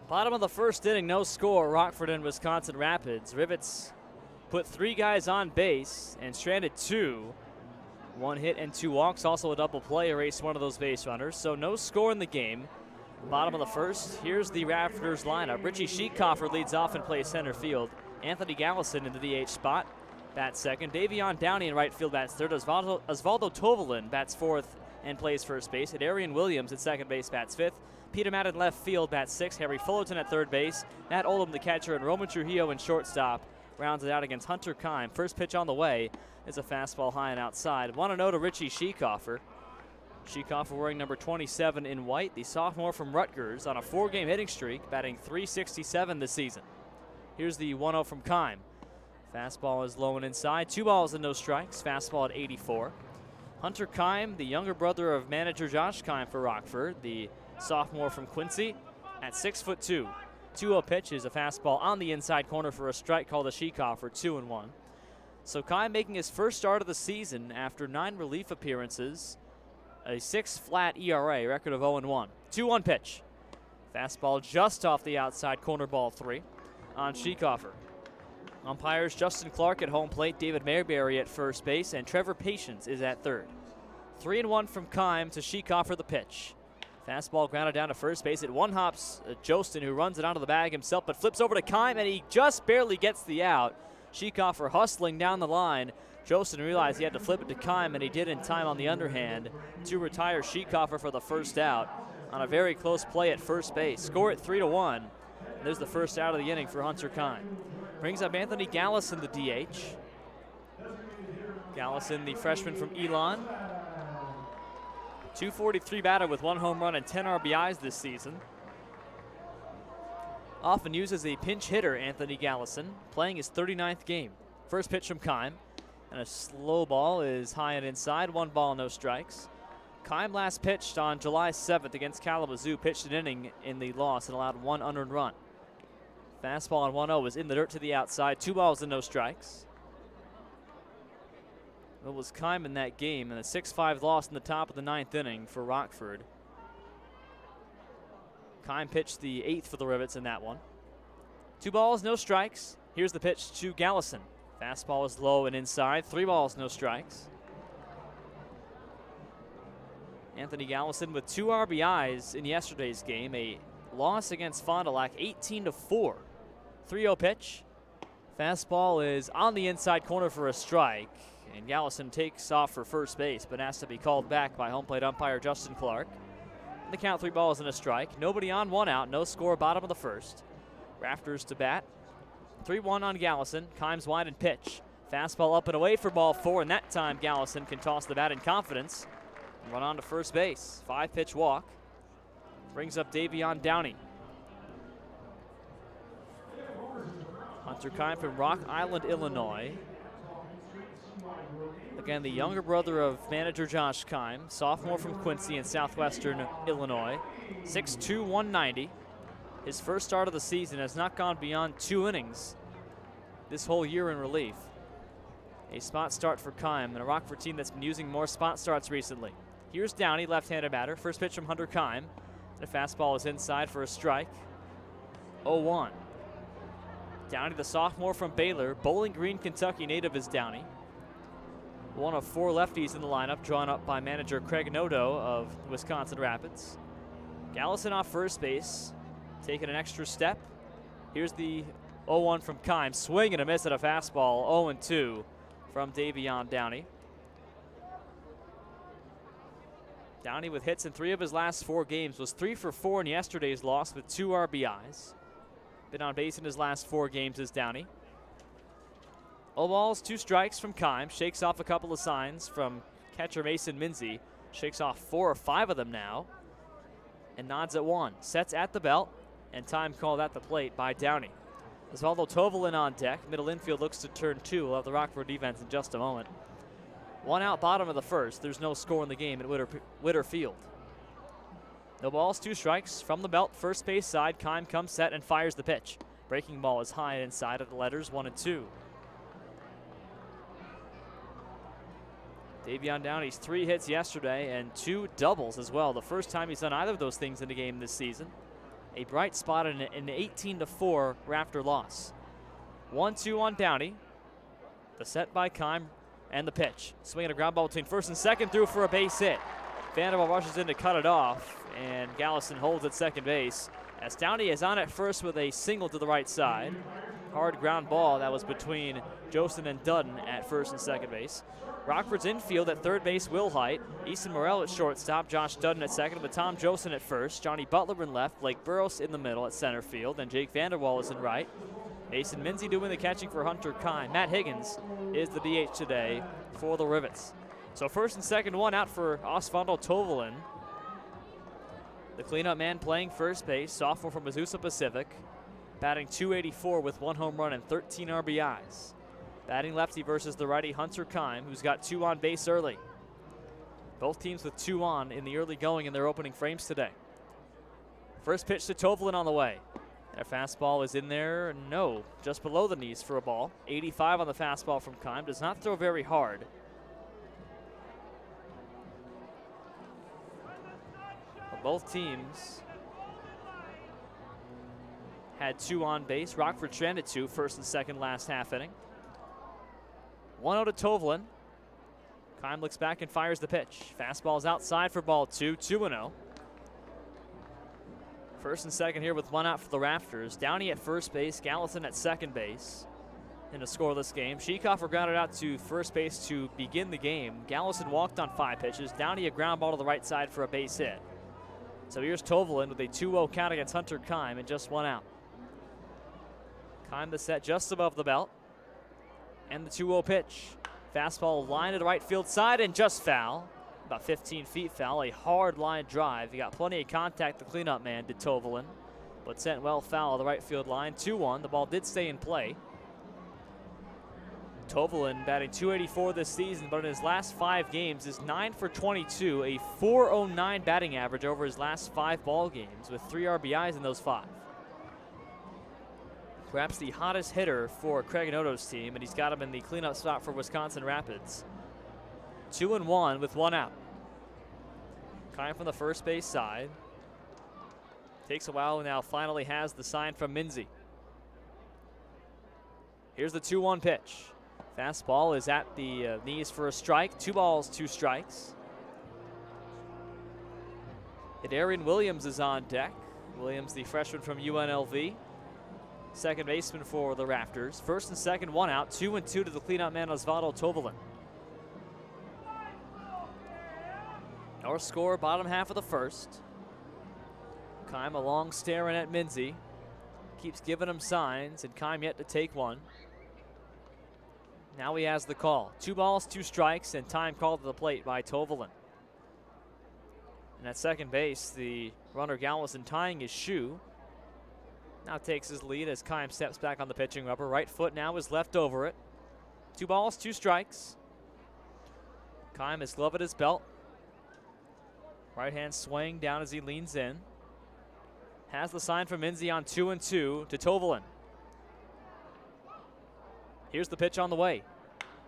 Bottom of the first inning, no score, Rockford and Wisconsin Rapids. Rivets put 3 guys on base and stranded 2. 1 hit and 2 walks, also a double play, erased one of those base runners. So no score in the game. Bottom of the first, here's the Rafters lineup. Richie Sheetcoffer leads off and plays center field. Anthony Gallison in the DH spot, bats second. Davion Downey in right field bats third. Osvaldo Tovalin bats fourth and plays first base. Adarian Williams at second base bats fifth. Peter Matt in left field bats sixth. Harry Fullerton at third base. Matt Oldham the catcher, and Roman Trujillo in shortstop rounds it out against Hunter Kime. First pitch on the way is a fastball high and outside. 1-0 to Richie Sheetcoffer. Sheetcoffer wearing number 27 in white, the sophomore from Rutgers on a 4-game hitting streak, batting .367 this season. Here's the 1-0 from Kime. Fastball is low and inside. 2 balls and no strikes. Fastball at 84. Hunter Kime, the younger brother of manager Josh Kime for Rockford, the sophomore from Quincy, at 6'2". 2-0 pitch is a fastball on the inside corner for a strike called a Sheetcoffer, 2-1. So Kime making his first start of the season after 9 relief appearances, a 6 flat ERA, record of 0-1. 2-1 pitch. Fastball just off the outside corner, ball 3 on Sheetcoffer. Umpires Justin Clark at home plate, David Berberian at first base, and Trevor Patience is at third. 3-1 from Kime to Sheetcoffer the pitch. Fastball grounded down to first base. It one-hops Jostin, who runs it onto the bag himself, but flips over to Kime, and he just barely gets the out. Sheetcoffer hustling down the line. Jostin realized he had to flip it to Kime, and he did in time on the underhand to retire Sheetcoffer for the first out on a very close play at first base. Score at 3-1. There's the first out of the inning for Hunter Kime. Brings up Anthony Gallison, the DH. Gallison, the freshman from Elon. .243 batter with 1 home run and 10 RBIs this season. Often used as a pinch hitter, Anthony Gallison, playing his 39th game. First pitch from Kime, and a slow ball is high and inside. 1 ball, no strikes. Kime last pitched on July 7th against Kalamazoo, pitched an inning in the loss and allowed 1 unearned run. Fastball on 1-0 was in the dirt to the outside. 2 balls and no strikes. It was Kime in that game, and a 6-5 loss in the top of the 9th inning for Rockford. Kime pitched the 8th for the Rivets in that one. 2 balls, no strikes. Here's the pitch to Gallison. Fastball is low and inside. 3 balls, no strikes. Anthony Gallison with 2 RBIs in yesterday's game. A loss against Fond du Lac, 18-4. 3-0 pitch. Fastball is on the inside corner for a strike. And Gallison takes off for first base, but has to be called back by home plate umpire Justin Clark. And the count 3 balls and a strike. Nobody on, 1 out. No score, bottom of the first. Rafters to bat. 3-1 on Gallison. Kime's wide and pitch. Fastball up and away for ball 4, and that time Gallison can toss the bat in confidence and run on to first base. 5-pitch walk. Brings up Davion Downey. Hunter Kime from Rock Island, Illinois. Again, the younger brother of manager Josh Kime, sophomore from Quincy in southwestern Illinois. 6'2", 190. His first start of the season has not gone beyond 2 innings this whole year in relief. A spot start for Kime, and a Rockford team that's been using more spot starts recently. Here's Downey, left-handed batter. First pitch from Hunter Kime. The fastball is inside for a strike. 0-1. Downey, the sophomore from Baylor. Bowling Green, Kentucky native is Downey. One of 4 lefties in the lineup, drawn up by manager Craig Nodo of Wisconsin Rapids. Gallison off first base, taking an extra step. Here's the 0-1 from Kime. Swing and a miss at a fastball. 0-2 from Davion Downey. Downey with hits in 3 of his last 4 games, was 3 for 4 in yesterday's loss with 2 RBIs. Been on base in his last 4 games is Downey. 0 balls, 2 strikes from Kime. Shakes off a couple of signs from catcher Mason Minzy. Shakes off 4 or 5 of them now. And nods at 1. Sets at the belt, and time called at the plate by Downey. Osvaldo Tovalin on deck. Middle infield looks to turn 2. We'll have the Rockford defense in just a moment. 1 out, bottom of the first. There's no score in the game at Witter Field. No balls, 2 strikes. From the belt, first base side, Kime comes set and fires the pitch. Breaking ball is high and inside of the letters, 1-2. Davion Downey's 3 hits yesterday and 2 doubles as well. The first time he's done either of those things in a game this season. a bright spot in an 18-4 Rafter loss. 1-2 on Downey. The set by Keim and the pitch. Swinging a ground ball between first and second, through for a base hit. Vanderbilt rushes in to cut it off, and Gallison holds at second base as Downey is on at first with a single to the right side. Hard ground ball that was between Jostin and Dudden at first and second base. Rockford's infield at third base, Will Height. Easton Morrell at shortstop, Josh Dudden at second with Tom Jostin at first. Johnny Butler in left, Blake Burrows in the middle at center field, and Jake Vanderwall is in right. Mason Minzy doing the catching for Hunter Keim. Matt Higgins is the DH today for the Rivets. So first and second, one out for Osvaldo Tovelin. The cleanup man playing first base, sophomore from Azusa Pacific, batting .284 with 1 home run and 13 RBIs. Batting lefty versus the righty Hunter Keim, who's got 2 on base early. Both teams with 2 on in the early going in their opening frames today. First pitch to Tovelin on the way. That fastball is in there, no, just below the knees for a ball. 85 on the fastball from Keim, does not throw very hard. Both teams had 2 on base. Rockford stranded 2, first and second last half inning. 1-0 to Tovelin. Keim looks back and fires the pitch. Fastball's outside for ball 2, 2-0. First and second here with 1 out for the Rafters. Downey at first base, Gallison at second base in a scoreless game. Schieckhofer grounded out to first base to begin the game. Gallison walked on 5 pitches. Downey a ground ball to the right side for a base hit. So here's Tovelin with a 2-0 count against Hunter Keim and just 1 out. Keim the set just above the belt. And the 2-0 pitch. Fastball line to the right field side and just foul. About 15 feet foul, a hard line drive. He got plenty of contact, the cleanup man did, Tovelin, but sent well foul to the right field line. 2-1, the ball did stay in play. Tovelin batting .284 this season, but in his last 5 games is 9 for 22, a .409 batting average over his last 5 ball games with 3 RBIs in those 5. Perhaps the hottest hitter for Craig Noto's team, and he's got him in the cleanup spot for Wisconsin Rapids. 2-1 with 1 out. Keim from the first base side. Takes a while, now finally has the sign from Minzy. Here's the 2-1 pitch. Fastball is at the knees for a strike. 2 balls, 2 strikes. Adarian Williams is on deck. Williams, the freshman from UNLV. Second baseman for the Rafters. First and second, 1 out. 2-2 to the cleanup man, Osvaldo Tovelin. Our score, bottom half of the first. Keim a long staring at Minzy. Keeps giving him signs, and Keim yet to take one. Now he has the call. 2 balls, 2 strikes, and time called to the plate by Tovelin. And at second base, the runner Gallison tying his shoe. Now takes his lead as Keim steps back on the pitching rubber. Right foot now is left over it. 2 balls, 2 strikes. Keim is glove at his belt. Right hand swing down as he leans in. Has the sign from Minzy on 2-2 to Tovelin. Here's the pitch on the way.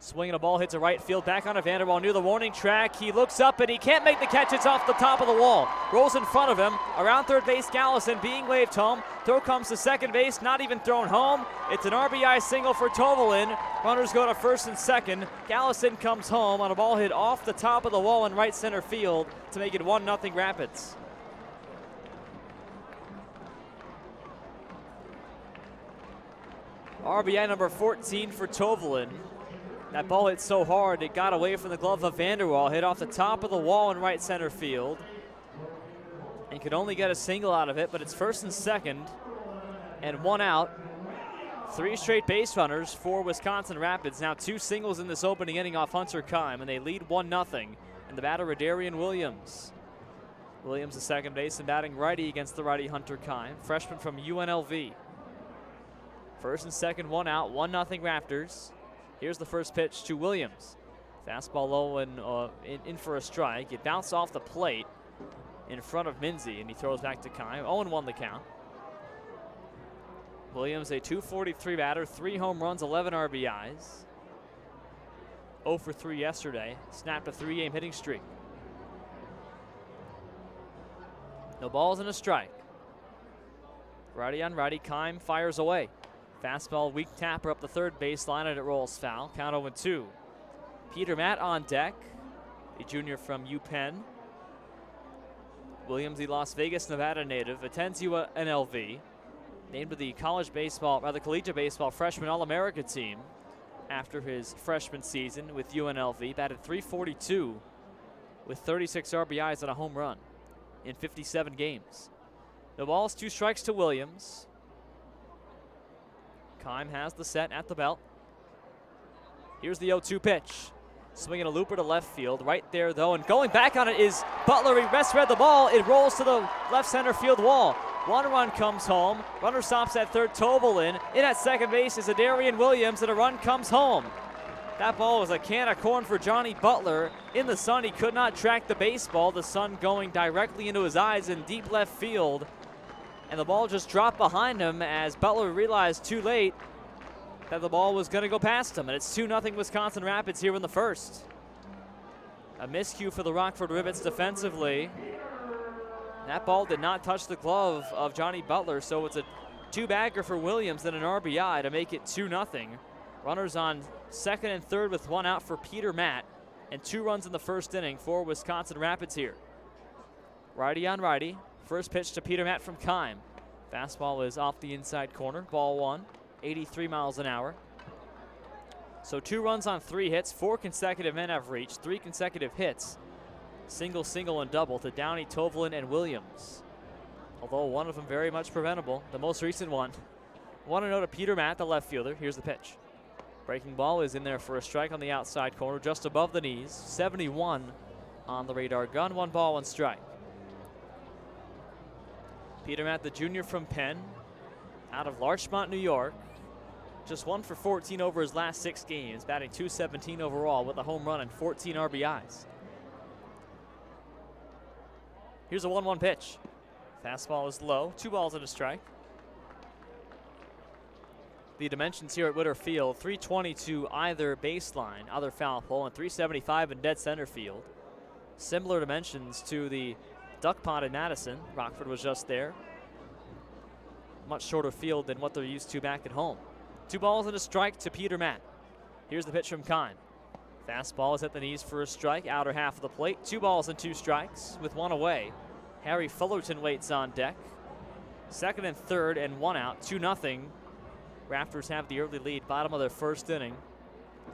Swinging a ball, hits a right field, back on a Vanderwall near the warning track. He looks up and he can't make the catch. It's off the top of the wall. Rolls in front of him. Around third base, Gallison being waved home. Throw comes to second base, not even thrown home. It's an RBI single for Tovelin. Runners go to first and second. Gallison comes home on a ball hit off the top of the wall in right center field to make it 1-0 Rapids. RBI number 14 for Tovelin. That ball hit so hard it got away from the glove of Vanderwall, hit off the top of the wall in right center field, and could only get a single out of it, but it's first and second and 1 out. 3 straight base runners for Wisconsin Rapids. Now 2 singles in this opening inning off Hunter Keim, and they lead 1-0. And the batter, Adarian Williams. Williams, the second baseman, batting righty against the righty Hunter Keim, freshman from UNLV. First and second, 1 out, 1-0 Rafters. Here's the first pitch to Williams. Fastball low and in for a strike. It bounced off the plate in front of Minzy, and he throws back to Keim. 0-1 the count. Williams, a .243 batter, 3 home runs, 11 RBIs. 0 for 3 yesterday. Snapped a 3-game hitting streak. No balls and a strike. Righty on righty, Kime fires away. Fastball, weak tapper up the third baseline, and it rolls foul. Count 0-2. Peter Matt on deck, a junior from UPenn. Williams, the Las Vegas, Nevada native, attends UNLV. Named to the collegiate baseball freshman All-America team after his freshman season with UNLV. Batted .342 with 36 RBIs and a home run in 57 games. No balls, 2 strikes to Williams. Kime has the set at the belt. Here's the 0-2 pitch. Swinging a looper to left field. Right there, though, and going back on it is Butler. He misread the ball. It rolls to the left center field wall. 1 run comes home. Runner stops at third, Tobalin. In at second base is Adarian Williams, and a run comes home. That ball was a can of corn for Johnny Butler. In the sun, he could not track the baseball. The sun going directly into his eyes in deep left field. And the ball just dropped behind him as Butler realized too late that the ball was going to go past him. And it's 2-0 Wisconsin Rapids here in the first. A miscue for the Rockford Rivets defensively. That ball did not touch the glove of Johnny Butler, so it's a 2-bagger for Williams and an RBI to make it 2-0. Runners on second and third with 1 out for Peter Matt, and 2 runs in the first inning for Wisconsin Rapids here. Righty on righty. First pitch to Peter Matt from Kime. Fastball is off the inside corner. Ball 1, 83 miles an hour. So 2 runs on 3 hits. 4 consecutive men have reached. 3 consecutive hits. Single, single, and double to Downey, Tovalin, and Williams. Although one of them very much preventable, the most recent one. 1-0 to Peter Matt, the left fielder. Here's the pitch. Breaking ball is in there for a strike on the outside corner, just above the knees. 71 on the radar gun. 1 ball, 1 strike. Peter Matt, the junior from Penn, out of Larchmont, New York. Just 1 for 14 over his last 6 games, batting .217 overall with a home run and 14 RBIs. Here's a 1-1 pitch. Fastball is low, 2 balls and a strike. The dimensions here at Witter Field, 320 to either baseline, either foul pole, and 375 in dead center field. Similar dimensions to the Duck Pond in Madison. Rockford was just there. Much shorter field than what they're used to back at home. 2 balls and a strike to Peter Matt. Here's the pitch from Kime. Fastball is at the knees for a strike, outer half of the plate. 2 balls and 2 strikes with 1 away. Harry Fullerton waits on deck. Second and third and 1 out, 2-0. Rafters have the early lead, bottom of their first inning.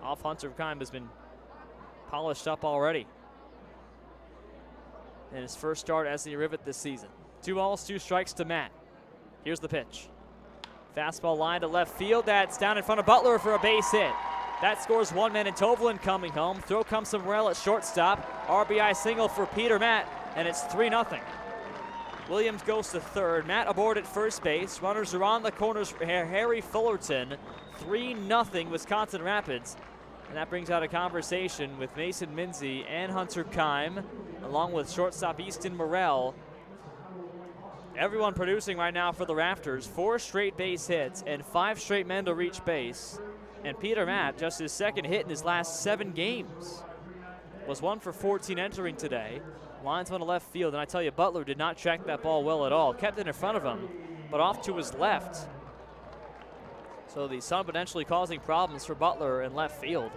Off Hunter Kime has been polished up already in his first start as the Rivet this season. 2 balls, 2 strikes to Matt. Here's the pitch. Fastball line to left field. That's down in front of Butler for a base hit. That scores 1 man, and Tovalin coming home. Throw comes from Morel at shortstop. RBI single for Peter Matt, and it's 3-0. Williams goes to third. Matt aboard at first base. Runners are on the corners for Harry Fullerton. 3-0 Wisconsin Rapids. And that brings out a conversation with Mason Minzy and Hunter Kime, along with shortstop Easton Morel. Everyone producing right now for the Rafters. 4 straight base hits and 5 straight men to reach base. And Peter Matt, just his second hit in his last 7 games. Was 1 for 14 entering today. Lines on the left field, and I tell you, Butler did not track that ball well at all. Kept it in front of him, but off to his left. So the sun potentially causing problems for Butler in left field.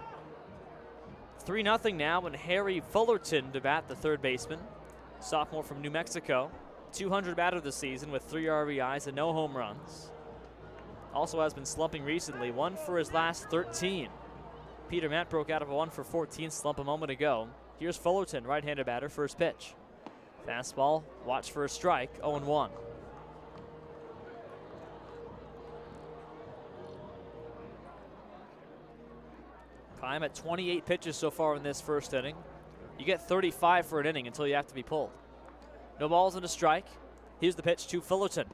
3-0 now, and Harry Fullerton to bat, the third baseman. Sophomore from New Mexico. 200 batter this season with 3 RBIs and no home runs. Also has been slumping recently, 1 for his last 13. Peter Matt broke out of a 1 for 14 slump a moment ago. Here's Fullerton, right-handed batter, first pitch. Fastball, watch for a strike, 0-1. Kime at 28 pitches so far in this first inning. You get 35 for an inning until you have to be pulled. No balls and a strike. Here's the pitch to Fullerton.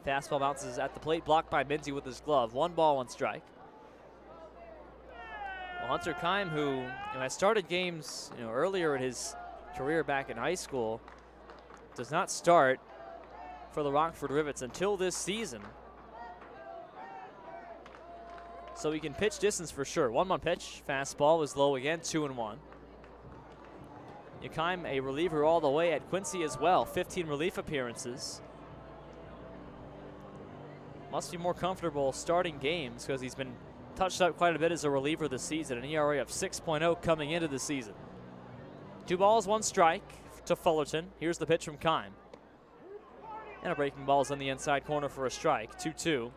Fastball bounces at the plate, blocked by Minzy with his glove. 1 ball, 1 strike. Well, Hunter Kime, who has started games earlier in his career back in high school, does not start for the Rockford Rivets until this season. So he can pitch distance for sure. 1-1 pitch. Fastball is low again, 2-1. Kime, a reliever all the way at Quincy as well. 15 relief appearances. must be more comfortable starting games because he's been touched up quite a bit as a reliever this season, an ERA of 6.0 coming into the season. 2 balls, 1 strike to Fullerton. Here's the pitch from Kime. And a breaking ball's in the inside corner for a strike, 2-2.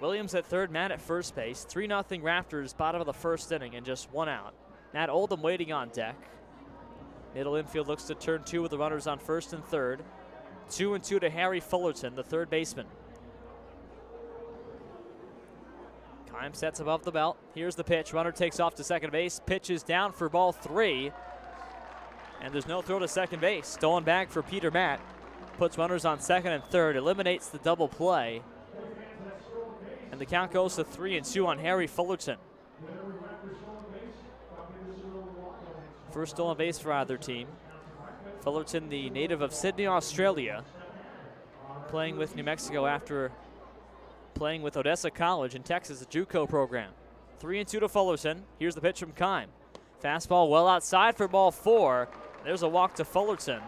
Williams at third, Matt at first base. 3-0 Rafters, bottom of the first inning, and just 1 out. Matt Oldham waiting on deck. Middle infield looks to turn 2 with the runners on first and third. 2-2 to Harry Fullerton, the third baseman. Kime sets above the belt. Here's the pitch. Runner takes off to second base. Pitch is down for ball 3. And there's no throw to second base. Stolen back for Peter Matt. Puts runners on second and third. Eliminates the double play. And the count goes to 3-2 on Harry Fullerton. First stolen base for either team. Fullerton, the native of Sydney, Australia, playing with New Mexico after playing with Odessa College in Texas, a JUCO program. 3-2 to Fullerton. Here's the pitch from Kime. Fastball well outside for ball 4. There's a walk to Fullerton,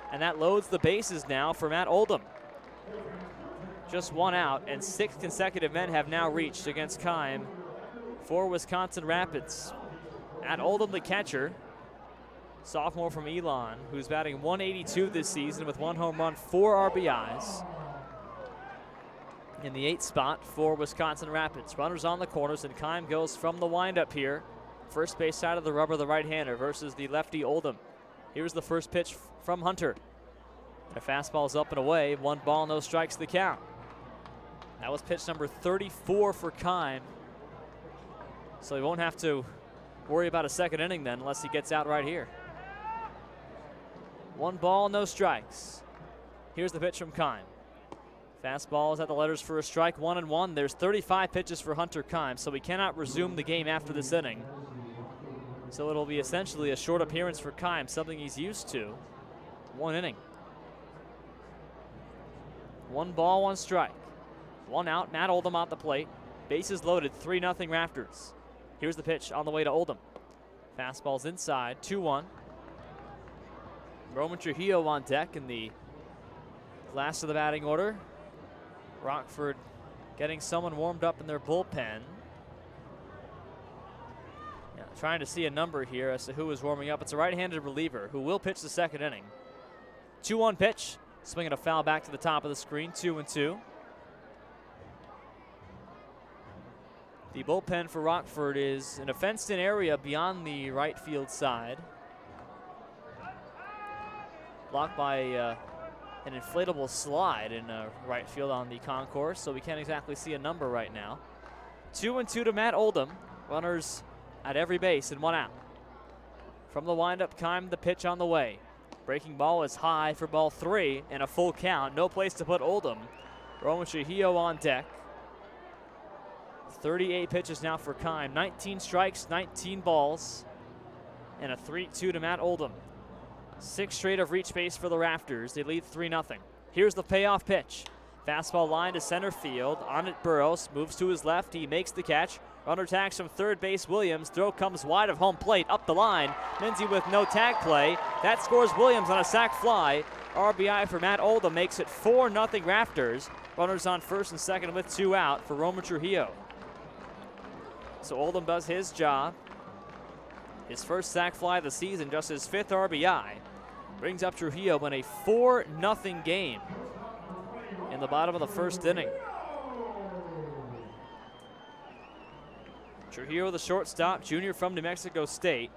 and that loads the bases now for Matt Oldham. Just 1 out, and 6 consecutive men have now reached against Kime for Wisconsin Rapids. Matt Oldham, the catcher, sophomore from Elon, who's batting .182 this season with 1 home run, 4 RBIs. In the 8th spot for Wisconsin Rapids. Runners on the corners, and Kime goes from the windup here. First base side of the rubber, the right-hander versus the lefty Oldham. Here's the first pitch from Hunter. The fastball's up and away. 1 ball, no strikes the count. That was pitch number 34 for Kime. So he won't have to worry about a second inning then unless he gets out right here. 1 ball, no strikes. Here's the pitch from Kime. Fastball is at the letters for a strike, 1-1. There's 35 pitches for Hunter Kime, so he cannot resume the game after this inning. So it'll be essentially a short appearance for Kime, something he's used to. 1 inning. 1 ball, 1 strike. 1 out, Matt Oldham at the plate. Bases loaded, 3-0 Rafters. Here's the pitch on the way to Oldham. Fastball's inside, 2-1. Roman Trujillo on deck in the last of the batting order. Rockford getting someone warmed up in their bullpen. Yeah, trying to see a number here as to who is warming up. It's a right-handed reliever who will pitch the second inning. 2-1 pitch. Swinging a foul back to the top of the screen, 2-2. The bullpen for Rockford is in a fenced-in area beyond the right field side. Blocked by an inflatable slide in right field on the concourse, so we can't exactly see a number right now. 2-2 to Matt Oldham. Runners at every base and 1 out. From the windup, Kime, the pitch on the way. Breaking ball is high for ball 3 and a full count. No place to put Oldham. Roman Trujillo on deck. 38 pitches now for Kime. 19 strikes, 19 balls, and a 3-2 to Matt Oldham. 6 straight of reach base for the Rafters. They lead 3-0. Here's the payoff pitch. Fastball line to center field. On it, Burrows moves to his left. He makes the catch. Runner tags from third base, Williams. Throw comes wide of home plate. Up the line. Minzy with no tag play. That scores Williams on a sac fly. RBI for Matt Oldham makes it 4-0 Rafters. Runners on first and second with 2 out for Roman Trujillo. So Oldham does his job. His first sac fly of the season, just his 5th RBI. Brings up Trujillo in a 4-0 game in the bottom of the first inning. Trujillo, the shortstop, junior from New Mexico State.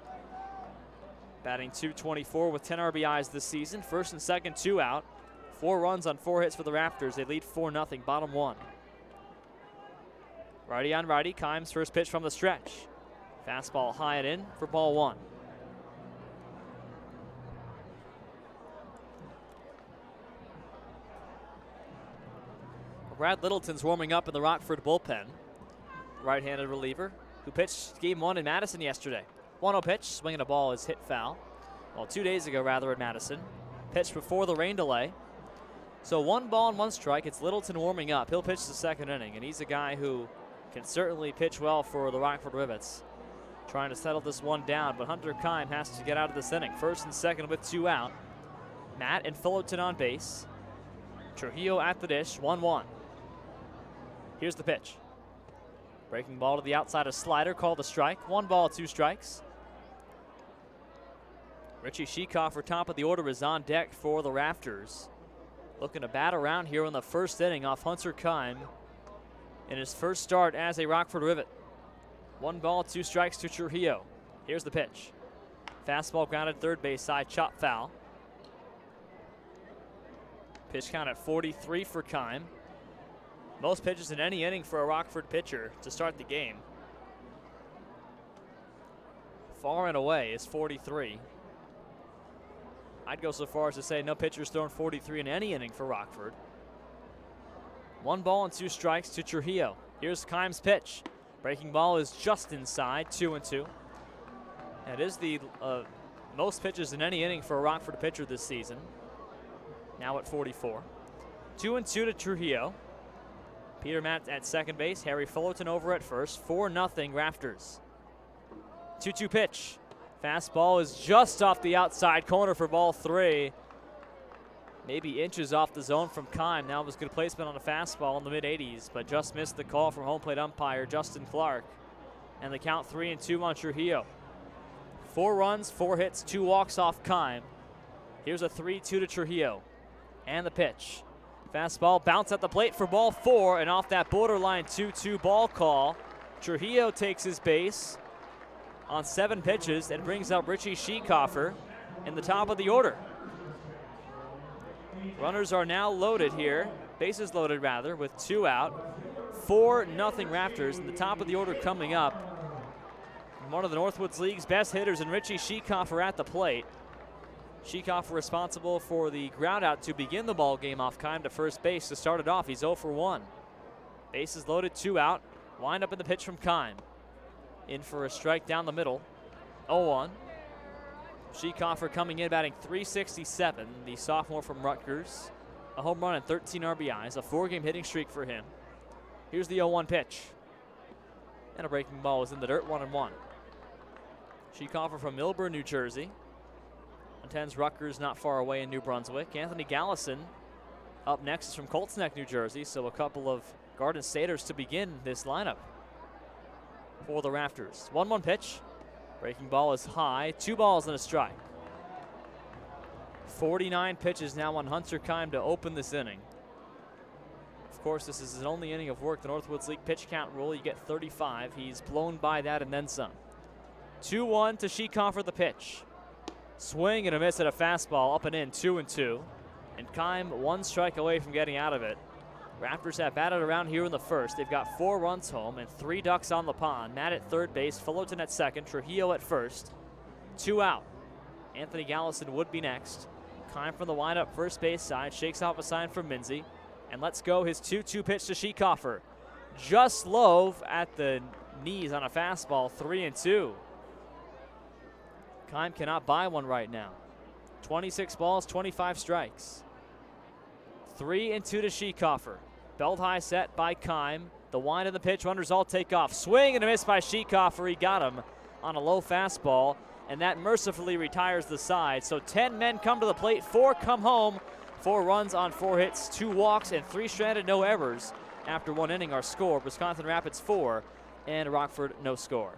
Batting .224 with 10 RBIs this season. First and second, 2 out. 4 runs on 4 hits for the Rafters. They lead 4-0, bottom 1. Righty on righty, Kime's first pitch from the stretch. Fastball high and in for ball 1. Brad Littleton's warming up in the Rockford bullpen. Right-handed reliever who pitched game 1 in Madison yesterday. 1-0 pitch, swinging a ball is hit foul. Well, 2 days ago rather in Madison. Pitched before the rain delay. So 1 ball and 1 strike. It's Littleton warming up. He'll pitch the second inning, and he's a guy who can certainly pitch well for the Rockford Rivets. Trying to settle this one down, but Hunter Kime has to get out of this inning. First and second with 2 out. Matt and Fullerton on base. Trujillo at the dish, 1-1. Here's the pitch. Breaking ball to the outside, a slider called a strike. 1 ball, 2 strikes. Richie Sheekhofer, top of the order, is on deck for the Rafters. Looking to bat around here in the first inning off Hunter Kime in his first start as a Rockford Rivet. 1 ball, 2 strikes to Trujillo. Here's the pitch. Fastball grounded third base side, chop foul. Pitch count at 43 for Kime. Most pitches in any inning for a Rockford pitcher to start the game. Far and away is 43. I'd go so far as to say no pitcher's thrown 43 in any inning for Rockford. 1 ball and 2 strikes to Trujillo. Here's Kime's pitch. Breaking ball is just inside, 2-2. That is the most pitches in any inning for a Rockford pitcher this season. Now at 44. 2-2 to Trujillo. Peter Matt at second base. Harry Fullerton over at first. 4-0 Rafters. 2-2 pitch. Fastball is just off the outside corner for ball 3. Maybe inches off the zone from Kime. Now it was good placement on a fastball in the mid-80s, but just missed the call from home plate umpire Justin Clark. And the count 3-2 on Trujillo. 4 runs, 4 hits, 2 walks off Kime. Here's a 3-2 to Trujillo. And the pitch. Fastball bounce at the plate for ball 4, and off that borderline 2-2 ball call, Trujillo takes his base on 7 pitches and brings up Richie Sheekhofer in the top of the order. Runners are now loaded here, bases loaded rather, with 2 out. 4-0 Rafters in the top of the order coming up. One of the Northwoods League's best hitters in Richie Sheekhofer at the plate. Sheekhofer responsible for the ground out to begin the ball game off Kime to first base to start it off. He's 0 for 1. Bases loaded, 2 out. Wind up in the pitch from Kime. In for a strike down the middle. 0-1. Sheekhofer coming in batting .367, the sophomore from Rutgers. A home run and 13 RBIs, a 4-game hitting streak for him. Here's the 0-1 pitch. And a breaking ball is in the dirt, 1-1. Sheekhofer from Millburn, New Jersey. Attends Rutgers not far away in New Brunswick. Anthony Gallison up next is from Colts Neck, New Jersey, so a couple of Garden Staters to begin this lineup for the Rafters. 1-1 pitch. Breaking ball is high. 2 balls and a strike. 49 pitches now on Hunter Kime to open this inning. Of course, this is his only inning of work. The Northwoods League pitch count rule, you get 35. He's blown by that and then some. 2-1 to Sheekhofer, the pitch. Swing and a miss at a fastball, up and in, 2-2. And Kime 1 strike away from getting out of it. Raptors have batted around here in the first. They've got 4 runs home and 3 ducks on the pond. Matt at third base, Fullerton at second, Trujillo at first. 2 out. Anthony Gallison would be next. Kime from the windup first base side, shakes off a sign from Minzy. And let's go his 2-2 pitch to Sheekhofer. Just low at the knees on a fastball, 3-2. Kime cannot buy one right now. 26 balls, 25 strikes. 3-2 to Sheekhofer. Belt high set by Kime. The wind of the pitch, runners all take off. Swing and a miss by Sheekhofer. He got him on a low fastball, and that mercifully retires the side. So 10 men come to the plate, 4 come home. 4 runs on 4 hits, 2 walks, and 3 stranded, no errors. After 1 inning, our score, Wisconsin Rapids 4 and Rockford no score.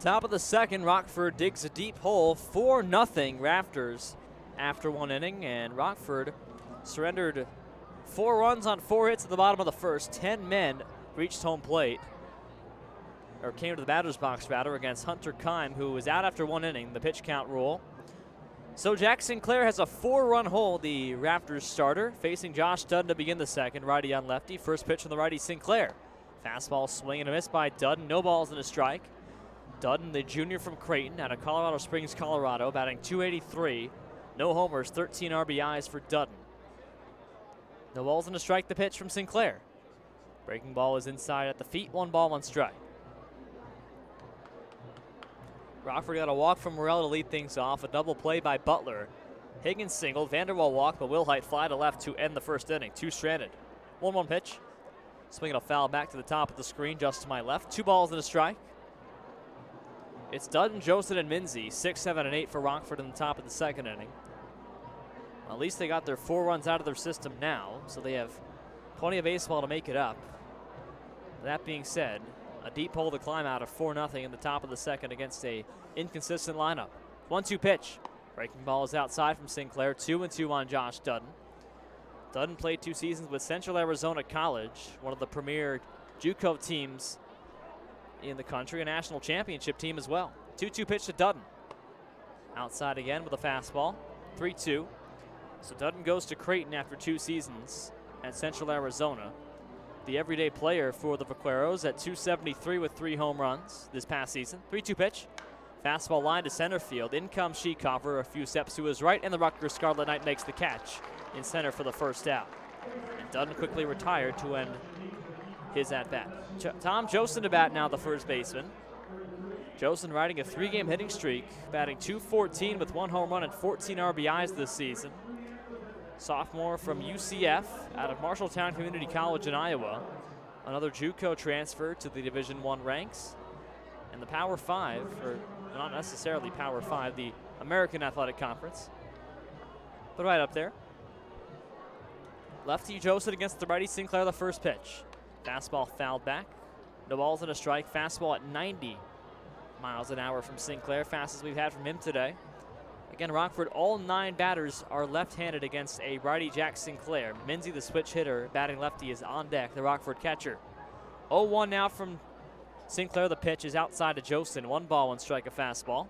Top of the second, Rockford digs a deep hole, 4-0 Rafters after one inning, and Rockford surrendered 4 runs on 4 hits at the bottom of the first. 10 men reached home plate, or came to the batter's box rather, against Hunter Kime, who was out after 1 inning, the pitch count rule. So Jack Sinclair has a 4-run hole, the Rafters starter, facing Josh Dudden to begin the second, righty on lefty. First pitch from the righty, Sinclair. Fastball swing and a miss by Dudden, no balls and a strike. Dudden, the junior from Creighton out of Colorado Springs, Colorado, batting .283. No homers, 13 RBIs for Dudden. No balls and a strike, the pitch from Sinclair. Breaking ball is inside at the feet, 1 ball, 1 strike. Rockford got a walk from Morel to lead things off, a double play by Butler. Higgins singled, Vanderwall walked, but Wilhite fly to left to end the first inning. 2 stranded. 1-1 pitch. Swinging a foul back to the top of the screen, just to my left. 2 balls and a strike. It's Dudden, Joseph, and Minzy, 6, 7, and 8 for Rockford in the top of the second inning. At least they got their 4 runs out of their system now, so they have plenty of baseball to make it up. That being said, a deep hole to climb out of 4-0 in the top of the second against a inconsistent lineup. 1-2 pitch. Breaking ball is outside from Sinclair. 2-2 on Josh Dudden. Dudden played 2 seasons with Central Arizona College, one of the premier JUCO teams in the country, a national championship team as well. 2-2 pitch to Dudden. Outside again with a fastball. 3-2. So Dudden goes to Creighton after 2 seasons at Central Arizona. The everyday player for the Vaqueros at .273 with 3 home runs this past season. 3-2 pitch. Fastball line to center field. In comes Sheekhofer a few steps to his right, and the Rutgers Scarlet Knight makes the catch in center for the first out. And Dudden quickly retired to end his at-bat. Tom Josten to bat now, the first baseman. Josten riding a 3-game hitting streak, batting .214 with 1 home run and 14 RBIs this season. Sophomore from UCF out of Marshalltown Community College in Iowa. Another JUCO transfer to the Division I ranks. And the Power 5, or not necessarily Power 5, the American Athletic Conference. But right up there. Lefty Joseph against the righty Sinclair, the first pitch. Fastball fouled back. No balls and a strike. Fastball at 90 miles an hour from Sinclair. Fastest we've had from him today. Again, Rockford, all 9 batters are left-handed against a righty Jack Sinclair. Minzy, the switch hitter, batting lefty, is on deck, the Rockford catcher. 0-1 now from Sinclair. The pitch is outside to Josten. 1 ball, 1 strike, a fastball.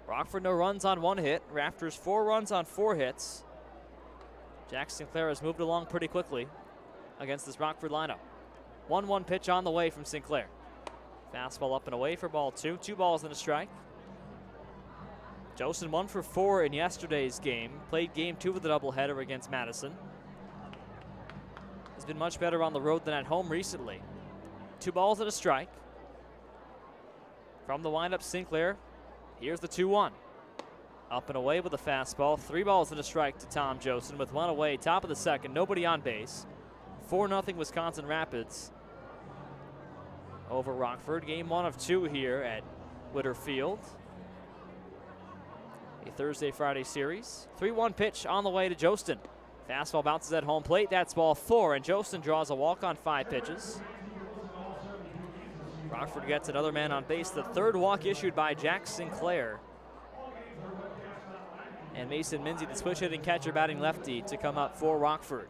Rockford, no runs on 1 hit. Rafters, 4 runs on 4 hits. Jack Sinclair has moved along pretty quickly against this Rockford lineup. 1-1 pitch on the way from Sinclair. Fastball up and away for ball 2. 2 balls and a strike. Josten 1 for 4 in yesterday's game. Played game 2 of the doubleheader against Madison. Has been much better on the road than at home recently. 2 balls and a strike. From the windup, Sinclair. Here's the 2-1. Up and away with a fastball. 3 balls and a strike to Tom Josten with 1 away. Top of the second. Nobody on base. 4-0 Wisconsin Rapids over Rockford. Game 1 of 2 here at Witter Field. A Thursday-Friday series. 3-1 pitch on the way to Josten. Fastball bounces at home plate. That's ball 4, and Josten draws a walk on 5 pitches. Rockford gets another man on base. The 3rd walk issued by Jack Sinclair. And Mason Minzy, the switch-hitting catcher, batting lefty to come up for Rockford.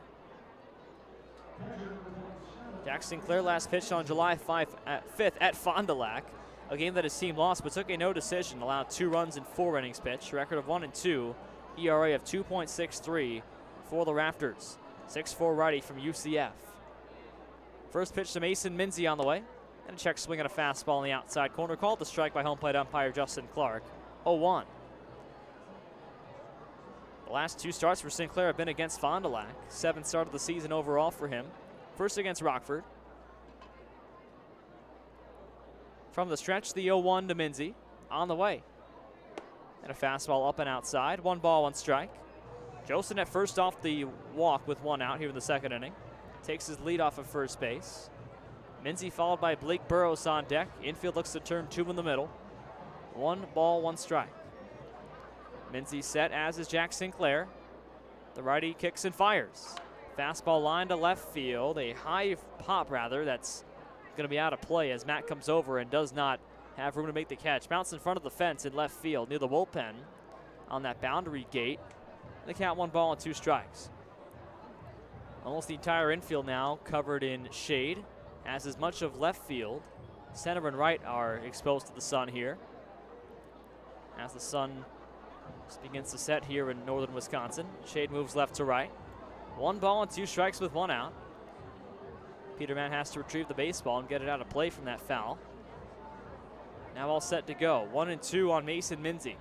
Jack Sinclair last pitched on July 5th at Fond du Lac, a game that his team lost but took a no decision, allowed 2 runs in 4 innings pitched, record of 1-2, ERA of 2.63 for the Rafters. 6'4" righty from UCF. First pitch to Mason Minzy on the way, and a check swing and a fastball in the outside corner, called the strike by home plate umpire Justin Clark. 0-1. The last 2 starts for Sinclair have been against Fond du Lac. 7th start of the season overall for him. First against Rockford. From the stretch, the 0-1 to Minzy on the way. And a fastball up and outside. 1 ball, 1 strike. Josten at first off the walk with 1 out here in the second inning. Takes his lead off of first base. Minzy followed by Blake Burrows on deck. Infield looks to turn 2 in the middle. 1 ball, 1 strike. Minzy set, as is Jack Sinclair. The righty kicks and fires. Fastball line to left field. A high pop, rather, that's going to be out of play as Matt comes over and does not have room to make the catch. Bounce in front of the fence in left field near the bullpen on that boundary gate. The count 1 ball and 2 strikes. Almost the entire infield now covered in shade, as is much of left field. Center and right are exposed to the sun here, as the sun begins to set here in northern Wisconsin. Shade moves left to right. 1 ball and 2 strikes with 1 out. Peterman has to retrieve the baseball and get it out of play from that foul. Now all set to go. 1-2 on Mason Minzy.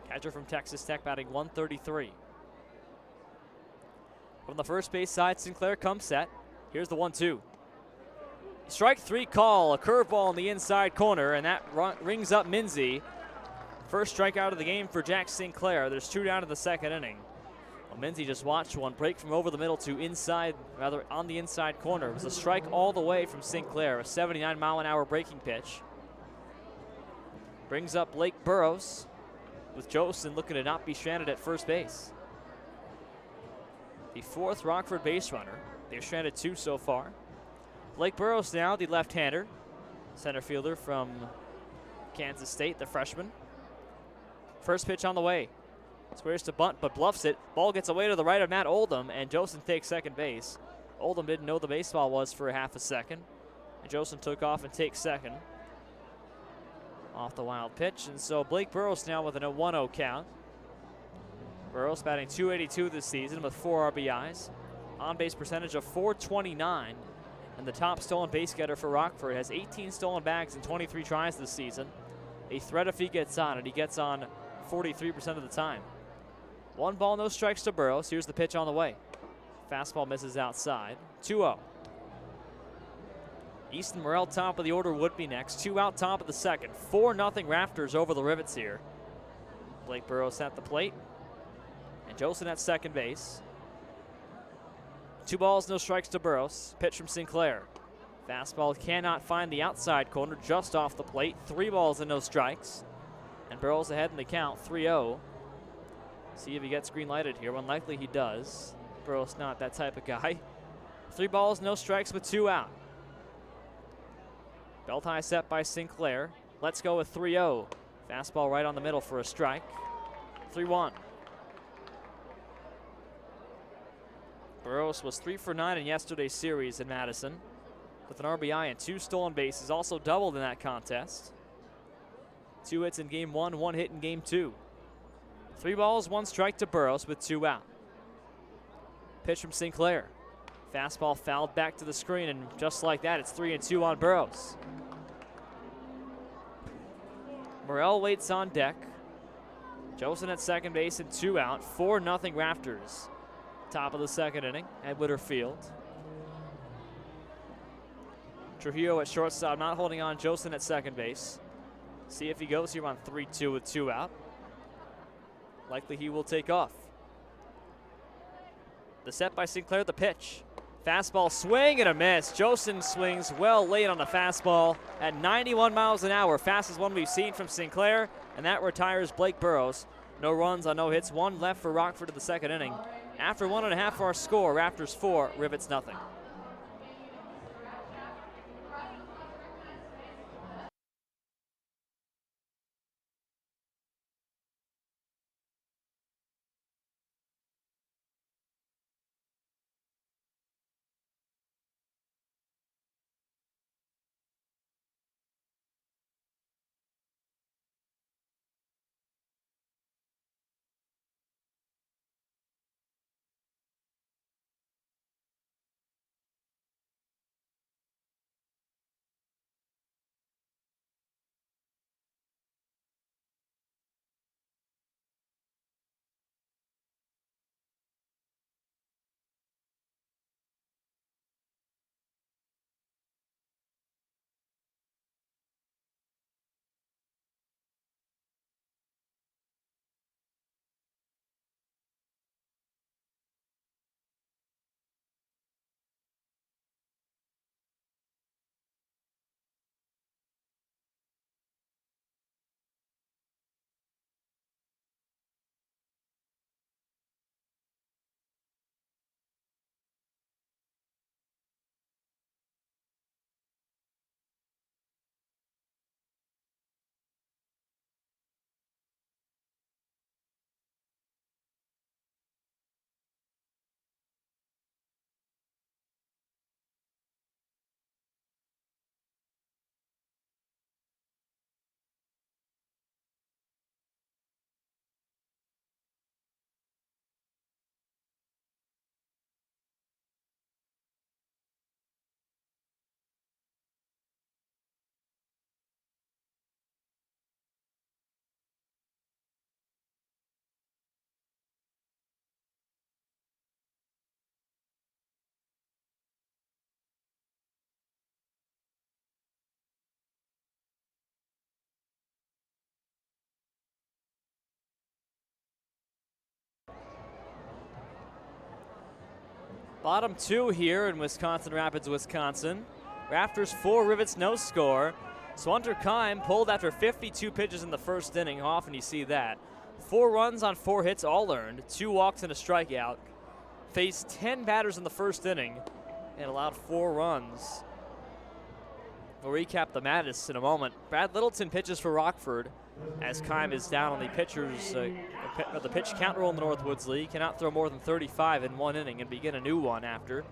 Catcher from Texas Tech batting .133. From the first base side, Sinclair comes set. Here's the 1-2. Strike 3 call, a curveball in the inside corner, and that rings up Minzy. First strikeout of the game for Jack Sinclair. There's 2 down in the second inning. Well, Minzy just watched one break from over the middle to inside, rather on the inside corner. It was a strike all the way from Sinclair, a 79-mile-an-hour breaking pitch. Brings up Blake Burrows, with Joseph looking to not be stranded at first base. The 4th Rockford base runner. They've stranded 2 so far. Blake Burrows now, the left-hander, center fielder from Kansas State, the freshman. First pitch on the way. Squares to bunt, but bluffs it. Ball gets away to the right of Matt Oldham, and Joseph takes second base. Oldham didn't know the baseball was for a half a second, and Joseph took off and takes second off the wild pitch. And so Blake Burrows now with a 1-0 count. Burrows batting .282 this season with 4 RBIs. On-base percentage of .429. And the top stolen base getter for Rockford has 18 stolen bags in 23 tries this season. A threat if he gets on, and he gets on 43% of the time. 1 ball, no strikes to Burrows. Here's the pitch on the way. Fastball misses outside. 2-0. Easton Morrell, top of the order, would be next. 2 out, top of the second. 4-0 Rafters over the Rivets here. Blake Burrows at the plate, and Joseph at second base. 2 balls, no strikes to Burrows. Pitch from Sinclair. Fastball cannot find the outside corner, just off the plate. 3 balls and no strikes. And Burrows ahead in the count, 3-0. See if he gets green lighted here. Unlikely he does. Burrows not that type of guy. 3 balls, no strikes with 2 out. Belt high set by Sinclair. Let's go with 3-0. Fastball right on the middle for a strike. 3-1. Burrows was 3 for 9 in yesterday's series in Madison, with an RBI and 2 stolen bases, also doubled in that contest. 2 hits in game 1, 1 hit in game 2. 3 balls, 1 strike to Burrows with 2 out. Pitch from Sinclair. Fastball fouled back to the screen, and just like that, it's 3-2 on Burrows. Morrell waits on deck. Joseph at second base and 2 out. 4-0 Rafters. Top of the second inning at Witter Field. Trujillo at shortstop, not holding on. Joseph at second base. See if he goes here on 3-2 with 2 out. Likely he will take off. The set by Sinclair, the pitch. Fastball swing and a miss. Joseph swings well late on the fastball at 91 miles an hour. Fastest one we've seen from Sinclair, and that retires Blake Burrows. No runs on no hits. 1 left for Rockford in the second inning. After 1.5 our score, Rafters 4, Rivets nothing. Bottom 2 here in Wisconsin Rapids, Wisconsin. Rafters 4, Rivets no score. So Hunter Kime pulled after 52 pitches in the first inning. How often you see that? 4 runs on 4 hits, all earned. 2 walks and a strikeout. Faced 10 batters in the first inning and allowed 4 runs. We'll recap the Mattis in a moment. Brad Littleton pitches for Rockford as Kime is down on the the pitch count rule in the Northwoods League. Cannot throw more than 35 in 1 inning and begin a new one after.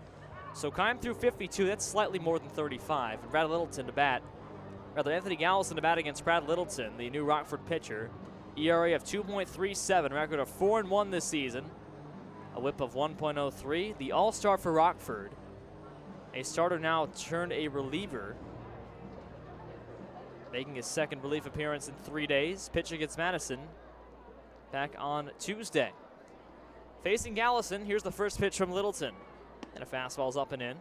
So Kime threw 52. That's slightly more than 35. And Brad Littleton to bat. Anthony Gallison to bat against Brad Littleton, the new Rockford pitcher. ERA of 2.37, record of 4-1 this season. A whip of 1.03. The all-star for Rockford. A starter now turned a reliever. Making his second relief appearance in 3 days. Pitch against Madison back on Tuesday. Facing Gallison, here's the first pitch from Littleton. And a fastball's up and in.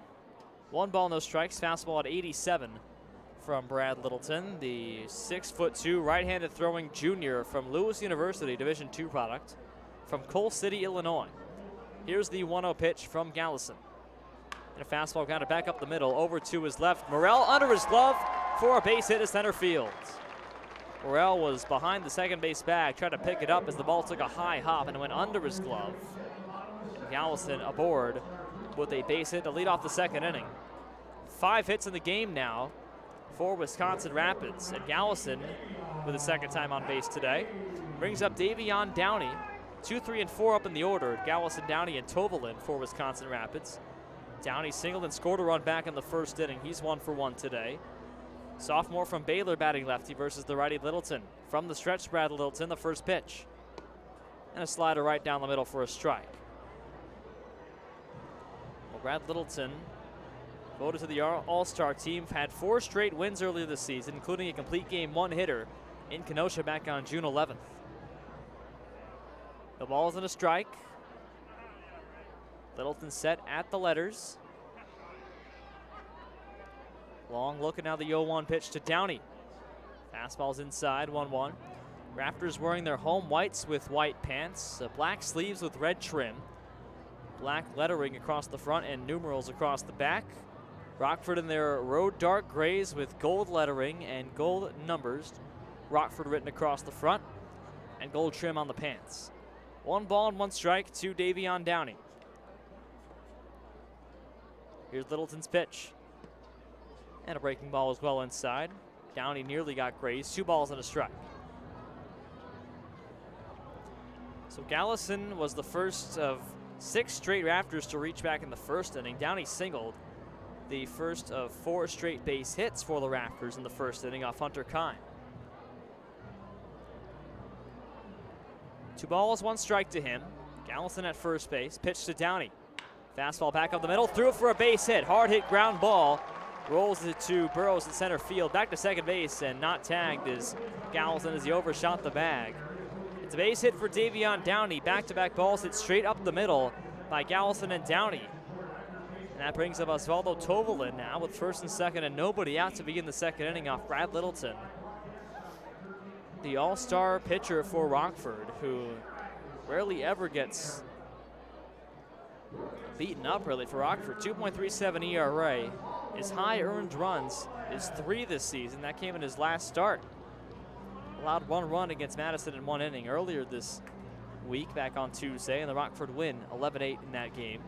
1 ball, no strikes. Fastball at 87 from Brad Littleton. The 6'2" right-handed throwing junior from Lewis University, Division II product from Coal City, Illinois. Here's the 1-0 pitch from Gallison. And a fastball got it back up the middle, over to his left. Morrell under his glove for a base hit to center field. Morrell was behind the second base bag, tried to pick it up as the ball took a high hop and went under his glove. And Gallison aboard with a base hit to lead off the second inning. 5 hits in the game now for Wisconsin Rapids. And Gallison, with his second time on base today, brings up Davion Downey. 2, 3, and 4 up in the order. Gallison, Downey, and Tovalin for Wisconsin Rapids. Downey singled and scored a run back in the first inning. He's 1 for 1 today. Sophomore from Baylor batting lefty versus the righty Littleton. From the stretch, Brad Littleton, the first pitch. And a slider right down the middle for a strike. Well, Brad Littleton, voted to the All-Star team, had 4 straight wins earlier this season, including a complete game 1-hitter in Kenosha back on June 11th. The ball is in a strike. Littleton set at the letters. Long look, and now the 0-1 pitch to Downey. Fastball's inside, 1-1. Rafters wearing their home whites with white pants, black sleeves with red trim, black lettering across the front and numerals across the back. Rockford in their road dark grays with gold lettering and gold numbers. Rockford written across the front and gold trim on the pants. 1 ball and 1 strike to Davion Downey. Here's Littleton's pitch. And a breaking ball as well inside. Downey nearly got grazed. 2 balls and a strike. So Gallison was the first of 6 straight Rafters to reach back in the first inning. Downey singled, the first of 4 straight base hits for the Rafters in the first inning off Hunter Kime. 2 balls, 1 strike to him. Gallison at first base. Pitch to Downey. Fastball back up the middle. Threw it for a base hit. Hard hit ground ball. Rolls it to Burrows in center field. Back to second base and not tagged is Gallison as he overshot the bag. It's a base hit for Davion Downey. Back-to-back balls hit straight up the middle by Gallison and Downey. And that brings up Osvaldo Tovalin now with first and second and nobody out to begin the second inning off Brad Littleton. The all-star pitcher for Rockford, who rarely ever gets beaten up really for Rockford. 2.37 ERA. His high earned runs is 3 this season. That came in his last start. Allowed 1 run against Madison in 1 inning earlier this week, back on Tuesday, and the Rockford win 11-8 in that game.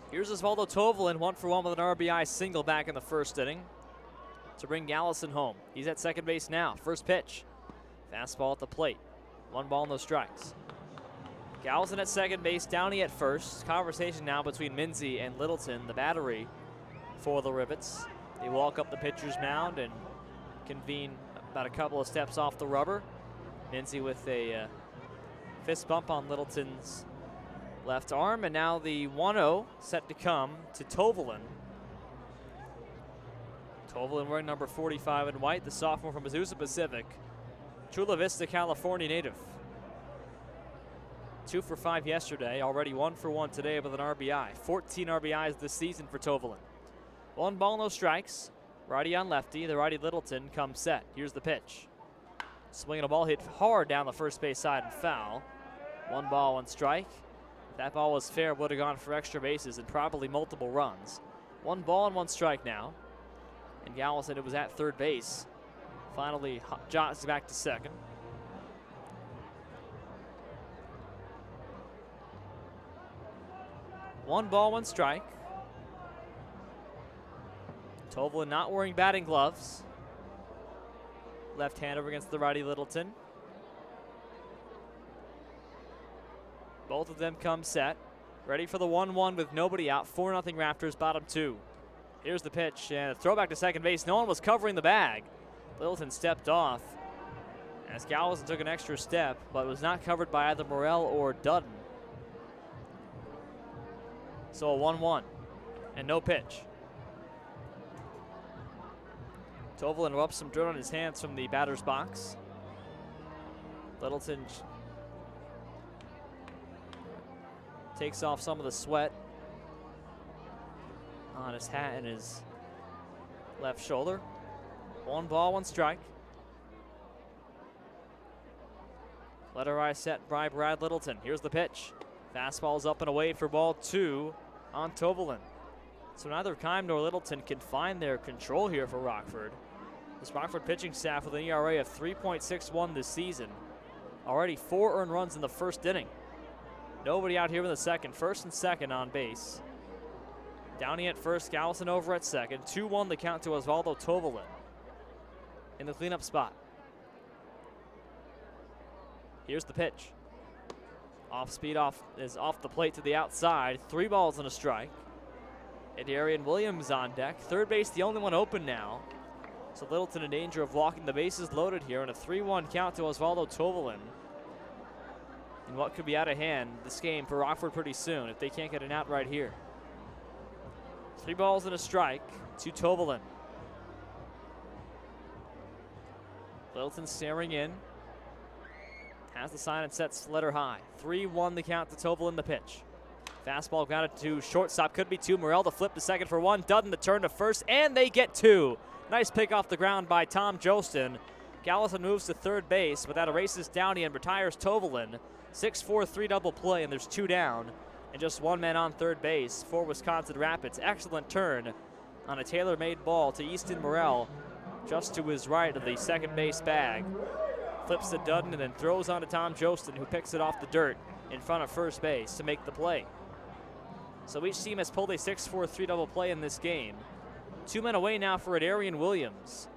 Here's Osvaldo Tovalin, 1 for 1 with an RBI single back in the first inning to bring Gallison home. He's at second base now. First pitch. Fastball at the plate. 1 ball, no strikes. Gallison at second base, Downey at first. Conversation now between Minzy and Littleton, the battery for the Rivets. They walk up the pitcher's mound and convene about a couple of steps off the rubber. Minzy with a fist bump on Littleton's left arm, and now the 1-0 set to come to Tovalin. Tovalin wearing number 45 in white, the sophomore from Azusa Pacific. Chula Vista, California native. 2 for 5 yesterday, already 1 for 1 today with an RBI. 14 RBIs this season for Tovalin. 1 ball, no strikes. Righty on lefty. The righty Littleton comes set. Here's the pitch. Swinging a ball hit hard down the first base side and foul. 1 ball, 1 strike. If that ball was fair, would have gone for extra bases and probably multiple runs. 1 ball and 1 strike now. And Galveston, it was at third base. Finally jogs back to second. One ball, 1 strike. Tovalin not wearing batting gloves. Left-hander against the righty Littleton. Both of them come set. Ready for the 1-1 with nobody out. 4-0 Rafters, bottom 2. Here's the pitch and a throwback to second base. No one was covering the bag. Littleton stepped off as Galveston took an extra step, but was not covered by either Morrell or Dutton. So a 1-1 and no pitch. Tovalin rubs some dirt on his hands from the batter's box. Littleton takes off some of the sweat on his hat and his left shoulder. 1 ball, 1 strike. Letter I set by Brad Littleton. Here's the pitch. Fastball's up and away for ball 2 on Tovalin. So neither Kime nor Littleton can find their control here for Rockford. This Rockford pitching staff with an ERA of 3.61 this season. Already 4 earned runs in the first inning. Nobody out here in the second. First and second on base. Downey at first, Galveston over at second. 2-1 the count to Osvaldo Tovalin in the cleanup spot. Here's the pitch. Off speed is off the plate to the outside. 3 balls and a strike. Berberian Williams on deck. Third base the only one open now. So Littleton in danger of walking the bases loaded here, and a 3-1 count to Osvaldo Tovalin. And what could be out of hand this game for Rockford pretty soon if they can't get an out right here. 3 balls and a strike to Tovalin. Littleton staring in. Has the sign and sets letter high. 3-1 the count to Tovalin, the pitch. Fastball grounded to shortstop, could be 2. Morrell to flip to second for 1. Dutton to turn to first, and they get 2. Nice pick off the ground by Tom Jostin. Galveston moves to third base, but that erases Downey and retires Tovalin. 6-4-3 double play, and there's 2 down. And just 1 man on third base for Wisconsin Rapids. Excellent turn on a tailor-made ball to Easton Morrell, just to his right of the second base bag. Flips to Dutton and then throws on to Tom Jostin, who picks it off the dirt in front of first base to make the play. So each team has pulled a 6-4-3 double play in this game. 2 men away now for Berberian Williams.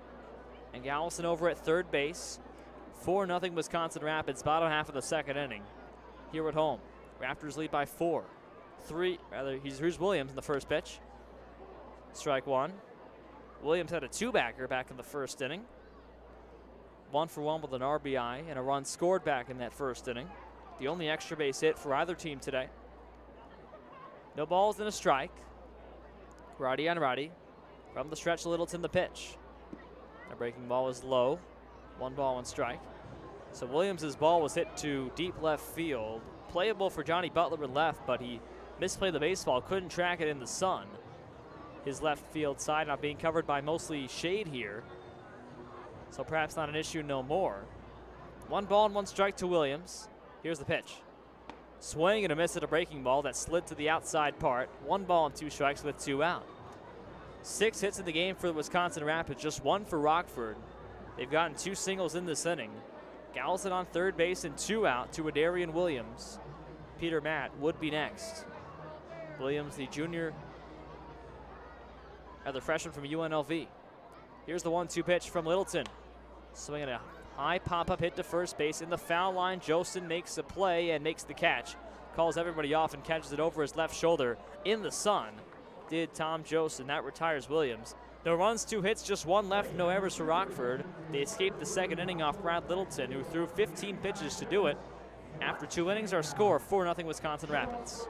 And Galveston over at third base. 4-0 Wisconsin Rapids, bottom half of the second inning here at home. Rafters lead by 4. Here's Williams in the first pitch. Strike 1. Williams had a 2-bagger back in the first inning. 1 for 1 with an RBI and a run scored back in that first inning. The only extra base hit for either team today. No balls and a strike. Righty on righty. From the stretch, Littleton the pitch. The breaking ball is low. 1 ball, 1 strike. So Williams' ball was hit to deep left field. Playable for Johnny Butler in left, but he misplayed the baseball. Couldn't track it in the sun. His left field side not being covered by mostly shade here. So perhaps not an issue no more. 1 ball and 1 strike to Williams. Here's the pitch. Swing and a miss at a breaking ball that slid to the outside part. 1 ball and 2 strikes with 2 out. 6 hits in the game for the Wisconsin Rapids, just 1 for Rockford. They've gotten 2 singles in this inning. Galveston on third base and 2 out to Berberian Williams. Peter Matt would be next. Williams, the junior, the freshman from UNLV. Here's the 1-2 pitch from Littleton. Swinging a high pop-up hit to first base in the foul line. Jostin makes a play and makes the catch. Calls everybody off and catches it over his left shoulder in the sun. Did Tom Jostin. That retires Williams. No runs, 2 hits, just 1 left, no errors for Rockford. They escaped the second inning off Brad Littleton, who threw 15 pitches to do it. After 2 innings, our score 4-0 Wisconsin Rapids.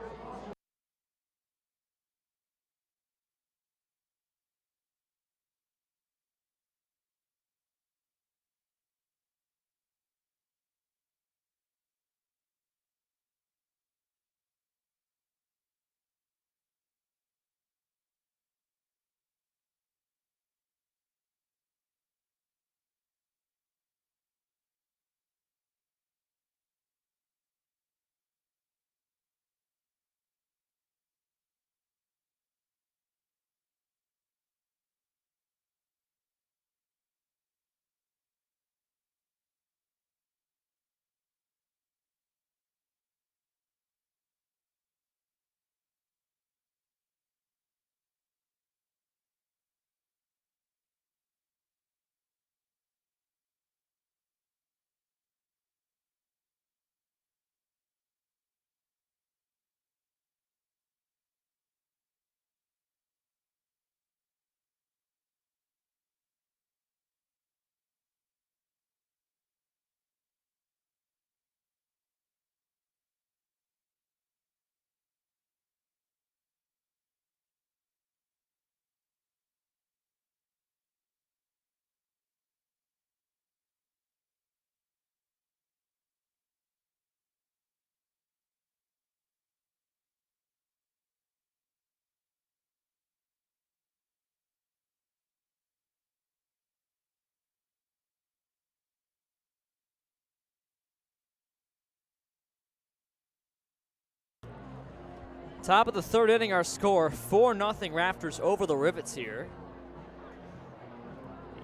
Top of the third inning, our score 4-0 Rafters over the Rivets here.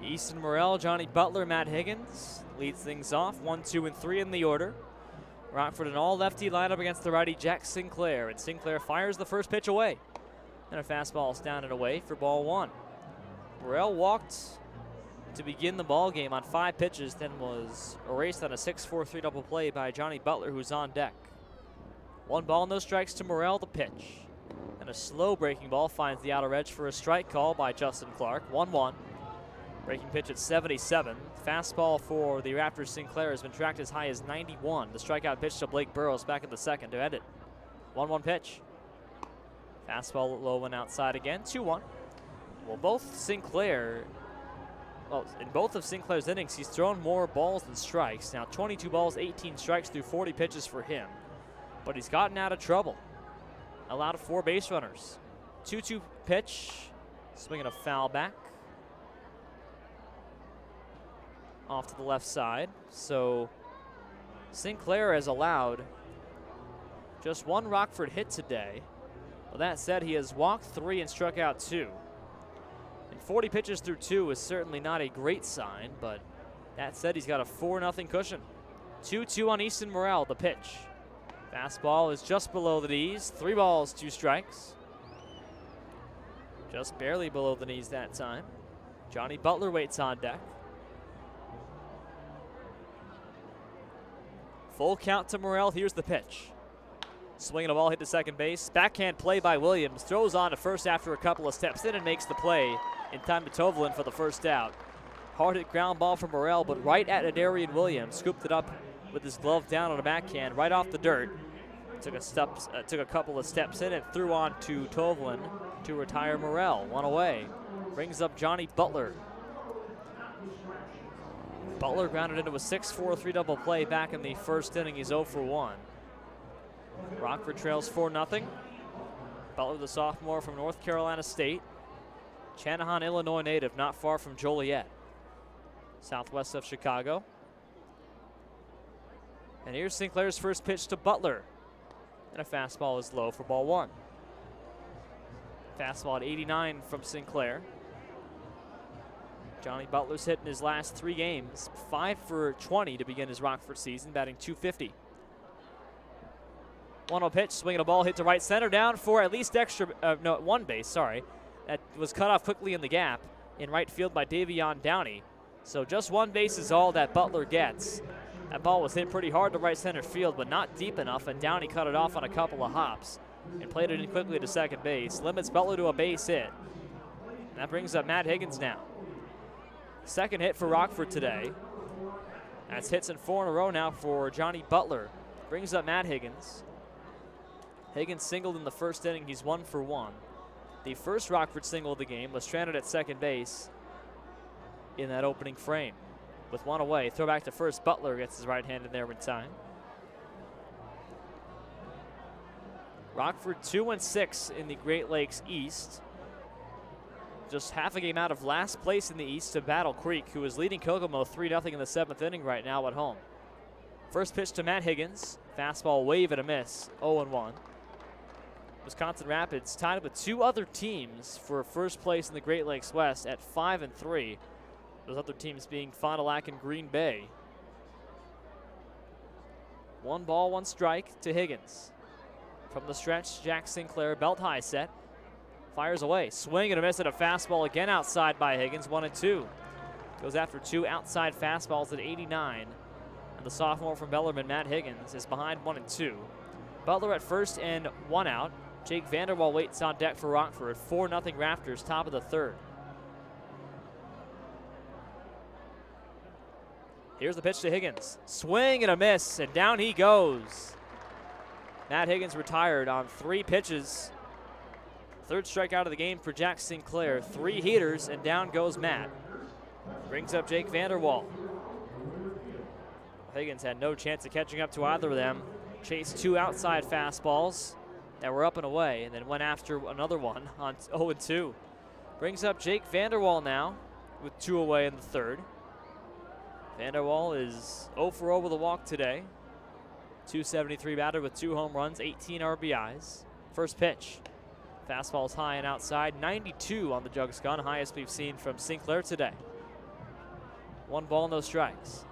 Easton Morrell, Johnny Butler, Matt Higgins leads things off. 1, 2, and 3 in the order. Rockford an all-lefty lineup against the righty Jack Sinclair, and Sinclair fires the first pitch away. And a fastball is down and away for ball 1. Morrell walked to begin the ball game on 5 pitches, then was erased on a 6-4-3 double play by Johnny Butler, who's on deck. 1 ball, no strikes to Morrell, the pitch. And a slow breaking ball finds the outer edge for a strike call by Justin Clark. 1-1. Breaking pitch at 77. Fastball for the Raptors Sinclair has been tracked as high as 91. The strikeout pitch to Blake Burrows back in the second to end it. 1-1 pitch. Fastball low and outside again. 2-1. Well, in both of Sinclair's innings, he's thrown more balls than strikes. Now 22 balls, 18 strikes through 40 pitches for him. But he's gotten out of trouble. Allowed 4 base runners. 2-2 pitch. Swinging a foul back. Off to the left side. So Sinclair has allowed just 1 Rockford hit today. Well, that said, he has walked 3 and struck out 2. And 40 pitches through 2 is certainly not a great sign, but that said, he's got a 4-0 cushion. 2-2 on Easton Morrell, the pitch. Fastball is just below the knees. 3 balls, 2 strikes. Just barely below the knees that time. Johnny Butler waits on deck. Full count to Morrell. Here's the pitch. Swinging a ball hit to second base. Backhand play by Williams. Throws on to first after a couple of steps in and makes the play in time to Tovlin for the first out. Hard hit ground ball from Morrell, but right at Berberian Williams. Scooped it up with his glove down on a backhand right off the dirt. Took a couple of steps in and threw on to Tovlin to retire Morrell. 1 away. Brings up Johnny Butler. Butler grounded into a 6-4-3 double play back in the first inning. He's 0 for 1. Rockford trails 4-0. Butler, the sophomore from North Carolina State. Channahon, Illinois native, not far from Joliet, southwest of Chicago. And here's Sinclair's first pitch to Butler. And a fastball is low for ball 1. Fastball at 89 from Sinclair. Johnny Butler's hit in his last 3 games, 5 for 20 to begin his Rockford season, batting .250. 1-0 pitch, swinging a ball hit to right center, down for at least one base, sorry. That was cut off quickly in the gap in right field by Davion Downey. So just 1 base is all that Butler gets. That ball was hit pretty hard to right center field, but not deep enough, and Downey cut it off on a couple of hops and played it in quickly to second base. Limits Butler to a base hit. And that brings up Matt Higgins now. Second hit for Rockford today. That's hits in 4 in a row now for Johnny Butler. Brings up Matt Higgins. Higgins singled in the first inning. He's 1 for 1. The first Rockford single of the game was stranded at second base in that opening frame. With 1 away, throw back to first. Butler gets his right hand in there in time. Rockford 2-6 in the Great Lakes East. Just half a game out of last place in the East to Battle Creek, who is leading Kokomo 3-0 in the 7th inning right now at home. First pitch to Matt Higgins. Fastball, wave and a miss. 0-1. Wisconsin Rapids tied up with 2 other teams for first place in the Great Lakes West at 5-3. Those other teams being Fond du Lac and Green Bay. 1 ball, 1 strike to Higgins. From the stretch, Jack Sinclair, belt high set. Fires away. Swing and a miss at a fastball again outside by Higgins. 1-2. Goes after 2 outside fastballs at 89. And the sophomore from Bellarmine, Matt Higgins, is behind 1-2. Butler at first and 1 out. Jake Vanderwall waits on deck for Rockford. 4-0 Rafters, top of the 3rd. Here's the pitch to Higgins. Swing and a miss, and down he goes. Matt Higgins retired on 3 pitches. 3rd strikeout of the game for Jack Sinclair. 3 heaters, and down goes Matt. Brings up Jake Vanderwall. Higgins had no chance of catching up to either of them. Chased 2 outside fastballs that were up and away, and then went after another one on 0-2. Brings up Jake Vanderwall now with 2 away in the 3rd. Vanderwall is 0 for 0 with a walk today. .273 batter with 2 home runs, 18 RBIs. First pitch. Fastball's high and outside. 92 on the Jugs gun, highest we've seen from Sinclair today. 1 ball, no strikes.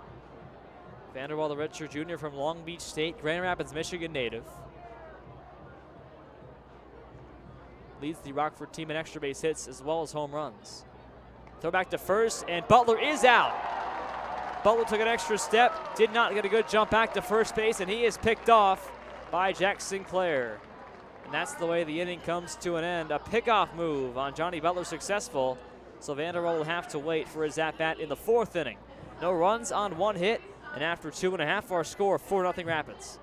Vanderwall, the redshirt junior from Long Beach State, Grand Rapids, Michigan native. Leads the Rockford team in extra base hits as well as home runs. Throw back to first, and Butler is out. Butler took an extra step, did not get a good jump back to first base, and he is picked off by Jack Sinclair. And that's the way the inning comes to an end. A pickoff move on Johnny Butler successful, so Vanderwall will have to wait for his at-bat in the 4th inning. No runs on 1 hit, and after 2.5, our score, 4-0 Rapids.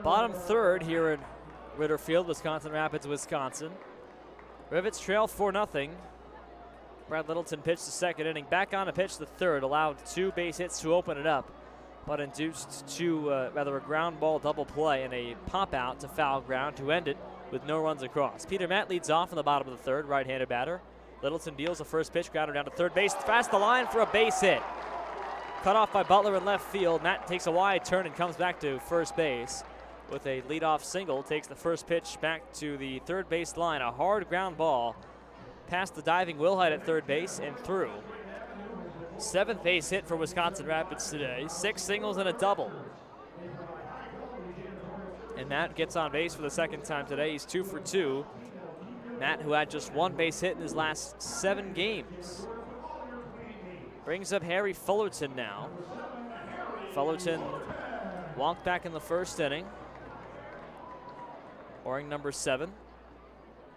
Bottom 3rd here in Ritter Field, Wisconsin Rapids, Wisconsin. Rivets trail 4-0. Brad Littleton pitched the 2nd inning. Back on to pitch the 3rd. Allowed 2 base hits to open it up, but induced a ground ball double play and a pop out to foul ground to end it with no runs across. Peter Matt leads off in the bottom of the 3rd, right-handed batter. Littleton deals the first pitch, grounder down to 3rd base. Fast the line for a base hit. Cut off by Butler in left field. Matt takes a wide turn and comes back to first base with a leadoff single. Takes the first pitch back to the 3rd base line. A hard ground ball past the diving Wilhite at 3rd base and through. 7th base hit for Wisconsin Rapids today. 6 singles and a double. And Matt gets on base for the 2nd time today. He's 2 for 2. Matt, who had just 1 base hit in his last 7 games. Brings up Harry Fullerton now. Fullerton walked back in the 1st inning. Wearing number 7.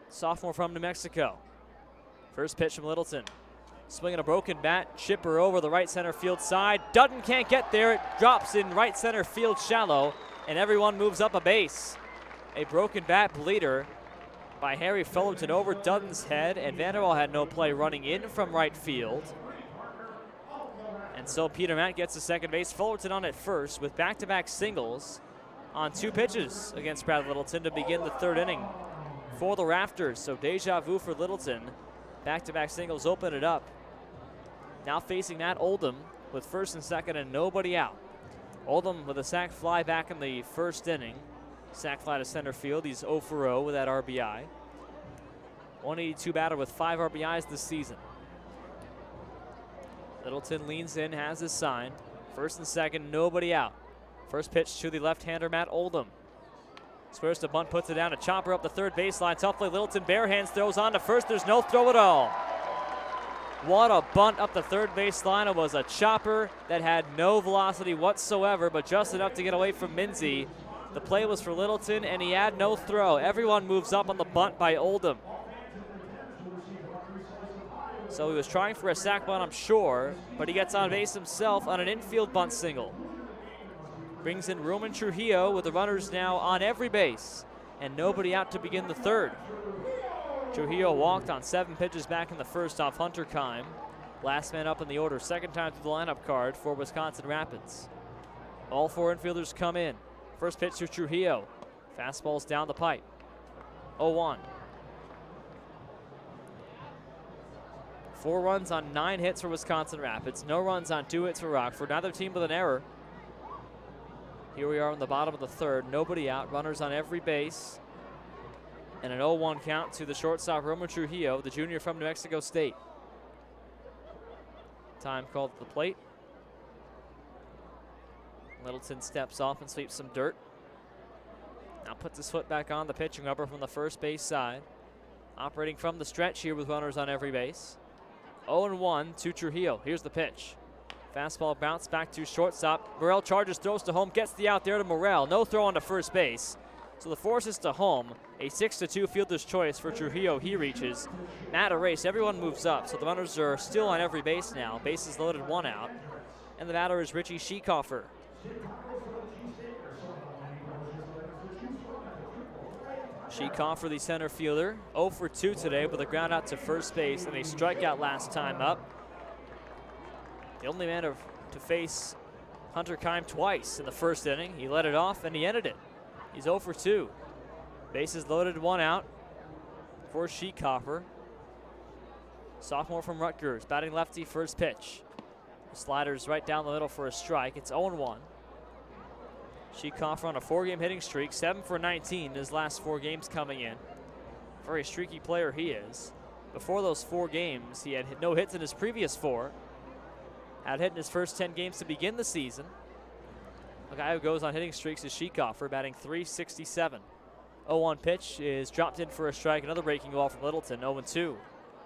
Sophomore from New Mexico. First pitch from Littleton. Swinging a broken bat, chipper over the right center field side. Dutton can't get there. It drops in right center field shallow, and everyone moves up a base. A broken bat bleeder by Harry Fullerton over Dutton's head, and Vanderwall had no play running in from right field. And so Peter Matt gets to 2nd base. Fullerton on at first with back-to-back singles on 2 pitches against Brad Littleton to begin the 3rd inning for the Rafters. So deja vu for Littleton. Back-to-back singles open it up. Now facing Matt Oldham with 1st and 2nd and nobody out. Oldham with a sac fly back in the 1st inning. Sac fly to center field. He's 0 for 0 with that RBI. 182 batter with 5 RBIs this season. Littleton leans in, has his sign. 1st and 2nd, nobody out. First pitch to the left-hander, Matt Oldham. Squares to bunt, puts it down. A chopper up the 3rd baseline. Tough play, Littleton bare hands, throws on to first. There's no throw at all. What a bunt up the 3rd baseline. It was a chopper that had no velocity whatsoever, but just enough to get away from Minzy. The play was for Littleton, and he had no throw. Everyone moves up on the bunt by Oldham. So he was trying for a sac bunt, I'm sure, but he gets on base himself on an infield bunt single. Brings in Roman Trujillo with the runners now on every base. and nobody out to begin the third. Trujillo walked on 7 pitches back in the first off Hunter Kime. Last man up in the order, second time through the lineup card for Wisconsin Rapids. All 4 infielders come in. First pitch to Trujillo. Fastball's down the pipe. 0-1. 4 runs on 9 hits for Wisconsin Rapids. No runs on 2 hits for Rockford. Neither team with an error. Here we are in the bottom of the third. Nobody out. Runners on every base. And an 0-1 count to the shortstop, Roman Trujillo, the junior from New Mexico State. Time called at the plate. Littleton steps off and sweeps some dirt. Now puts his foot back on the pitching rubber from the first base side. Operating from the stretch here with runners on every base. 0-1 to Trujillo. Here's the pitch. Fastball bounced back to shortstop. Morrell charges, throws to home, gets the out there to Morrell. No throw on to first base. So the force is to home. A 6-2 fielder's choice for Trujillo. He reaches. At a race, everyone moves up. So the runners are still on every base now. Bases loaded, 1 out. And the batter is Richie Schieckhofer. Schieckhofer, the center fielder, 0 for 2 today with a ground out to first base and a strikeout last time up. The only man to face Hunter Kime twice in the first inning. He led it off and he ended it. He's 0 for 2. Bases loaded, 1 out for Schieckhofer. Sophomore from Rutgers, batting lefty, first pitch. Sliders right down the middle for a strike. It's 0-1. Schieckhofer on a 4-game hitting streak, 7 for 19 in his last 4 games coming in. Very streaky player he is. Before those 4 games, he had no hits in his previous 4. Had hit in his first 10 games to begin the season. A guy who goes on hitting streaks is Schieckhofer, batting .367. 0-1 pitch is dropped in for a strike. Another breaking ball from Littleton, 0-2.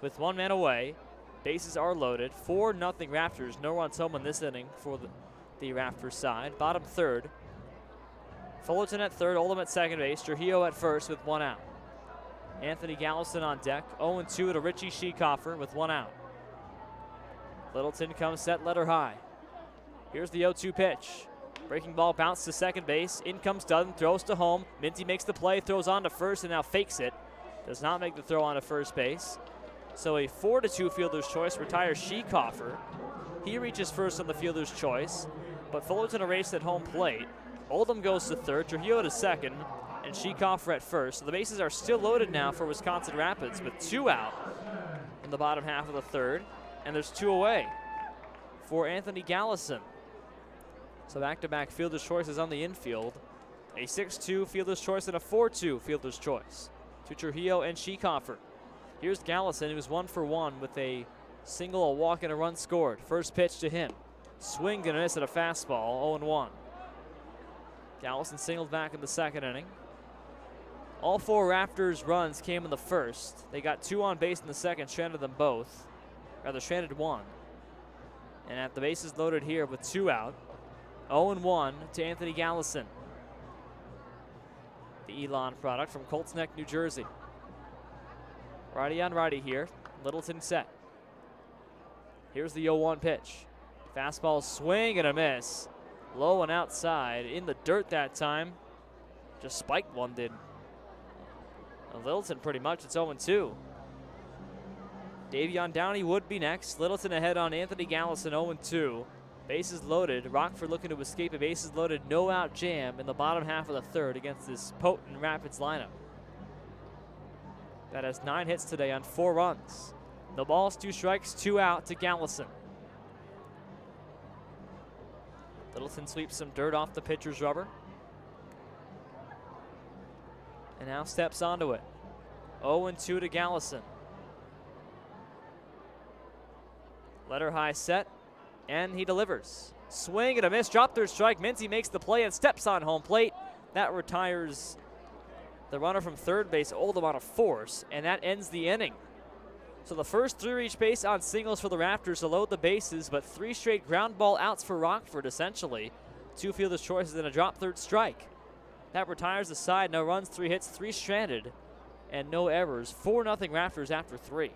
With 1 man away, bases are loaded. 4-0 Raptors. No runs home in this inning for the Rafters side. Bottom third. Fullerton at third, Oldham at second base, Trujillo at first with 1 out. Anthony Gallison on deck, 0-2 to Richie Schieckhofer with 1 out. Littleton comes set, letter high. Here's the 0-2 pitch. Breaking ball bounced to second base. In comes Dutton, throws to home. Minty makes the play, throws on to first, and now fakes it. Does not make the throw on to first base. So a 4-2 fielder's choice retires Schieckhofer. He reaches first on the fielder's choice, but Fullerton erased at home plate. Oldham goes to third, Trujillo to second, and Schieckhofer at first. So the bases are still loaded now for Wisconsin Rapids with 2 out in the bottom half of the third, and there's 2 away for Anthony Gallison. So back-to-back fielder's choices on the infield. A 6-2 fielder's choice and a 4-2 fielder's choice to Trujillo and Schieckhofer. Here's Gallison, who's 1 for 1 with a single, a walk, and a run scored. First pitch to him. Swing and a miss at a fastball, 0-1. Gallison singled back in the second inning. All 4 Raptors runs came in the first. They got 2 on base in the second, stranded them both. Rather, stranded 1. And at the bases loaded here with 2 out. 0-1 to Anthony Gallison. The Elon product from Colts Neck, New Jersey. Righty on righty here. Littleton set. Here's the 0-1 pitch. Fastball swing and a miss. Low and outside. In the dirt that time. Just spiked one, did. Littleton pretty much. It's 0-2. Davion Downey would be next. Littleton ahead on Anthony Gallison, 0-2. Bases loaded. Rockford looking to escape a bases loaded, no out jam in the bottom half of the third against this potent Rapids lineup that has 9 hits today on 4 runs. The ball's 2 strikes, 2 out to Gallison. Littleton sweeps some dirt off the pitcher's rubber. And now steps onto it. 0-2 to Gallison. Letter high set, and he delivers. Swing and a miss, drop third strike. Minty makes the play and steps on home plate. That retires the runner from third base, Oldham, on a force, and that ends the inning. So the first 3 reach base on singles for the Raptors to load the bases, but 3 straight ground ball outs for Rockford, essentially. 2 fielder's choices and a drop third strike. That retires the side. No runs, 3 hits, 3 stranded, and no errors. 4-0 Raptors after 3.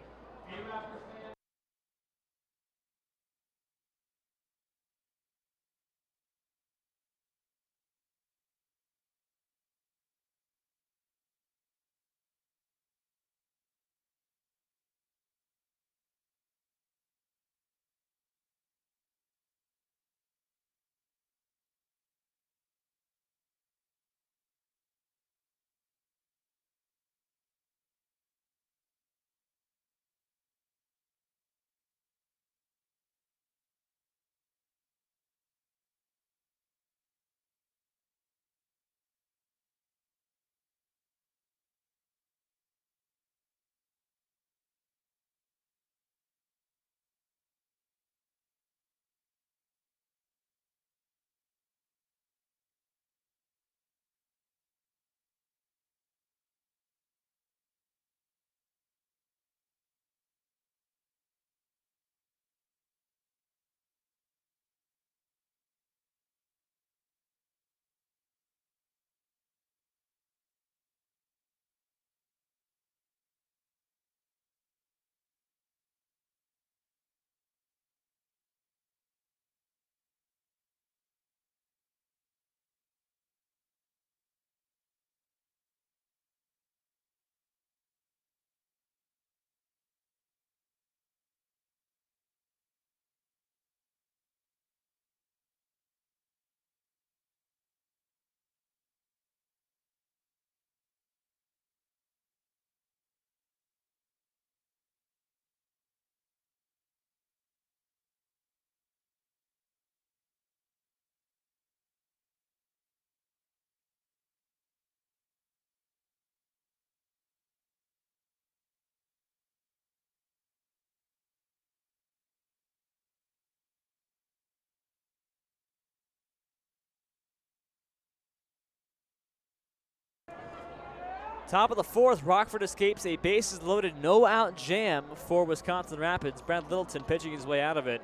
Top of the fourth, Rockford escapes a bases-loaded no-out jam for Wisconsin Rapids. Brad Littleton pitching his way out of it.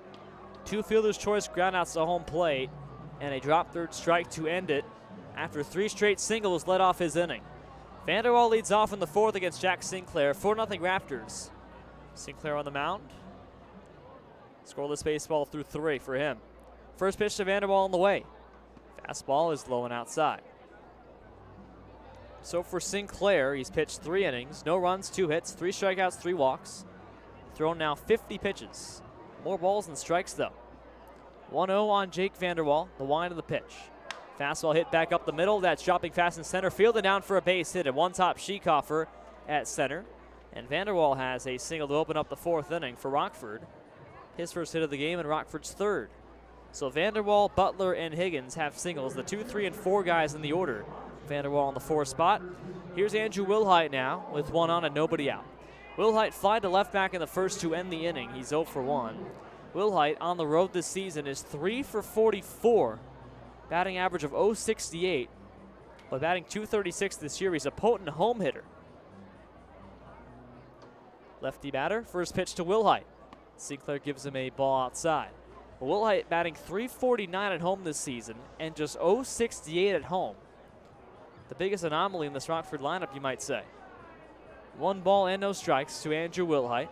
2 fielder's choice groundouts to home plate, and a drop third strike to end it after 3 straight singles led off his inning. Vanderwall leads off in the fourth against Jack Sinclair. 4-0 Rafters. Sinclair on the mound. Scoreless baseball through 3 for him. First pitch to Vanderwall on the way. Fastball is low and outside. So for Sinclair, he's pitched 3 innings, no runs, 2 hits, 3 strikeouts, 3 walks. Thrown now 50 pitches. More balls than strikes though. 1-0 on Jake Vanderwall, the wind of the pitch. Fastball hit back up the middle, that's dropping fast in center field and down for a base hit. And one top Schieckhofer at center. And Vanderwall has a single to open up the 4th inning for Rockford. His first hit of the game and Rockford's 3rd. So Vanderwall, Butler, and Higgins have singles, the 2, 3, and 4 guys in the order. Vanderwall on the 4th spot. Here's Andrew Wilhite now with 1 on and nobody out. Wilhite flied to left back in the first to end the inning. He's 0 for 1. Wilhite on the road this season is 3 for 44. Batting average of .068. But batting .236 this year, he's a potent home hitter. Lefty batter, first pitch to Wilhite. Sinclair gives him a ball outside. Wilhite batting .349 at home this season and just .068 at home. The biggest anomaly in this Rockford lineup, you might say. 1 ball and no strikes to Andrew Wilhite.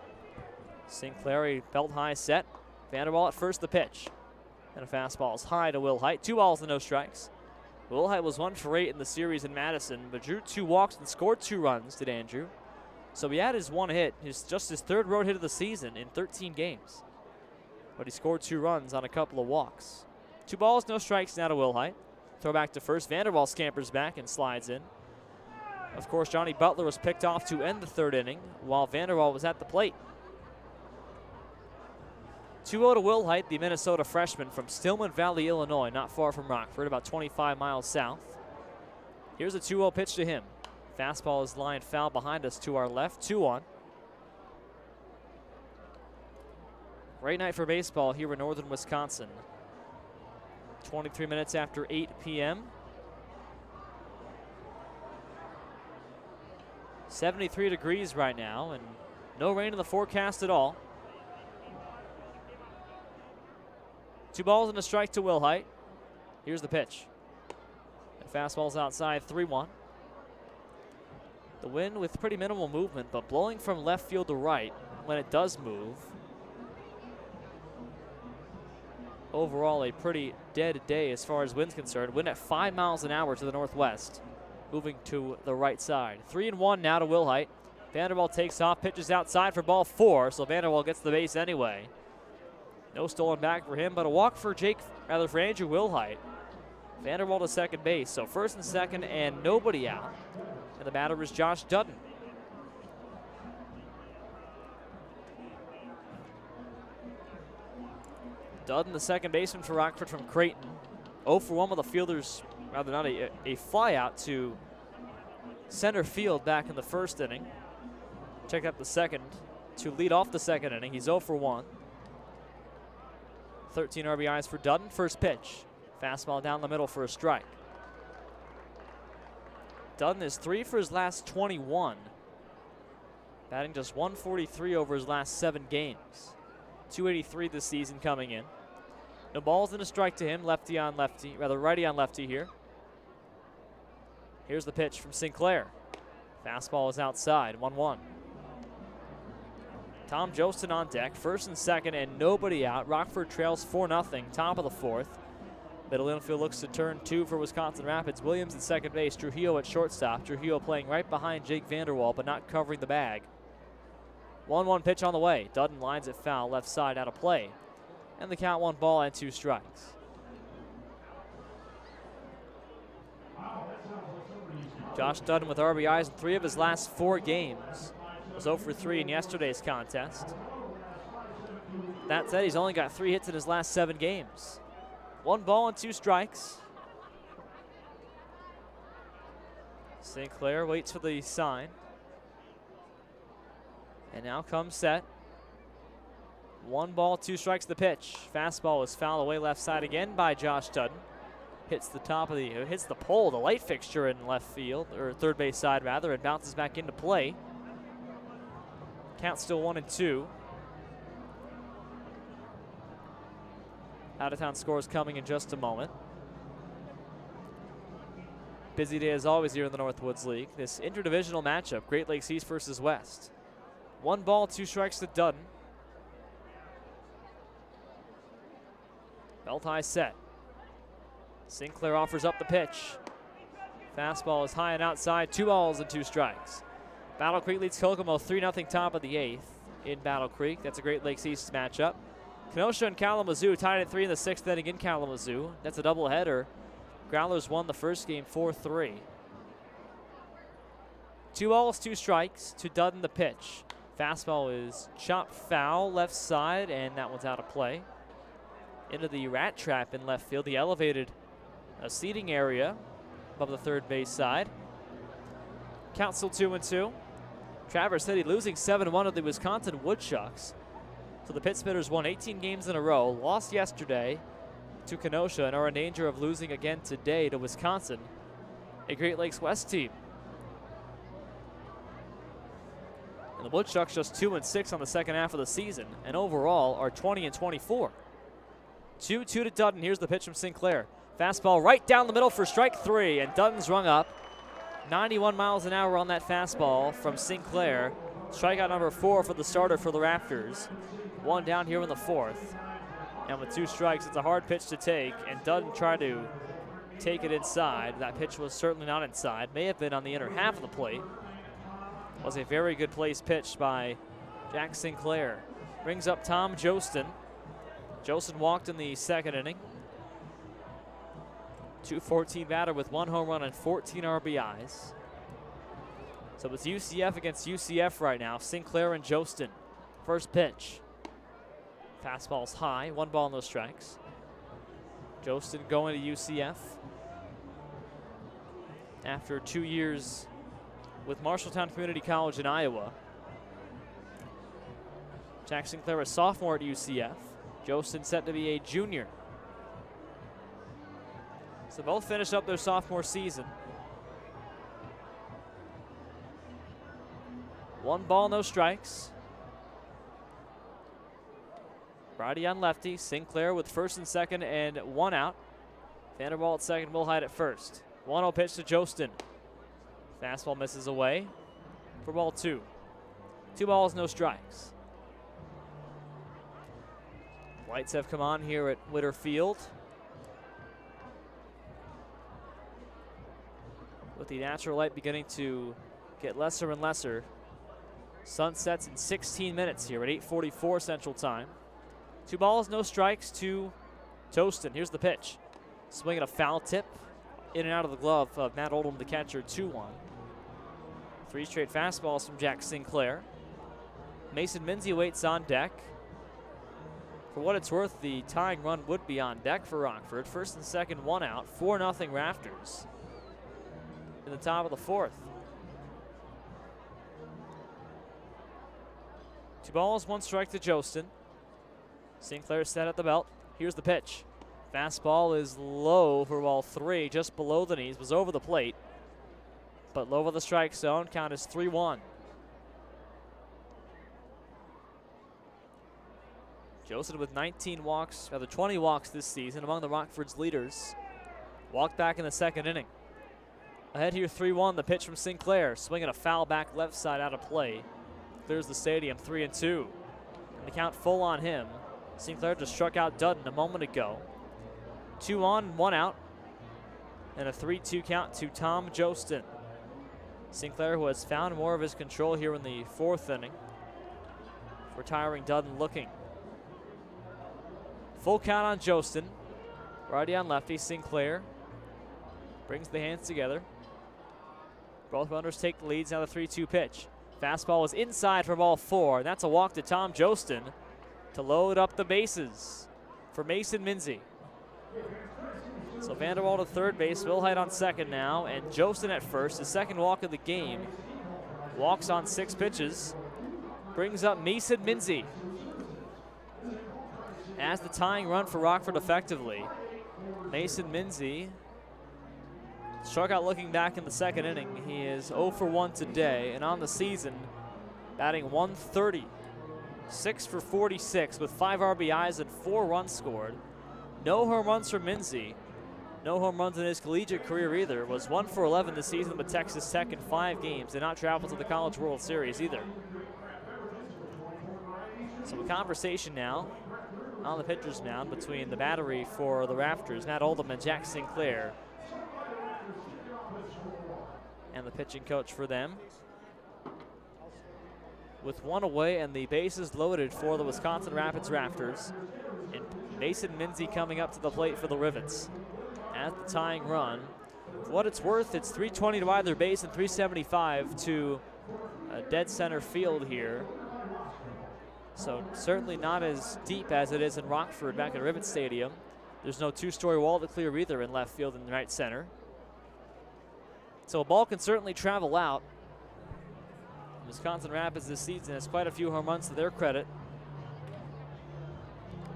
Sinclair, a belt high set. Vanderwall at first, the pitch. And a fastball is high to Wilhite. 2 balls and no strikes. Wilhite was 1 for 8 in the series in Madison, but drew 2 walks and scored 2 runs, did Andrew. So he had his 1 hit, just his 3rd road hit of the season in 13 games. But he scored 2 runs on a couple of walks. 2 balls, no strikes now to Wilhite. Throw back to first. Vanderwall scampers back and slides in. Of course, Johnny Butler was picked off to end the 3rd inning while Vanderwall was at the plate. 2-0 to Wilhite, the Minnesota freshman from Stillman Valley, Illinois, not far from Rockford, about 25 miles south. Here's a 2-0 pitch to him. Fastball is lined foul behind us to our left, 2-1. Great night for baseball here in northern Wisconsin. 23 minutes after 8 p.m. 73 degrees right now and no rain in the forecast at all. 2 balls and a strike to Wilhite. Here's the pitch. And fastball's outside, 3-1. The wind with pretty minimal movement, but blowing from left field to right when it does move. Overall, a pretty dead day as far as wind's concerned. Wind at 5 miles an hour to the northwest, moving to the right side. 3-1 now to Wilhite. Vanderwall takes off, pitches outside for ball 4, so Vanderwall gets the base anyway. No stolen back for him, but a walk for for Andrew Wilhite. Vanderwall to second base, so first and second and nobody out. And the batter is Josh Dutton. Dutton, the second baseman for Rockford from Creighton. 0 for 1 with a fielder's, rather not a fly out to center field back in the 1st inning. Check out the second to lead off the 2nd inning. He's 0 for 1. 13 RBIs for Dutton. First pitch. Fastball down the middle for a strike. Dutton is 3 for his last 21. Batting just 143 over his last 7 games. 283 this season coming in. No balls and a strike to him. Righty on lefty here. Here's the pitch from Sinclair. Fastball is outside, 1-1. Tom Jostin on deck, first and second, and nobody out. Rockford trails 4-0, top of the 4th. Middle infield looks to turn 2 for Wisconsin Rapids. Williams at second base, Trujillo at shortstop. Trujillo playing right behind Jake Vanderwall, but not covering the bag. 1-1 pitch on the way. Dutton lines it foul, left side out of play. And the count 1 ball and 2 strikes. Josh Dutton with RBIs in 3 of his last 4 games. Was 0 for 3 in yesterday's contest. That said, he's only got 3 hits in his last 7 games. 1 ball and 2 strikes. Sinclair waits for the sign. And now comes set. 1 ball, 2 strikes the pitch. Fastball is fouled away left side again by Josh Dutton. hits the pole, the light fixture in left field, or third base side rather, and bounces back into play. Count still 1-2. Out-of-town scores coming in just a moment. Busy day as always here in the Northwoods League. This interdivisional matchup, Great Lakes East versus West. 1 ball, 2 strikes to Dutton. Belt high set. Sinclair offers up the pitch. Fastball is high and outside. 2 balls and 2 strikes. Battle Creek leads Kokomo 3-0 top of the 8th in Battle Creek. That's a Great Lakes East matchup. Kenosha and Kalamazoo tied at 3 in the 6th inning in Kalamazoo. That's a doubleheader. Growlers won the first game 4-3. 2 balls, 2 strikes to Dutton the pitch. Fastball is chopped foul left side, and that one's out of play. Into the rat trap in left field, the elevated seating area above the third base side. Count still 2-2. Traverse City losing 7-1 to the Wisconsin Woodchucks. So the Pit Spitters won 18 games in a row, lost yesterday to Kenosha, and are in danger of losing again today to Wisconsin, a Great Lakes West team. And the Woodchucks just 2-6 on the second half of the season, and overall are 20-24. 2-2 to Dutton. Here's the pitch from Sinclair. Fastball right down the middle for strike 3, and Dutton's rung up. 91 miles an hour on that fastball from Sinclair. Strikeout number 4 for the starter for the Rafters. 1 down here in the 4th. And with 2 strikes, it's a hard pitch to take, and Dutton tried to take it inside. That pitch was certainly not inside. May have been on the inner half of the plate. Was a very good place pitch by Jack Sinclair. Brings up Tom Jostin. Jostin walked in the 2nd inning. .214 batter with 1 home run and 14 RBIs. So it's UCF against UCF right now. Sinclair and Jostin. First pitch. Fastball's high, 1 ball, no strikes. Jostin going to UCF after 2 years with Marshalltown Community College in Iowa. Jack Sinclair, a sophomore at UCF. Jostin set to be a junior. So both finished up their sophomore season. 1 ball, no strikes. Righty on lefty. Sinclair with first and second and 1 out. Vanderwall at second, will hide at first. 1-0 pitch to Jostin. Fastball misses away for ball 2. 2 balls, no strikes. Lights have come on here at Witter Field, with the natural light beginning to get lesser and lesser. Sun sets in 16 minutes here at 8:44 Central Time. 2 balls, no strikes to Jostin. Here's the pitch. Swinging a foul tip in and out of the glove of Matt Oldham, the catcher, 2-1. 3 straight fastballs from Jack Sinclair. Mason Minzy waits on deck. For what it's worth, the tying run would be on deck for Rockford. First and second, 1 out. 4-0 Rafters in the top of the 4th. 2 balls, 1 strike to Jostin. Sinclair set at the belt. Here's the pitch. Fastball is low for ball 3, just below the knees, was over the plate, but low of the strike zone. Count is 3-1. Jostin with 19 walks, rather 20 walks this season, among the Rockford's leaders. Walked back in the 2nd inning. Ahead here 3-1, the pitch from Sinclair. Swinging a foul back left side out of play. Clears the stadium 3-2. And the count full on him. Sinclair just struck out Dutton a moment ago. 2 on, 1 out. And a 3-2 count to Tom Jostin. Sinclair, who has found more of his control here in the 4th inning. Retiring Dutton looking. Full count on Jostin. Righty on lefty. Sinclair brings the hands together. Both runners take the leads. Now the 3-2 pitch. Fastball is inside for ball 4. And that's a walk to Tom Jostin to load up the bases for Mason Minzy. So Vanderwall to third base. Wilhite on second now. And Jostin at first. His second walk of the game. Walks on 6 pitches. Brings up Mason Minzy as the tying run for Rockford effectively. Mason Minzy struck out looking back in the second inning. He is 0 for 1 today, and on the season, batting 130, 6 for 46 with 5 RBIs and 4 runs scored. No home runs for Minzy. No home runs in his collegiate career either. Was 1 for 11 this season with Texas Tech in 5 games. Did not travel to the College World Series either. So a conversation now on the pitcher's mound between the battery for the Rafters, Matt Oldham and Jack Sinclair, and the pitching coach for them. With 1 away and the bases loaded for the Wisconsin Rapids Rafters, and Mason Minzy coming up to the plate for the Rivets at the tying run. For what it's worth, it's 320 to either base and 375 to dead center field here. So certainly not as deep as it is in Rockford back at Rivets Stadium. There's no 2-story wall to clear either in left field and right center. So a ball can certainly travel out. Wisconsin Rapids this season has quite a few home runs to their credit.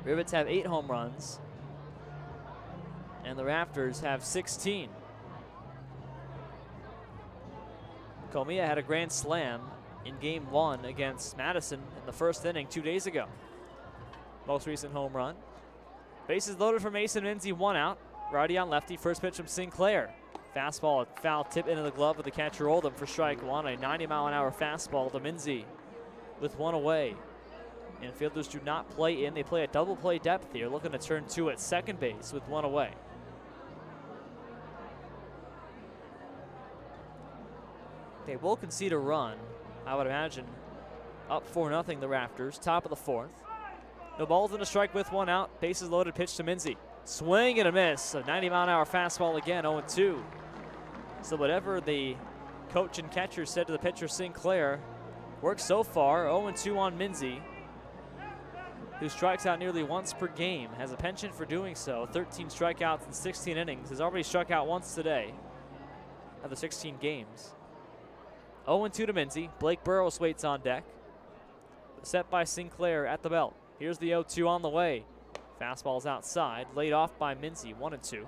Rivets have 8 home runs, and the Rafters have 16. Comia had a grand slam in game 1 against Madison in the first inning 2 days ago. Most recent home run. Bases loaded for Mason Minzy, 1 out. Righty on lefty, first pitch from Sinclair. Fastball, foul tip into the glove of the catcher Oldham for strike 1. A 90-mile-an-hour fastball to Minzy with 1 away. Infielders do not play in. They play a double play depth here, looking to turn 2 at second base with 1 away. They will concede a run, I would imagine. Up 4-0 the Rafters, top of the 4th. No balls and a strike with 1 out. Bases loaded, pitch to Minzy. Swing and a miss. A 90-mile-an-hour fastball again, 0-2. So whatever the coach and catcher said to the pitcher Sinclair works so far. 0-2 on Minzy, who strikes out nearly once per game, has a penchant for doing so. 13 strikeouts in 16 innings. Has already struck out once today of the 16 games. 0-2 to Minzy. Blake Burrows waits on deck. Set by Sinclair at the belt. Here's the 0-2 on the way. Fastball's outside, laid off by Minzy, 1-2.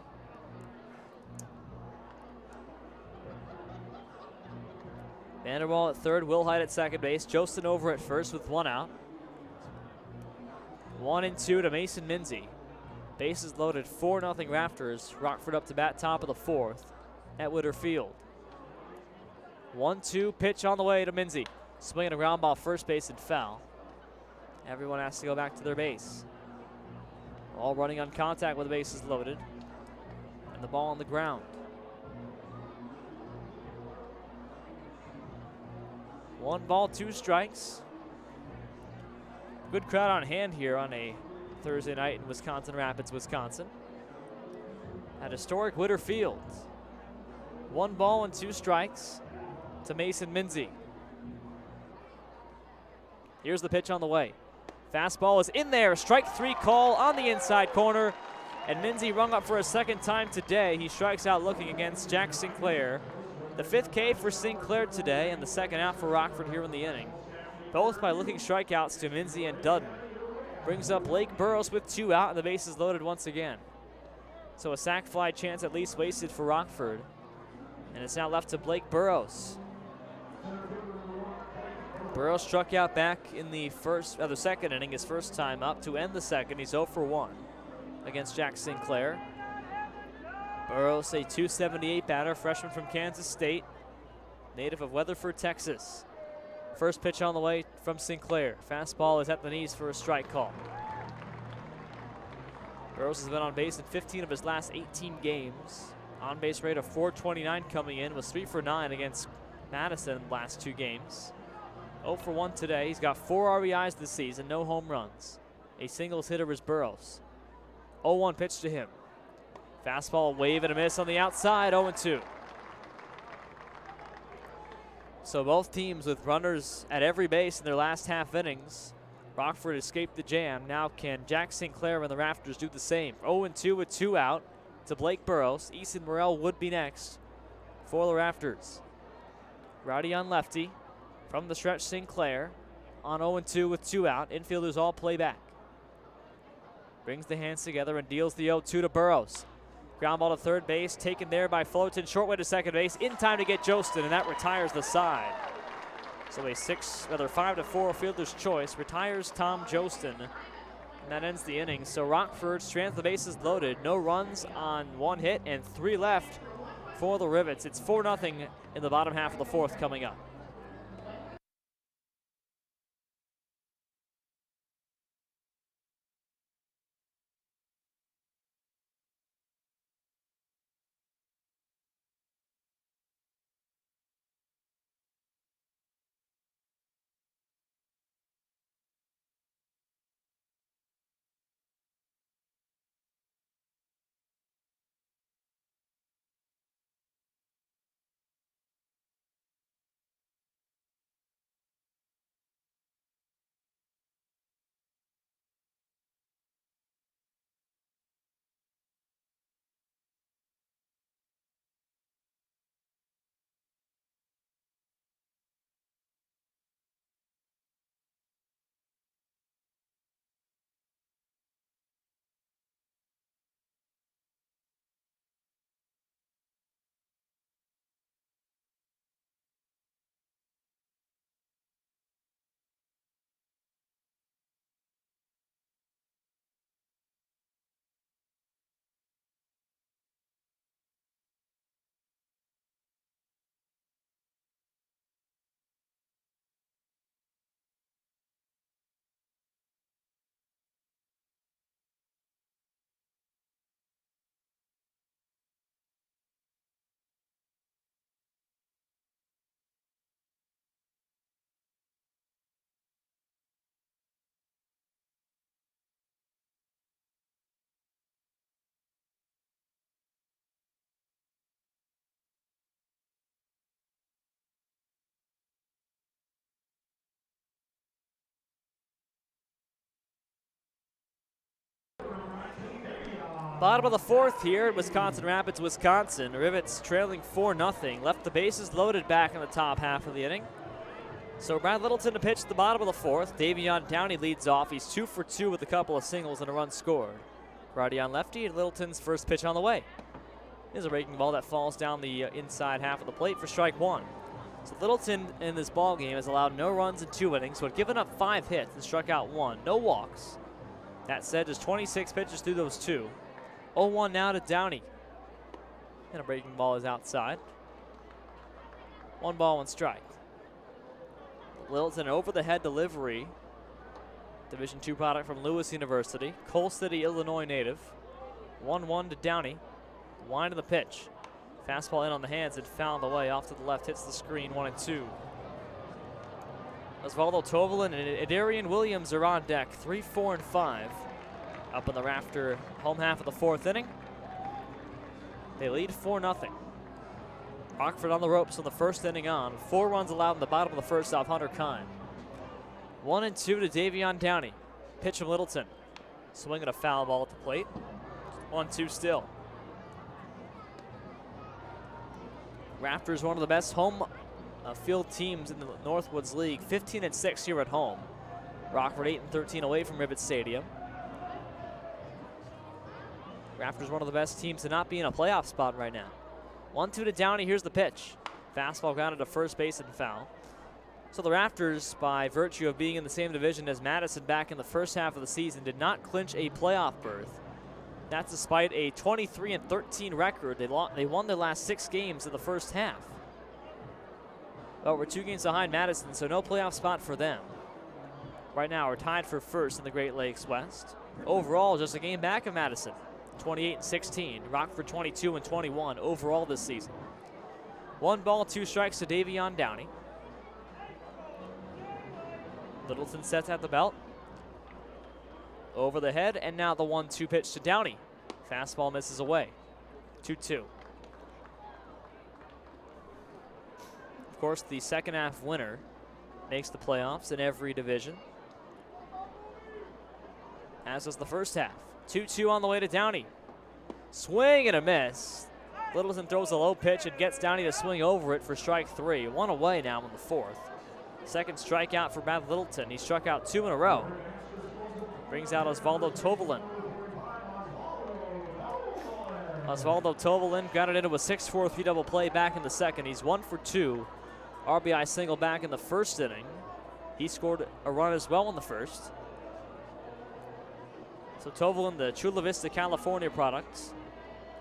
Vanderwall at third, Will Hyde at second base. Jostin over at first with 1 out. 1-2 to Mason Minzy. Bases loaded, 4-0 Rafters. Rockford up to bat, top of the 4th at Witter Field. 1-2 pitch on the way to Minzy. Swinging a ground ball, first base and foul. Everyone has to go back to their base. All running on contact with the bases loaded. And the ball on the ground. 1 ball, 2 strikes. Good crowd on hand here on a Thursday night in Wisconsin Rapids, Wisconsin. At historic Witter Field. 1 ball and 2 strikes to Mason Minzy. Here's the pitch on the way. Fastball is in there. Strike 3 call on the inside corner. And Minzy rung up for a second time today. He strikes out looking against Jack Sinclair. The 5th K for Sinclair today and the 2nd out for Rockford here in the inning. Both by looking strikeouts to Minzy and Dudden. Brings up Blake Burrows with 2 out and the bases loaded once again. So a sac fly chance at least wasted for Rockford. And it's now left to Blake Burrows. Burrows struck out back in the second inning, his first time up to end the second. He's 0 for 1 against Jack Sinclair. Burrows, a .278 batter, freshman from Kansas State, native of Weatherford, Texas. First pitch on the way from Sinclair. Fastball is at the knees for a strike call. Burrows has been on base in 15 of his last 18 games. On base rate of .429 coming in, was 3 for 9 against Madison in the last 2 games. 0 for 1 today. He's got 4 RBIs this season, no home runs. A singles hitter is Burrows. 0-1 pitch to him. Fastball, wave and a miss on the outside, 0-2. So both teams with runners at every base in their last half innings. Rockford escaped the jam. Now can Jack Sinclair and the Rafters do the same? 0-2 with 2 out to Blake Burrows. Easton Morrell would be next for the Rafters. Rowdy on lefty. From the stretch, Sinclair on 0-2 with 2 out. Infielders all play back. Brings the hands together and deals the 0-2 to Burrows. Ground ball to third base, taken there by Fullerton. Short way to second base, in time to get Jostin, and that retires the side. So a 5-4 fielder's choice retires Tom Jostin, and that ends the inning. So Rockford strands the bases loaded. No runs on 1 hit and 3 left for the Rivets. It's 4-0 in the bottom half of the 4th coming up. Bottom of the 4th here at Wisconsin Rapids, Wisconsin. Rivets trailing 4-0. Left the bases loaded back in the top half of the inning. So Brad Littleton to pitch at the bottom of the 4th. Davion Downey leads off. He's 2 for 2 with a couple of singles and a run scored. Righty on lefty, and Littleton's first pitch on the way. Here's a breaking ball that falls down the inside half of the plate for strike 1. So Littleton in this ball game has allowed no runs in 2 innings, but given up 5 hits and struck out 1. No walks. That said, just 26 pitches through those 2. 0-1 now to Downey. And a breaking ball is outside. 1 ball, 1 strike. Littleton over the head delivery. Division II product from Lewis University. Coal City, Illinois native. 1-1 to Downey. Wind of the pitch. Fastball in on the hands and fouled away off to the left. Hits the screen, 1-2. Osvaldo Tovalin and Adarian Williams are on deck. 3, 4, and 5. Up in the Rafter home half of the 4th inning. They lead 4-0. Rockford on the ropes from the 1st inning on. 4 runs allowed in the bottom of the 1st off Hunter Kine. 1-2 to Davion Downey. Pitch from Littleton. Swinging a foul ball at the plate. 1-2 still. Rafters, one of the best home field teams in the Northwoods League. 15-6 here at home. Rockford 8-13 away from Rivets Stadium. Rafters, one of the best teams to not be in a playoff spot right now. 1-2 to Downey. Here's the pitch. Fastball grounded to first base and foul. So the Rafters, by virtue of being in the same division as Madison back in the first half of the season, did not clinch a playoff berth. That's despite a 23-13 record. They won their last 6 games in the first half. But we're 2 games behind Madison, so no playoff spot for them. Right now, we're tied for first in the Great Lakes West. Overall, just a game back of Madison. 28-16. Rockford 22-21 overall this season. 1 ball, 2 strikes to Davion Downey. Littleton sets at the belt. Over the head, and now the 1-2 pitch to Downey. Fastball misses away. 2-2. Of course, the second half winner makes the playoffs in every division, as does the first half. 2-2 on the way to Downey. Swing and a miss. Littleton throws a low pitch and gets Downey to swing over it for strike 3. 1 away now in the 4th. Second strikeout for Brad Littleton. He struck out 2 in a row. Brings out Osvaldo Tovalin. Osvaldo Tovalin grounded into a 6-4 3-double play back in the second. He's 1 for 2. RBI single back in the first inning. He scored a run as well in the first. So Tovalin, the Chula Vista, California product,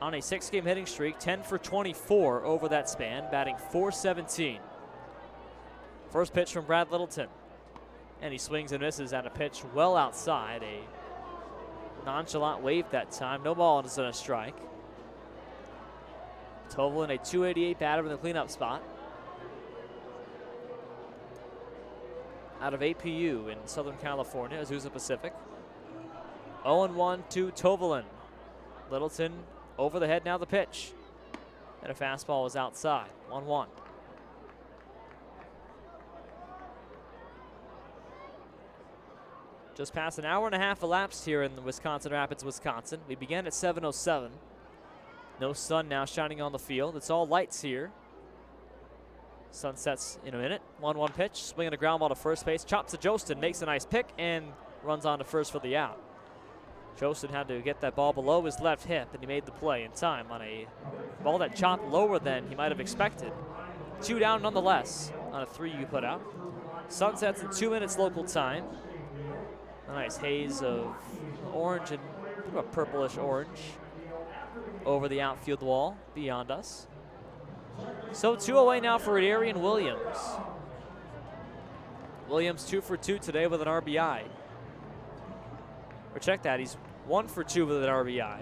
on a 6-game hitting streak, 10 for 24 over that span, batting .417. First pitch from Brad Littleton. And he swings and misses at a pitch well outside. A nonchalant wave that time. No ball and a strike. Tovalin, a .288 batter in the cleanup spot. Out of APU in Southern California, Azusa Pacific. 0-1 to Tovalin. Littleton over the head, now the pitch. And a fastball was outside. 1-1. Just past an hour and a half elapsed here in Wisconsin Rapids, Wisconsin. We began at 7:07. No sun now shining on the field. It's all lights here. Sun sets in a minute. 1-1 pitch, swinging a ground ball to first base. Chops to Jostin, makes a nice pick, and runs on to first for the out. Jostin had to get that ball below his left hip, and he made the play in time on a ball that chopped lower than he might have expected. 2 down nonetheless on a 3 you put out. Sun sets in 2 minutes local time. A nice haze of orange and a purplish orange over the outfield wall beyond us. So 2 away now for Berberian Williams. Williams 2 for 2 today with an RBI. Or check that, he's 1 for 2 with an RBI.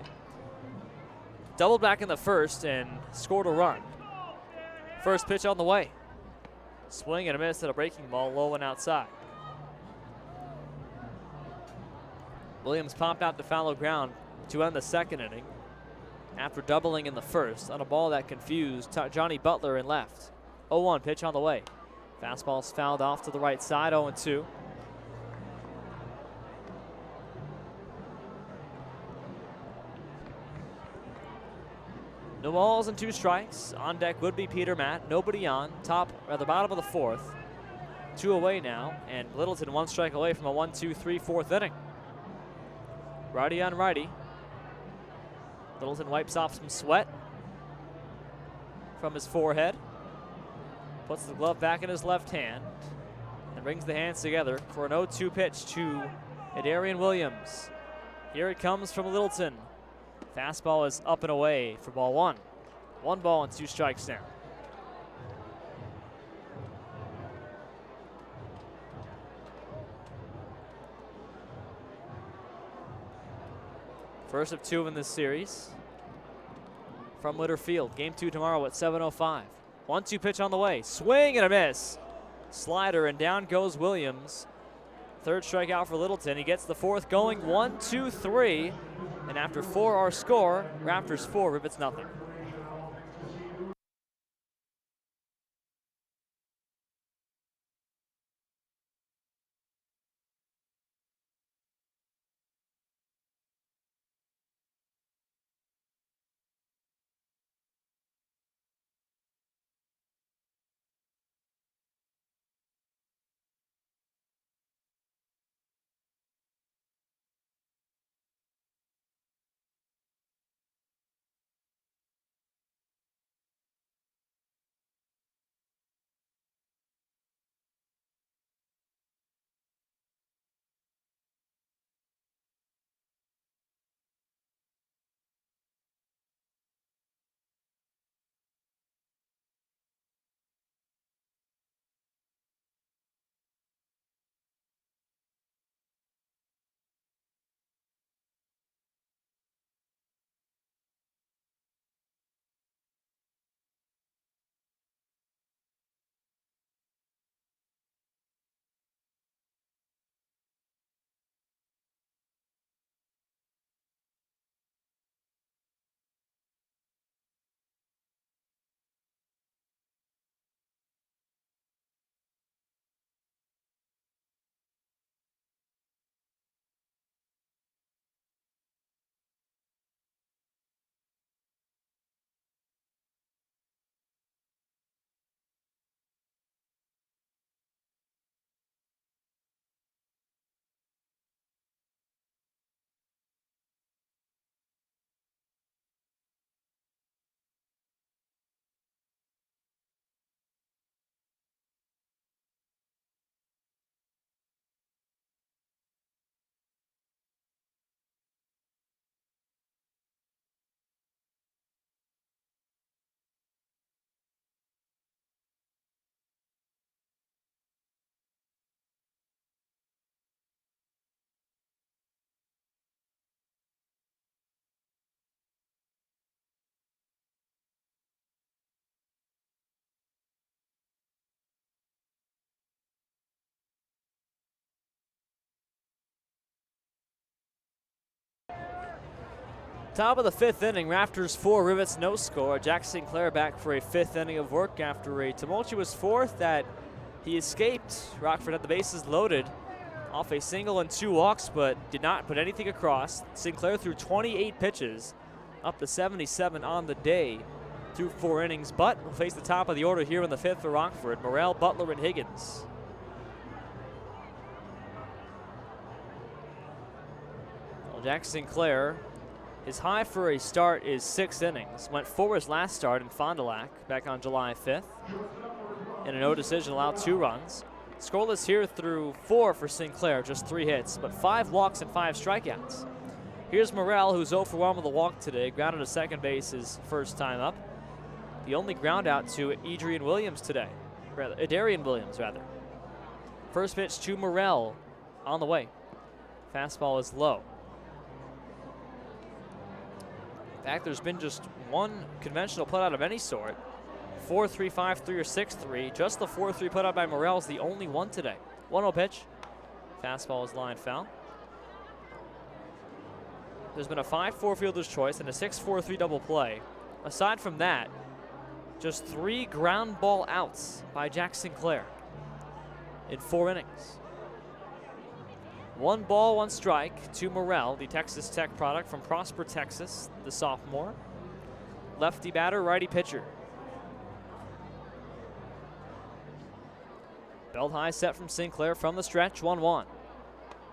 Doubled back in the first and scored a run. First pitch on the way. Swing and a miss at a breaking ball, low and outside. Williams popped out to fallow ground to end the second inning after doubling in the first on a ball that confused Johnny Butler in left. 0-1 pitch on the way. Fastball's fouled off to the right side, 0-2. No balls and 2 strikes. On deck would be Peter Matt. Nobody on. Bottom of the fourth. 2 away now, and Littleton 1 strike away from a 1-2-3 fourth inning. Righty on righty. Littleton wipes off some sweat from his forehead. Puts the glove back in his left hand and brings the hands together for an 0-2 pitch to Berberian Williams. Here it comes from Littleton. Fastball is up and away for ball 1. 1 ball and 2 strikes now. First of 2 in this series from Litter Field. Game 2 tomorrow at 7:05. 1-2 pitch on the way. Swing and a miss. Slider, and down goes Williams. Third strikeout for Littleton. He gets the fourth going. 1-2-3. And after 4, our score, Rafters 4, Rivets nothing. Top of the 5th inning, Rafters 4, Rivets no score. Jack Sinclair back for a 5th inning of work after a tumultuous 4th that he escaped. Rockford had the bases loaded off a single and 2 walks, but did not put anything across. Sinclair threw 28 pitches, up to 77 on the day through 4 innings, but will face the top of the order here in the 5th for Rockford. Morrell, Butler, and Higgins. Well, Jack Sinclair, his high for a start is 6 innings. Went 4 his last start in Fond du Lac back on July 5th. In a no decision, allowed 2 runs. Scoreless here through 4 for Sinclair, just 3 hits, but 5 walks and 5 strikeouts. Here's Morrell, who's 0 for 1 with a walk today. Grounded to second base his first time up. The only ground out to Adrian Williams today. Darian Williams, rather. First pitch to Morrell on the way. Fastball is low. In fact, there's been just one conventional putout of any sort. 4-3, 5-3, or 6-3. Just the 4-3 putout by Morrell is the only one today. 1-0 pitch. Fastball is line foul. There's been a 5-4 fielder's choice and a 6-4-3 double play. Aside from that, just 3 ground ball outs by Jack Sinclair in 4 innings. 1 ball, 1 strike to Morrell, the Texas Tech product from Prosper, Texas, the sophomore. Lefty batter, righty pitcher. Belt high set from Sinclair from the stretch, 1-1.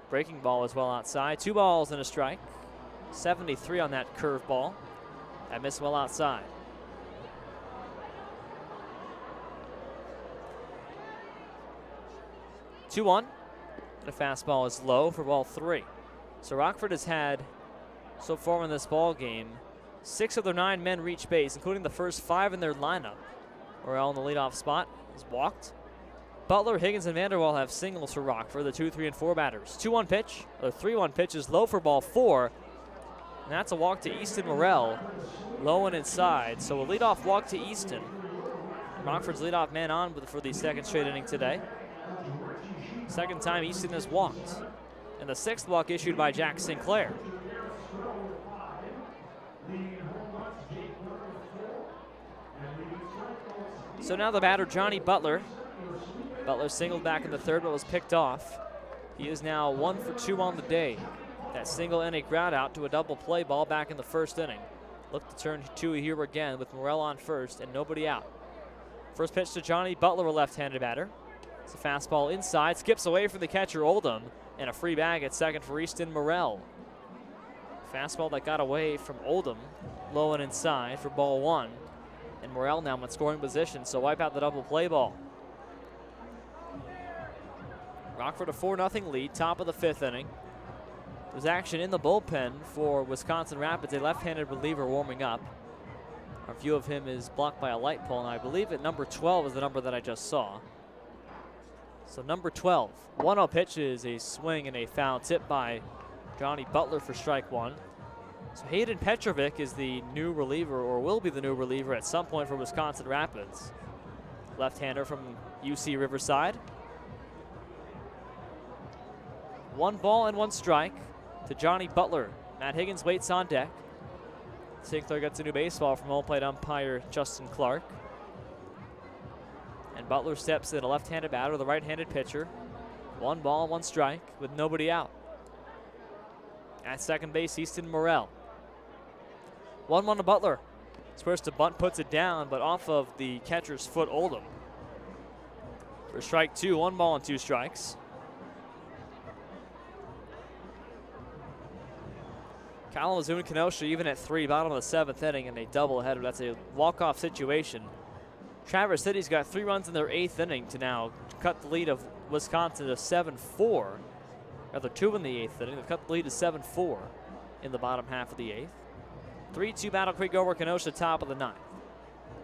Breaking ball as well outside. 2 balls and a strike. 73 on that curve ball. That missed well outside. Two-1. The fastball is low for ball 3. So Rockford has had, so far in this ball game, 6 of their 9 men reach base, including the first 5 in their lineup. Morrell in the leadoff spot is walked. Butler, Higgins, and Vanderwall have singles for Rockford, the 2, 3, and 4 batters. 2-1 pitch, or 3-1 pitch is low for ball 4. And that's a walk to Easton Morrell, low and inside. So a leadoff walk to Easton. Rockford's leadoff man on for the second straight inning today. Second time Easton has walked. And the 6th walk issued by Jack Sinclair. So now the batter, Johnny Butler. Butler singled back in the 3rd, but was picked off. He is now 1 for 2 on the day. That single and a ground out to a double play ball back in the 1st inning. Look to turn 2 here again with Morrell on first and nobody out. First pitch to Johnny Butler, a left-handed batter. It's a fastball inside, skips away from the catcher Oldham, and a free bag at second for Easton Morrell. Fastball that got away from Oldham, low and inside for ball 1. And Morrell now in scoring position, so wipe out the double play ball. Rockford a 4-0 lead, top of the 5th inning. There's action in the bullpen for Wisconsin Rapids, a left-handed reliever warming up. Our view of him is blocked by a light pole, and I believe that number 12 is the number that I just saw. So number 12, 1-0 pitch is a swing and a foul tip by Johnny Butler for strike 1. So Hayden Petrovic is the new reliever, or will be the new reliever at some point for Wisconsin Rapids. Left-hander from UC Riverside. 1 ball and 1 strike to Johnny Butler. Matt Higgins waits on deck. Sinclair gets a new baseball from home plate umpire Justin Clark. And Butler steps in, a left-handed batter with a right-handed pitcher. 1 ball, 1 strike with nobody out. At second base, Easton Morrell. 1-1 to Butler. Squares to bunt, puts it down, but off of the catcher's foot, Oldham. For strike 2, 1 ball and 2 strikes. Kalamazoo and Kenosha even at 3, bottom of the 7th inning, and a doubleheader. That's a walk-off situation. Traverse City's got 3 runs in their 8th inning to now cut the lead of Wisconsin to 7-4. Rather, 2 in the 8th inning. They've cut the lead to 7-4 in the bottom half of the 8th. 3-2 Battle Creek over Kenosha, top of the 9th.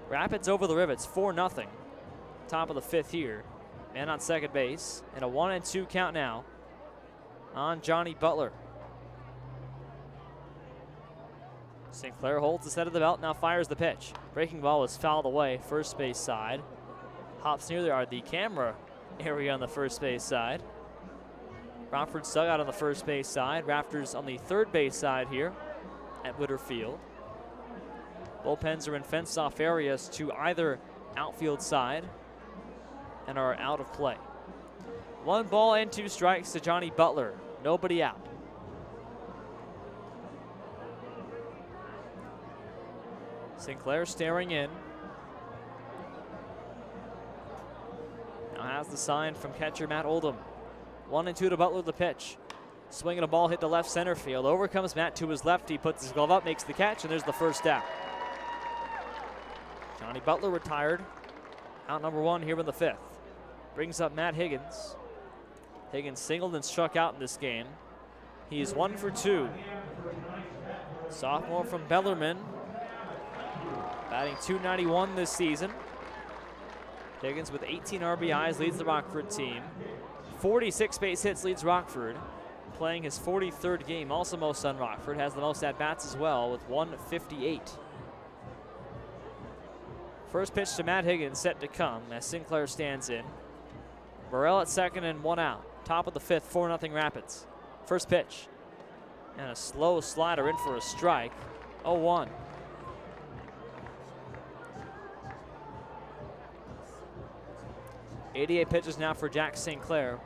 Rapids over the Rivets, 4-0. Top of the 5th here. Man on second base, and a 1-2 count now on Johnny Butler. Sinclair holds the head of the belt, now fires the pitch. Breaking ball was fouled away, first base side. Hops near the camera area on the first base side. Rockford's dugout on the first base side. Rafters on the third base side here. at Witter Field. Bullpens are in fenced-off areas to either outfield side and are out of play. 1 ball and 2 strikes to Johnny Butler. Nobody out. Sinclair staring in. Now has the sign from catcher Matt Oldham. 1-2 to Butler, the pitch. Swinging a ball hit to left center field. Over comes Matt to his left. He puts his glove up, makes the catch, and there's the first out. Johnny Butler retired. Out number 1 here in the 5th. Brings up Matt Higgins. Higgins singled and struck out in this game. He is 1 for 2. Sophomore from Bellarmine. Batting .291 this season. Higgins with 18 RBIs leads the Rockford team. 46 base hits leads Rockford. Playing his 43rd game, also most on Rockford. Has the most at-bats as well with 158. First pitch to Matt Higgins set to come as Sinclair stands in. Burrell at second and 1 out. Top of the 5th, 4-0 Rapids. First pitch. And a slow slider in for a strike. 0-1. .88 pitches now for Jack Sinclair.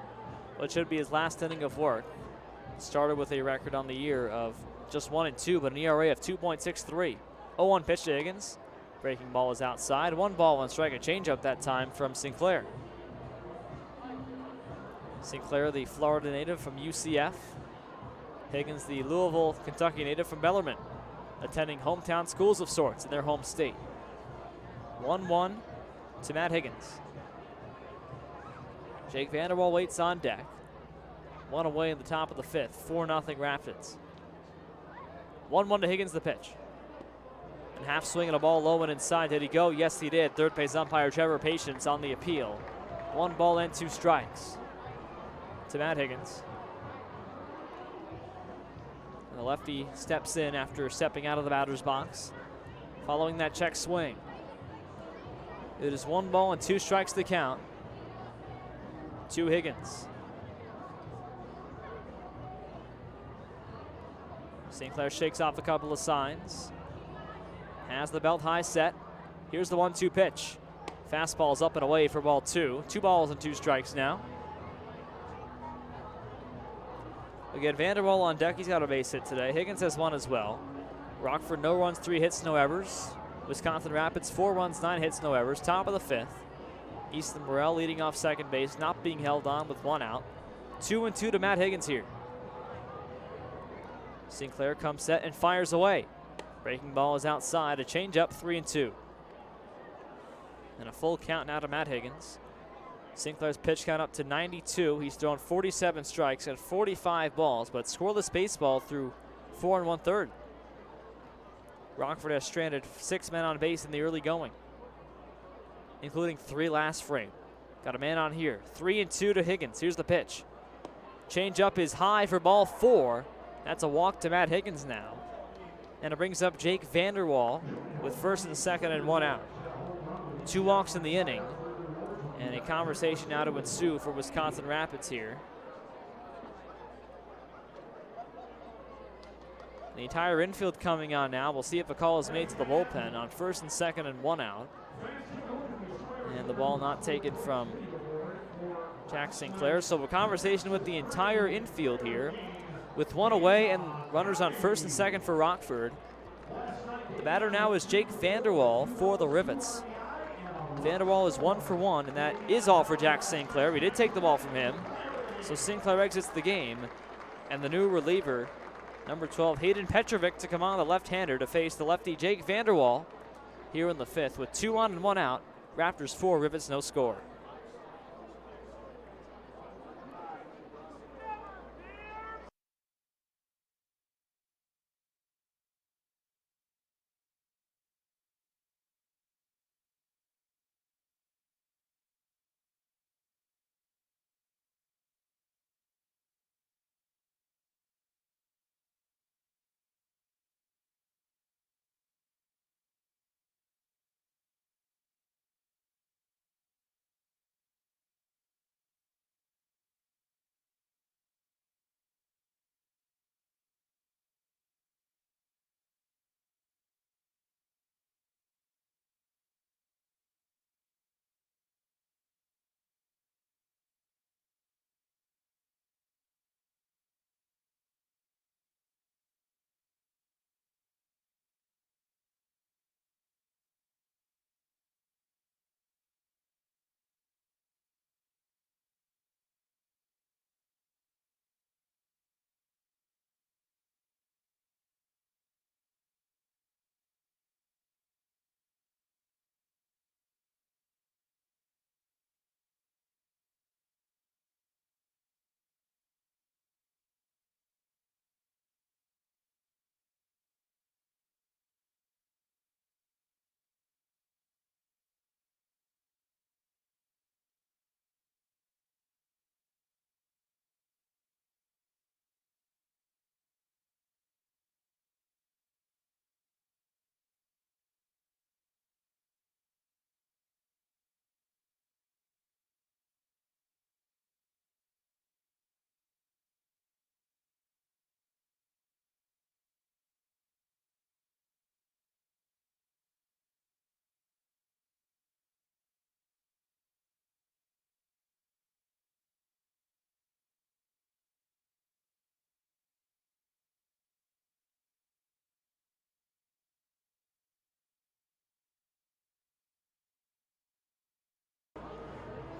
What should be his last inning of work. Started with a record on the year of just 1-2, but an ERA of 2.63. 0-1 pitch to Higgins. Breaking ball is outside. 1 ball, 1 strike. A changeup that time from Sinclair. Sinclair, the Florida native from UCF. Higgins, the Louisville, Kentucky native from Bellarmine. Attending hometown schools of sorts in their home state. 1-1 to Matt Higgins. Jake Vanderwall waits on deck. 1 away in the top of the 5th. 4-0 Rapids. 1-1 to Higgins, the pitch. And half swing and a ball low and inside. Did he go? Yes, he did. Third base umpire Trevor Patience on the appeal. 1 ball and 2 strikes to Matt Higgins. And the lefty steps in after stepping out of the batter's box. Following that check swing. It is 1 ball and 2 strikes to count to Higgins. Sinclair shakes off a couple of signs. Has the belt high set. Here's the 1-2 pitch. Fastball's up and away for ball 2. 2 balls and 2 strikes now. Again, Vanderwall on deck. He's got a base hit today. Higgins has 1 as well. Rockford, no runs, 3 hits, no errors. Wisconsin Rapids, 4 runs, 9 hits, no errors. Top of the 5th. Easton Burrell leading off second base, not being held on with 1 out. 2-2 to Matt Higgins here. Sinclair comes set and fires away. Breaking ball is outside. A changeup, 3-2. And a full count now to Matt Higgins. Sinclair's pitch count up to 92. He's thrown 47 strikes and 45 balls, but scoreless baseball through 4 1/3. Rockford has stranded 6 men on base in the early going, including 3 last frame. Got a man on here. 3-2 to Higgins. Here's the pitch. Change up is high for ball 4. That's a walk to Matt Higgins now. And it brings up Jake Vanderwall with first and second and 1 out. 2 walks in the inning. And a conversation now to ensue for Wisconsin Rapids here. The entire infield coming on now. We'll see if a call is made to the bullpen on first and second and 1 out. And the ball not taken from Jack Sinclair. So a conversation with the entire infield here. With 1 away and runners on first and second for Rockford. The batter now is Jake Vanderwall for the Rivets. Vanderwall is 1 for 1, and that is all for Jack Sinclair. We did take the ball from him. So Sinclair exits the game. And the new reliever, number 12, Hayden Petrovic, to come on, the left-hander, to face the lefty Jake Vanderwall here in the 5th with 2 on and 1 out. Raptors 4, Rivets no score.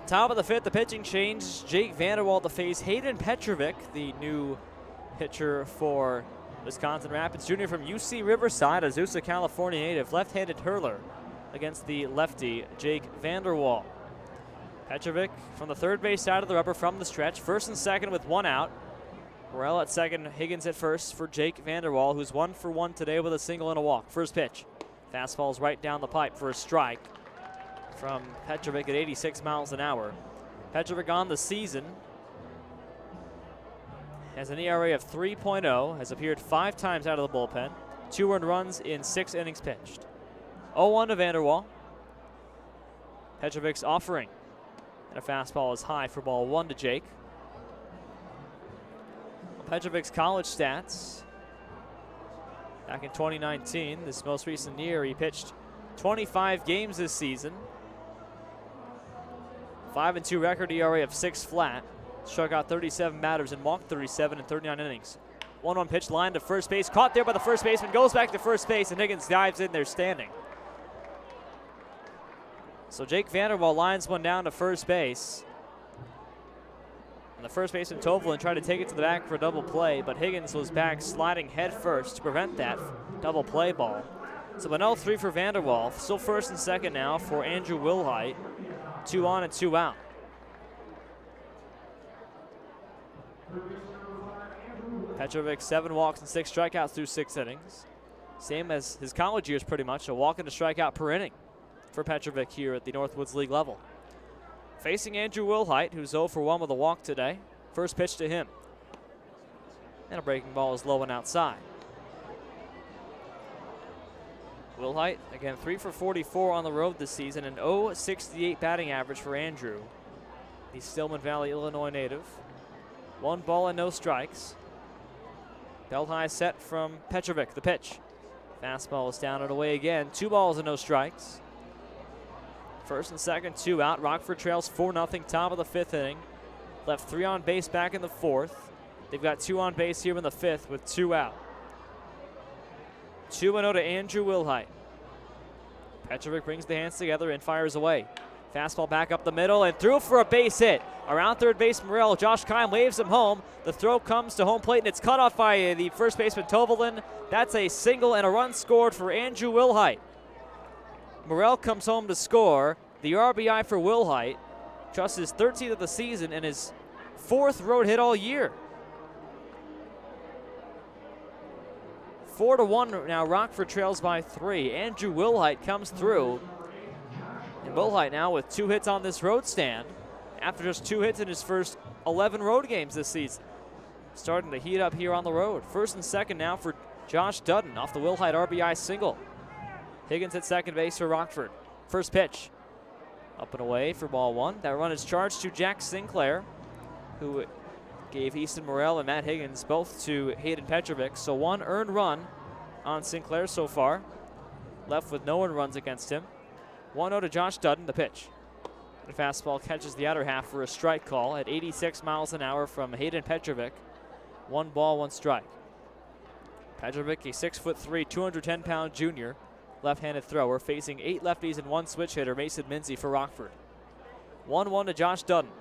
Top of the fifth, the pitching change. Jake Vanderwall to face Hayden Petrovic, the new pitcher for Wisconsin Rapids Jr. from UC Riverside, Azusa, California native, left-handed hurler against the lefty Jake Vanderwall. Petrovic from the third base side of the rubber from the stretch. First and second with one out. Morel at second, Higgins at first for Jake Vanderwall, who's 1 for 1 today with a single and a walk. First pitch. Fastball's right down the pipe for a strike from Petrovic at 86 miles an hour. Petrovic on the season has an ERA of 3.0, has appeared 5 times out of the bullpen, 2 earned runs in 6 innings pitched. 0-1 to Vanderwall. Petrovic's offering, and a fastball is high for ball 1 to Jake. Petrovic's college stats. Back in 2019, this most recent year, he pitched 25 games this season. 5-2 record, ERA of 6 flat. Struck out 37 batters and walked 37 in 39 innings. 1-1 pitch, line to first base. Caught there by the first baseman. Goes back to first base, and Higgins dives in there standing. So Jake Vanderwall lines one down to first base. And the first baseman Tovelin tried to take it to the back for a double play, but Higgins was back sliding head first to prevent that double play ball. So an 0-3 for Vanderwall. Still first and second now for Andrew Wilhite. 2 on and 2 out. Petrovic 7 walks and 6 strikeouts through 6 innings. Same as his college years pretty much, a walk and a strikeout per inning for Petrovic here at the Northwoods League level. Facing Andrew Wilhite, who's 0 for 1 with a walk today. First pitch to him. And a breaking ball is low and outside. Wilhite, again, 3 for 44 on the road this season, an .068 batting average for Andrew, the Stillman Valley, Illinois native. 1 ball and no strikes. Belt high set from Petrovic, the pitch. Fastball is down and away again. 2 balls and no strikes. First and second, 2 out. Rockford trails 4-0, top of the 5th inning. Left 3 on base back in the 4th. They've got 2 on base here in the 5th with 2 out. 2-0 to Andrew Wilhite. Petrovic brings the hands together and fires away. Fastball back up the middle and through for a base hit. Around third base, Morel. Josh Kime waves him home. The throw comes to home plate and it's cut off by the first baseman Tovelin. That's a single and a run scored for Andrew Wilhite. Morel comes home to score. The RBI for Wilhite. Just his 13th of the season and his 4th road hit all year. 4-1 now. Rockford trails by 3. Andrew Wilhite comes through. And Wilhite now with 2 hits on this road stand after just 2 hits in his first 11 road games this season. Starting to heat up here on the road. First and second now for Josh Dutton off the Wilhite RBI single. Higgins at second base for Rockford. First pitch. Up and away for ball 1. That run is charged to Jack Sinclair, who gave Easton Morel and Matt Higgins both to Hayden Petrovic. So 1 earned run on Sinclair so far. Left with no earned runs against him. 1-0 to Josh Dutton, the pitch. The fastball catches the outer half for a strike call at 86 miles an hour from Hayden Petrovic. 1 ball, 1 strike. Petrovic, a 6'3", 210-pound junior, left-handed thrower, facing 8 lefties and 1 switch hitter, Mason Minzy for Rockford. 1-1 to Josh Dutton.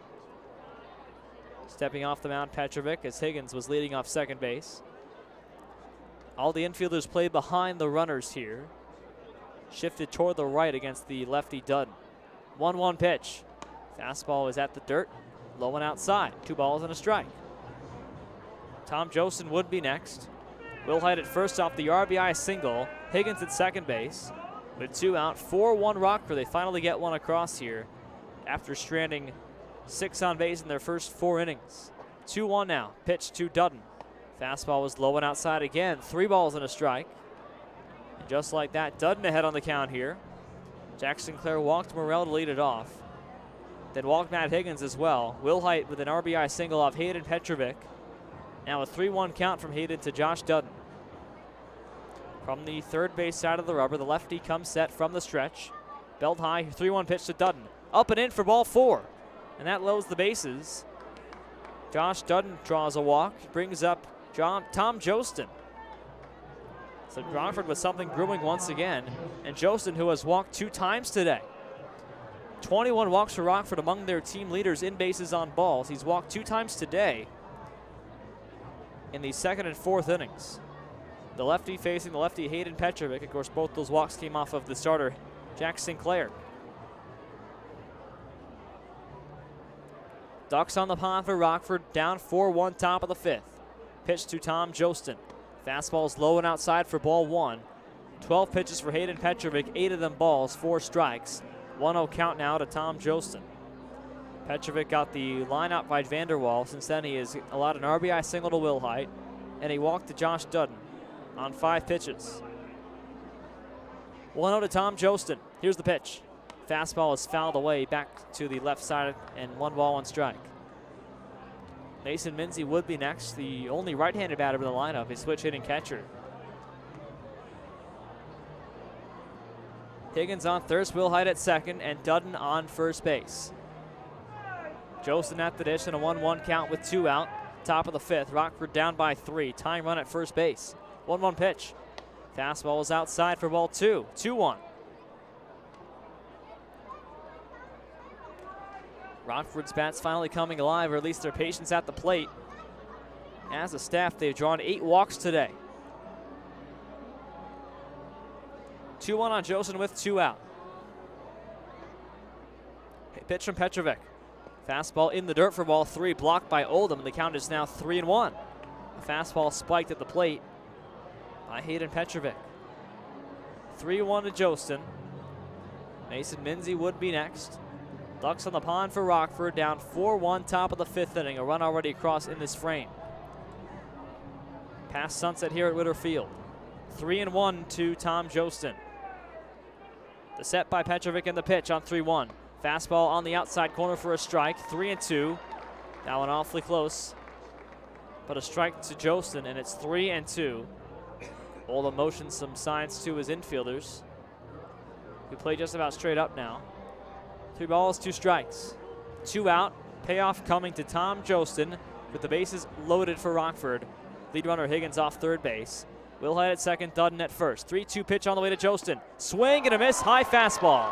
Stepping off the mound, Petrovic, as Higgins was leading off second base. All the infielders play behind the runners here. Shifted toward the right against the lefty Dutton. 1-1 pitch. Fastball is at the dirt. Low and outside. 2 balls and a strike. Tom Josten would be next. Wilhite at first off the RBI single. Higgins at second base. With 2 out, 4-1 Rockford. They finally get 1 across here after stranding 6 on base in their first 4 innings. 2-1 now. Pitch to Dutton. Fastball was low and outside again. 3 balls and a strike. And just like that, Dutton ahead on the count here. Jack Sinclair walked Morel to lead it off. Then walked Matt Higgins as well. Wilhite with an RBI single off Hayden Petrovic. Now a 3-1 count from Hayden to Josh Dutton. From the third base side of the rubber, the lefty comes set from the stretch. Belt high, 3-1 pitch to Dutton. Up and in for ball 4. And that loads the bases. Josh Dutton draws a walk, brings up Tom Josten. So Rockford with something brewing once again. And Josten, who has walked 2 times today. 21 walks for Rockford, among their team leaders in bases on balls. He's walked 2 times today in the 2nd and 4th innings. The lefty facing the lefty, Hayden Petrovic. Of course, both those walks came off of the starter, Jack Sinclair. Ducks on the pond for Rockford, down 4-1, top of the 5th. Pitch to Tom Jostin. Fastball's low and outside for ball 1. 12 pitches for Hayden Petrovic, 8 of them balls, 4 strikes. 1-0 count now to Tom Jostin. Petrovic got the line out by Vanderwall. Since then, he has allowed an RBI single to Wilhite, and he walked to Josh Dudden on 5 pitches. 1-0 to Tom Jostin. Here's the pitch. Fastball is fouled away back to the left side, and 1 ball, 1 strike. Mason Minzy would be next, the only right-handed batter in the lineup, a switch hitting catcher. Higgins on third, Wilhite at second, and Dudden on first base. Jostin at the dish and a 1-1 count with 2 out. Top of the 5th, Rockford down by 3. Tying run at first base. 1-1 pitch. Fastball is outside for ball 2. 2-1. Rockford's bats finally coming alive, or at least their patience at the plate. As a staff, they've drawn 8 walks today. 2-1 on Jostin with 2 out. Pitch from Petrovic. Fastball in the dirt for ball 3, blocked by Oldham, and the count is now 3-1. The fastball spiked at the plate by Hayden Petrovic. 3-1 to Jostin. Mason Minzy would be next. Ducks on the pond for Rockford, down 4-1, top of the 5th inning. A run already across in this frame. Past sunset here at Witter Field. 3-1 to Tom Jostin. The set by Petrovic and the pitch on 3-1. Fastball on the outside corner for a strike. 3-2. That one awfully close, but a strike to Jostin, and it's 3-2. Oldham motions some signs to his infielders, who play just about straight up now. 3 balls, 2 strikes. 2 out. Payoff coming to Tom Jostin with the bases loaded for Rockford. Lead runner Higgins off third base. Wilhite at second, Dudden at first. 3-2 pitch on the way to Jostin. Swing and a miss, high fastball.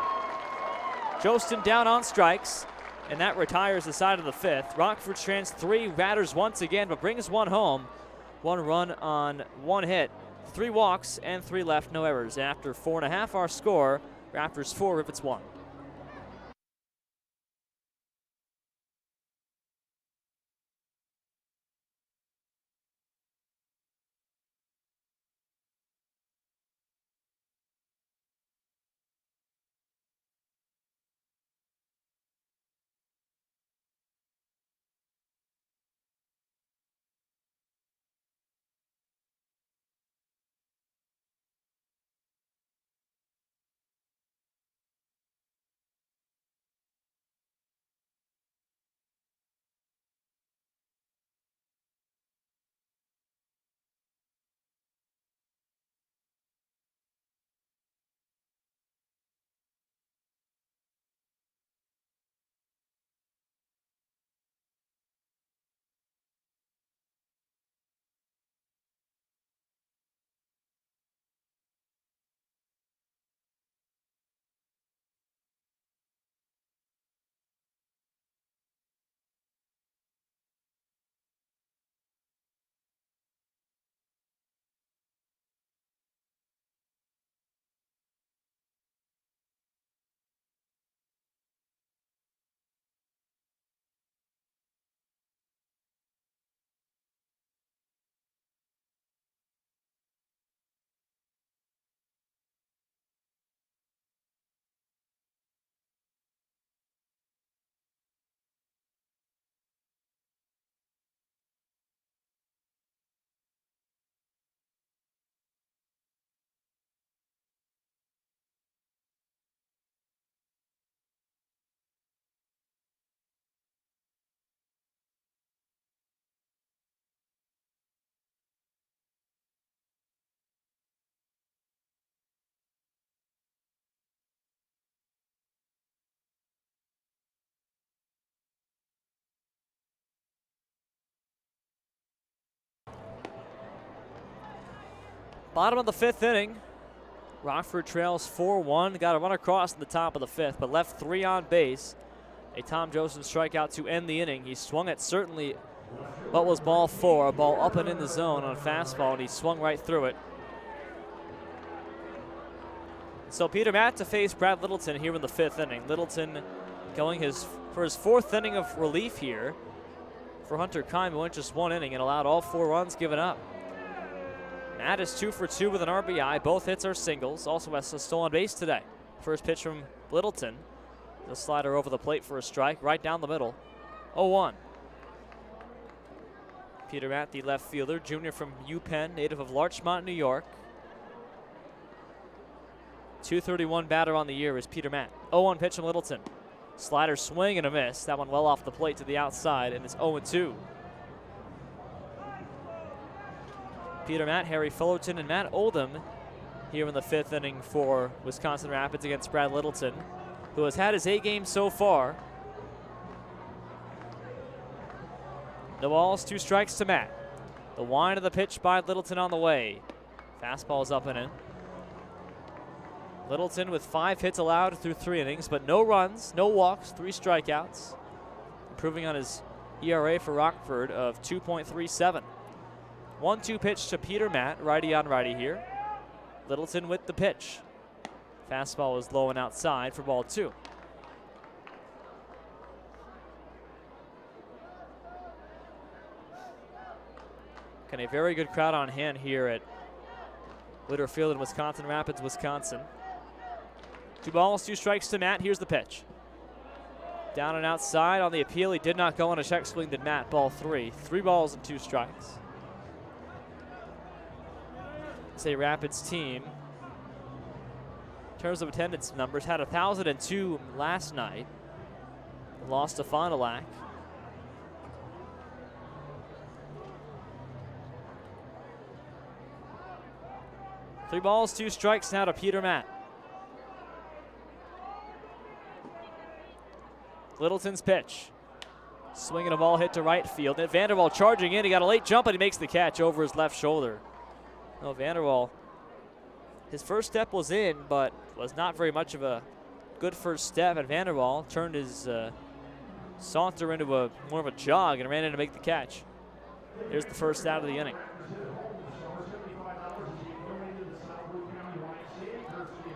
Jostin down on strikes, and that retires the side of the 5th. Rockford strands 3 batters once again, but brings 1 home. 1 run on 1 hit. 3 walks and 3 left, no errors. After 4.5, our score, Rafters 4, Rivets 1. Bottom of the 5th inning. Rockford trails 4-1. Got a run across in the top of the 5th, but left 3 on base. A Tom Joseph strikeout to end the inning. He swung at certainly what was ball 4, a ball up and in the zone on a fastball, and he swung right through it. So Peter Matt to face Brad Littleton here in the 5th inning. Littleton going for his 4th inning of relief here for Hunter Kime, who went just 1 inning and allowed all 4 runs given up. Matt is 2 for 2 with an RBI. Both hits are singles. Also has a stolen base today. First pitch from Littleton. The slider over the plate for a strike, right down the middle. 0-1. Peter Matt, the left fielder, junior from UPenn, native of Larchmont, New York. 231 batter on the year is Peter Matt. 0-1 pitch from Littleton. Slider swing and a miss. That one well off the plate to the outside, and it's 0-2. Peter Matt, Harry Fullerton, and Matt Oldham here in the 5th inning for Wisconsin Rapids against Brad Littleton, who has had his A game so far. No balls, 2 strikes to Matt. The wind of the pitch by Littleton on the way. Fastball is up and in. Littleton with 5 hits allowed through 3 innings, but no runs, no walks, 3 strikeouts. Improving on his ERA for Rockford of 2.37. 1-2 pitch to Peter Matt, righty on righty here. Littleton with the pitch. Fastball is low and outside for ball 2. And a very good crowd on hand here at Witter Field in Wisconsin Rapids, Wisconsin. 2 balls, 2 strikes to Matt. Here's the pitch. Down and outside on the appeal. He did not go on a check swing, did Matt. Ball 3. 3 balls and 2 strikes. It's a Rapids team. In terms of attendance numbers, had 1,002 last night. Lost to Fond du Lac. Three balls, 2 strikes now to Peter Matt. Littleton's pitch. Swinging a ball hit to right field. And Vanderwall charging in. He got a late jump, and he makes the catch over his left shoulder. No, Vanderwall, his first step was in, but was not very much of a good first step. And Vanderwall turned his saunter into more of a jog and ran in to make the catch. Here's the first out of the inning.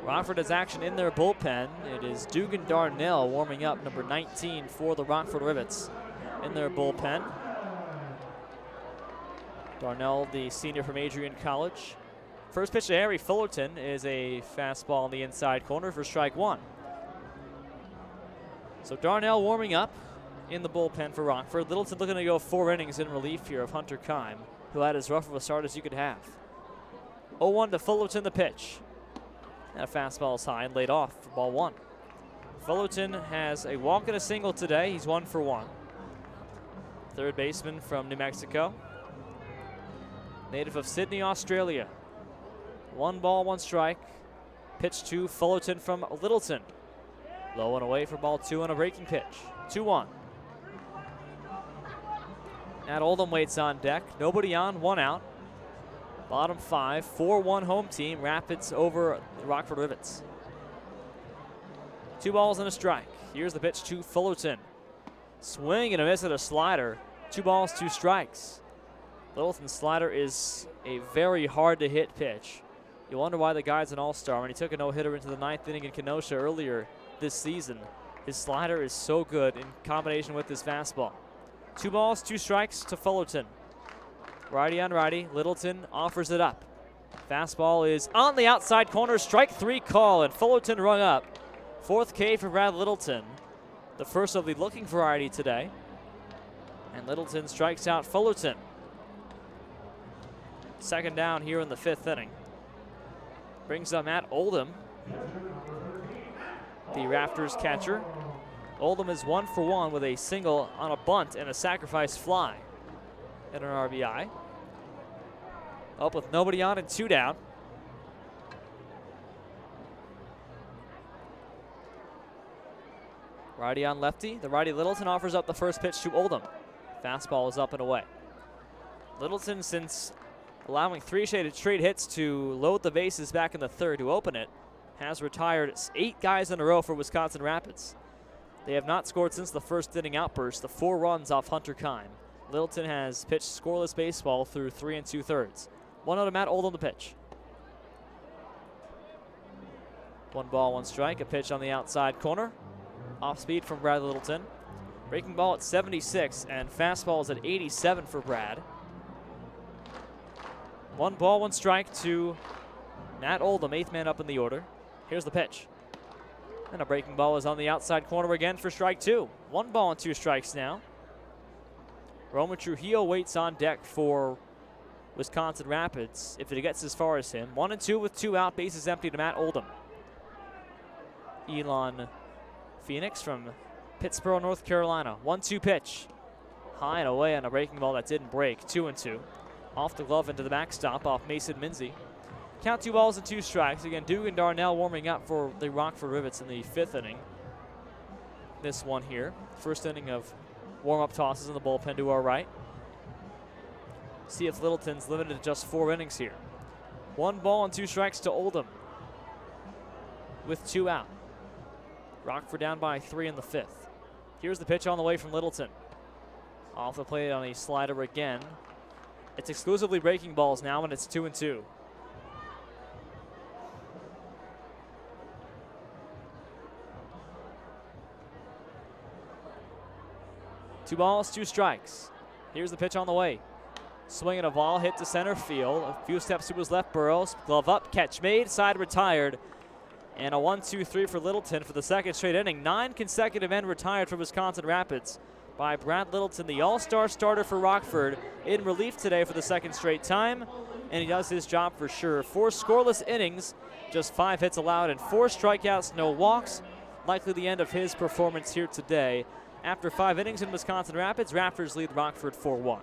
Rockford has action in their bullpen. It is Dugan Darnell warming up, number 19 for the Rockford Rivets in their bullpen. Darnell, the senior from Adrian College. First pitch to Harry Fullerton is a fastball in the inside corner for strike 1. So Darnell warming up in the bullpen for Rockford. Littleton looking to go 4 innings in relief here of Hunter Kime, who had as rough of a start as you could have. 0-1 to Fullerton, the pitch. That fastball is high and laid off for ball 1. Fullerton has a walk and a single today. He's 1 for 1. Third baseman from New Mexico. Native of Sydney, Australia. 1 ball, 1 strike. Pitch to Fullerton from Littleton. Low and away for ball 2 on a breaking pitch. 2-1. Matt Oldham waits on deck. Nobody on, 1 out. Bottom 5, 4-1 home team. Rapids over the Rockford Rivets. 2 balls and a strike. Here's the pitch to Fullerton. Swing and a miss at a slider. 2 balls, 2 strikes. Littleton's slider is a very hard to hit pitch. You wonder why the guy's an all-star. When he took a no-hitter into the 9th inning in Kenosha earlier this season, his slider is so good in combination with his fastball. 2 balls, 2 strikes to Fullerton. Righty on righty, Littleton offers it up. Fastball is on the outside corner, strike 3 call, and Fullerton rung up. 4th K for Brad Littleton, the first of the looking variety today. And Littleton strikes out Fullerton. Second down here in the 5th inning. Brings up Matt Oldham, the Rafters catcher. Oldham is 1 for 1 with a single on a bunt and a sacrifice fly and an RBI. Up with nobody on and 2 down. Righty on lefty. The righty Littleton offers up the first pitch to Oldham. Fastball is up and away. Littleton, since allowing 3 straight hits to load the bases back in the third to open it, has retired 8 guys in a row for Wisconsin Rapids. They have not scored since the first inning outburst, the 4 runs off Hunter Kime. Littleton has pitched scoreless baseball through 3 2/3. 1-0 to Matt Oldham to pitch. 1 ball, 1 strike. A pitch on the outside corner. Off speed from Brad Littleton. Breaking ball at 76 and fastballs at 87 for Brad. 1 ball, 1 strike to Matt Oldham, 8th man up in the order. Here's the pitch. And a breaking ball is on the outside corner again for strike 2. 1 ball and 2 strikes now. Roman Trujillo waits on deck for Wisconsin Rapids if it gets as far as him. 1-2 with 2 out, bases empty to Matt Oldham. Elon Phoenix from Pittsboro, North Carolina. 1-2 pitch. High and away on a breaking ball that didn't break. 2-2. Off the glove into the backstop off Mason Minzy. Count 2 balls and 2 strikes. Again, Dugan Darnell warming up for the Rockford Rivets in the 5th inning. This one here. First inning of warm-up tosses in the bullpen to our right. See if Littleton's limited to just 4 innings here. 1 ball and 2 strikes to Oldham with 2 out. Rockford down by 3 in the 5th. Here's the pitch on the way from Littleton. Off the plate on a slider again. It's exclusively breaking balls now, and it's 2-2. Two balls, 2 strikes. Here's the pitch on the way. Swinging a ball, hit to center field. A few steps to his left, Burrows. Glove up, catch made, side retired. And a 1-2-3 for Littleton for the 2nd straight inning. 9 consecutive end retired for Wisconsin Rapids by Brad Littleton, the all-star starter for Rockford, in relief today for the 2nd straight time. And he does his job for sure. 4 scoreless innings, just 5 hits allowed, and 4 strikeouts, no walks. Likely the end of his performance here today. After 5 innings in Wisconsin Rapids, Rafters lead Rockford 4-1.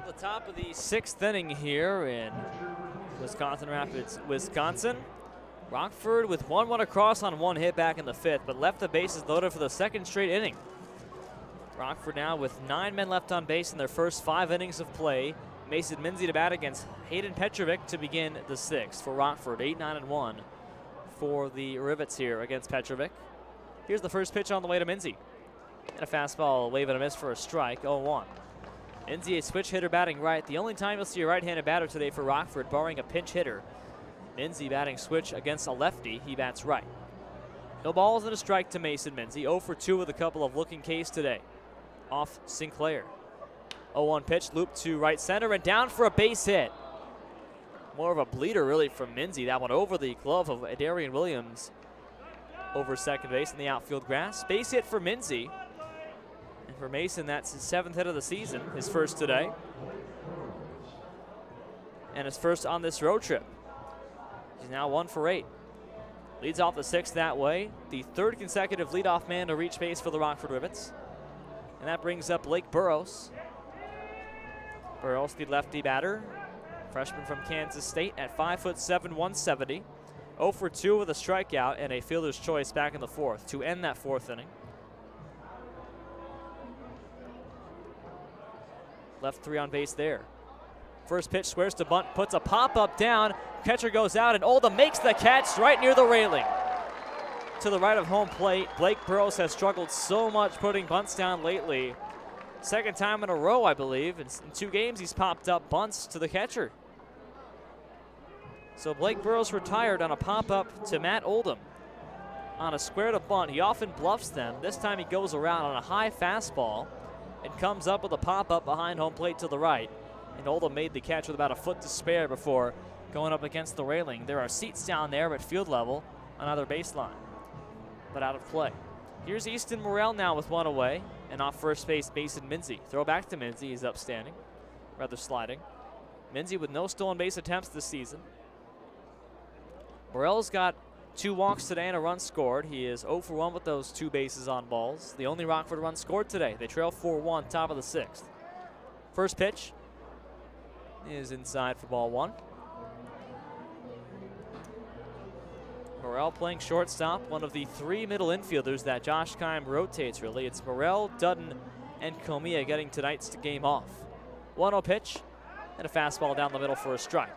The top of the 6th inning here in Wisconsin Rapids, Wisconsin. Rockford with 1-1 across on 1 hit back in the 5th, but left the bases loaded for the 2nd straight inning. Rockford now with 9 men left on base in their first 5 innings of play. Mason Minzy to bat against Hayden Petrovic to begin the 6th for Rockford. 8-9-1 for the Rivets here against Petrovic. Here's the first pitch on the way to Minzy. And a fastball, wave and a miss for a strike, 0-1. Minzy, a switch hitter batting right. The only time you'll see a right-handed batter today for Rockford, barring a pinch hitter. Minzy batting switch against a lefty. He bats right. No balls and a strike to Mason Minzy. 0 for 2 with a couple of looking Ks today. Off Sinclair. 0-1 pitch, loop to right center and down for a base hit. More of a bleeder really from Minzy. That one over the glove of Darian Williams over second base in the outfield grass. Base hit for Minzy. And for Mason, that's his 7th hit of the season, his first today. And his first on this road trip. He's now 1 for 8. Leads off the 6th that way. The 3rd consecutive leadoff man to reach base for the Rockford Rivets. And that brings up Blake Burrows. Burrows, the lefty batter. Freshman from Kansas State at 5'7", 170. 0 for 2 with a strikeout and a fielder's choice back in the 4th to end that 4th inning. Left 3 on base there. First pitch squares to bunt, puts a pop-up down. Catcher goes out, and Oldham makes the catch right near the railing. To the right of home plate, Blake Burrows has struggled so much putting bunts down lately. 2nd time in a row, I believe. In 2 games, he's popped up bunts to the catcher. So Blake Burrows retired on a pop-up to Matt Oldham. On a square to bunt, he often bluffs them. This time he goes around on a high fastball and comes up with a pop-up behind home plate to the right. And Oldham made the catch with about a foot to spare before going up against the railing. There are seats down there at field level on either baseline, but out of play. Here's Easton Morrell now with 1 away, and off first base, Mason Minzy. Throw back to Minzy, he's upstanding, rather sliding. Minzy with no stolen base attempts this season. Morrell's got 2 walks today and a run scored. He is 0 for 1 with those 2 bases on balls. The only Rockford run scored today. They trail 4-1, top of the 6th. First pitch is inside for ball 1. Morrell playing shortstop, one of the 3 middle infielders that Josh Keim rotates, really. It's Morrell, Dutton, and Comia getting tonight's game off. 1-0 pitch, and a fastball down the middle for a strike.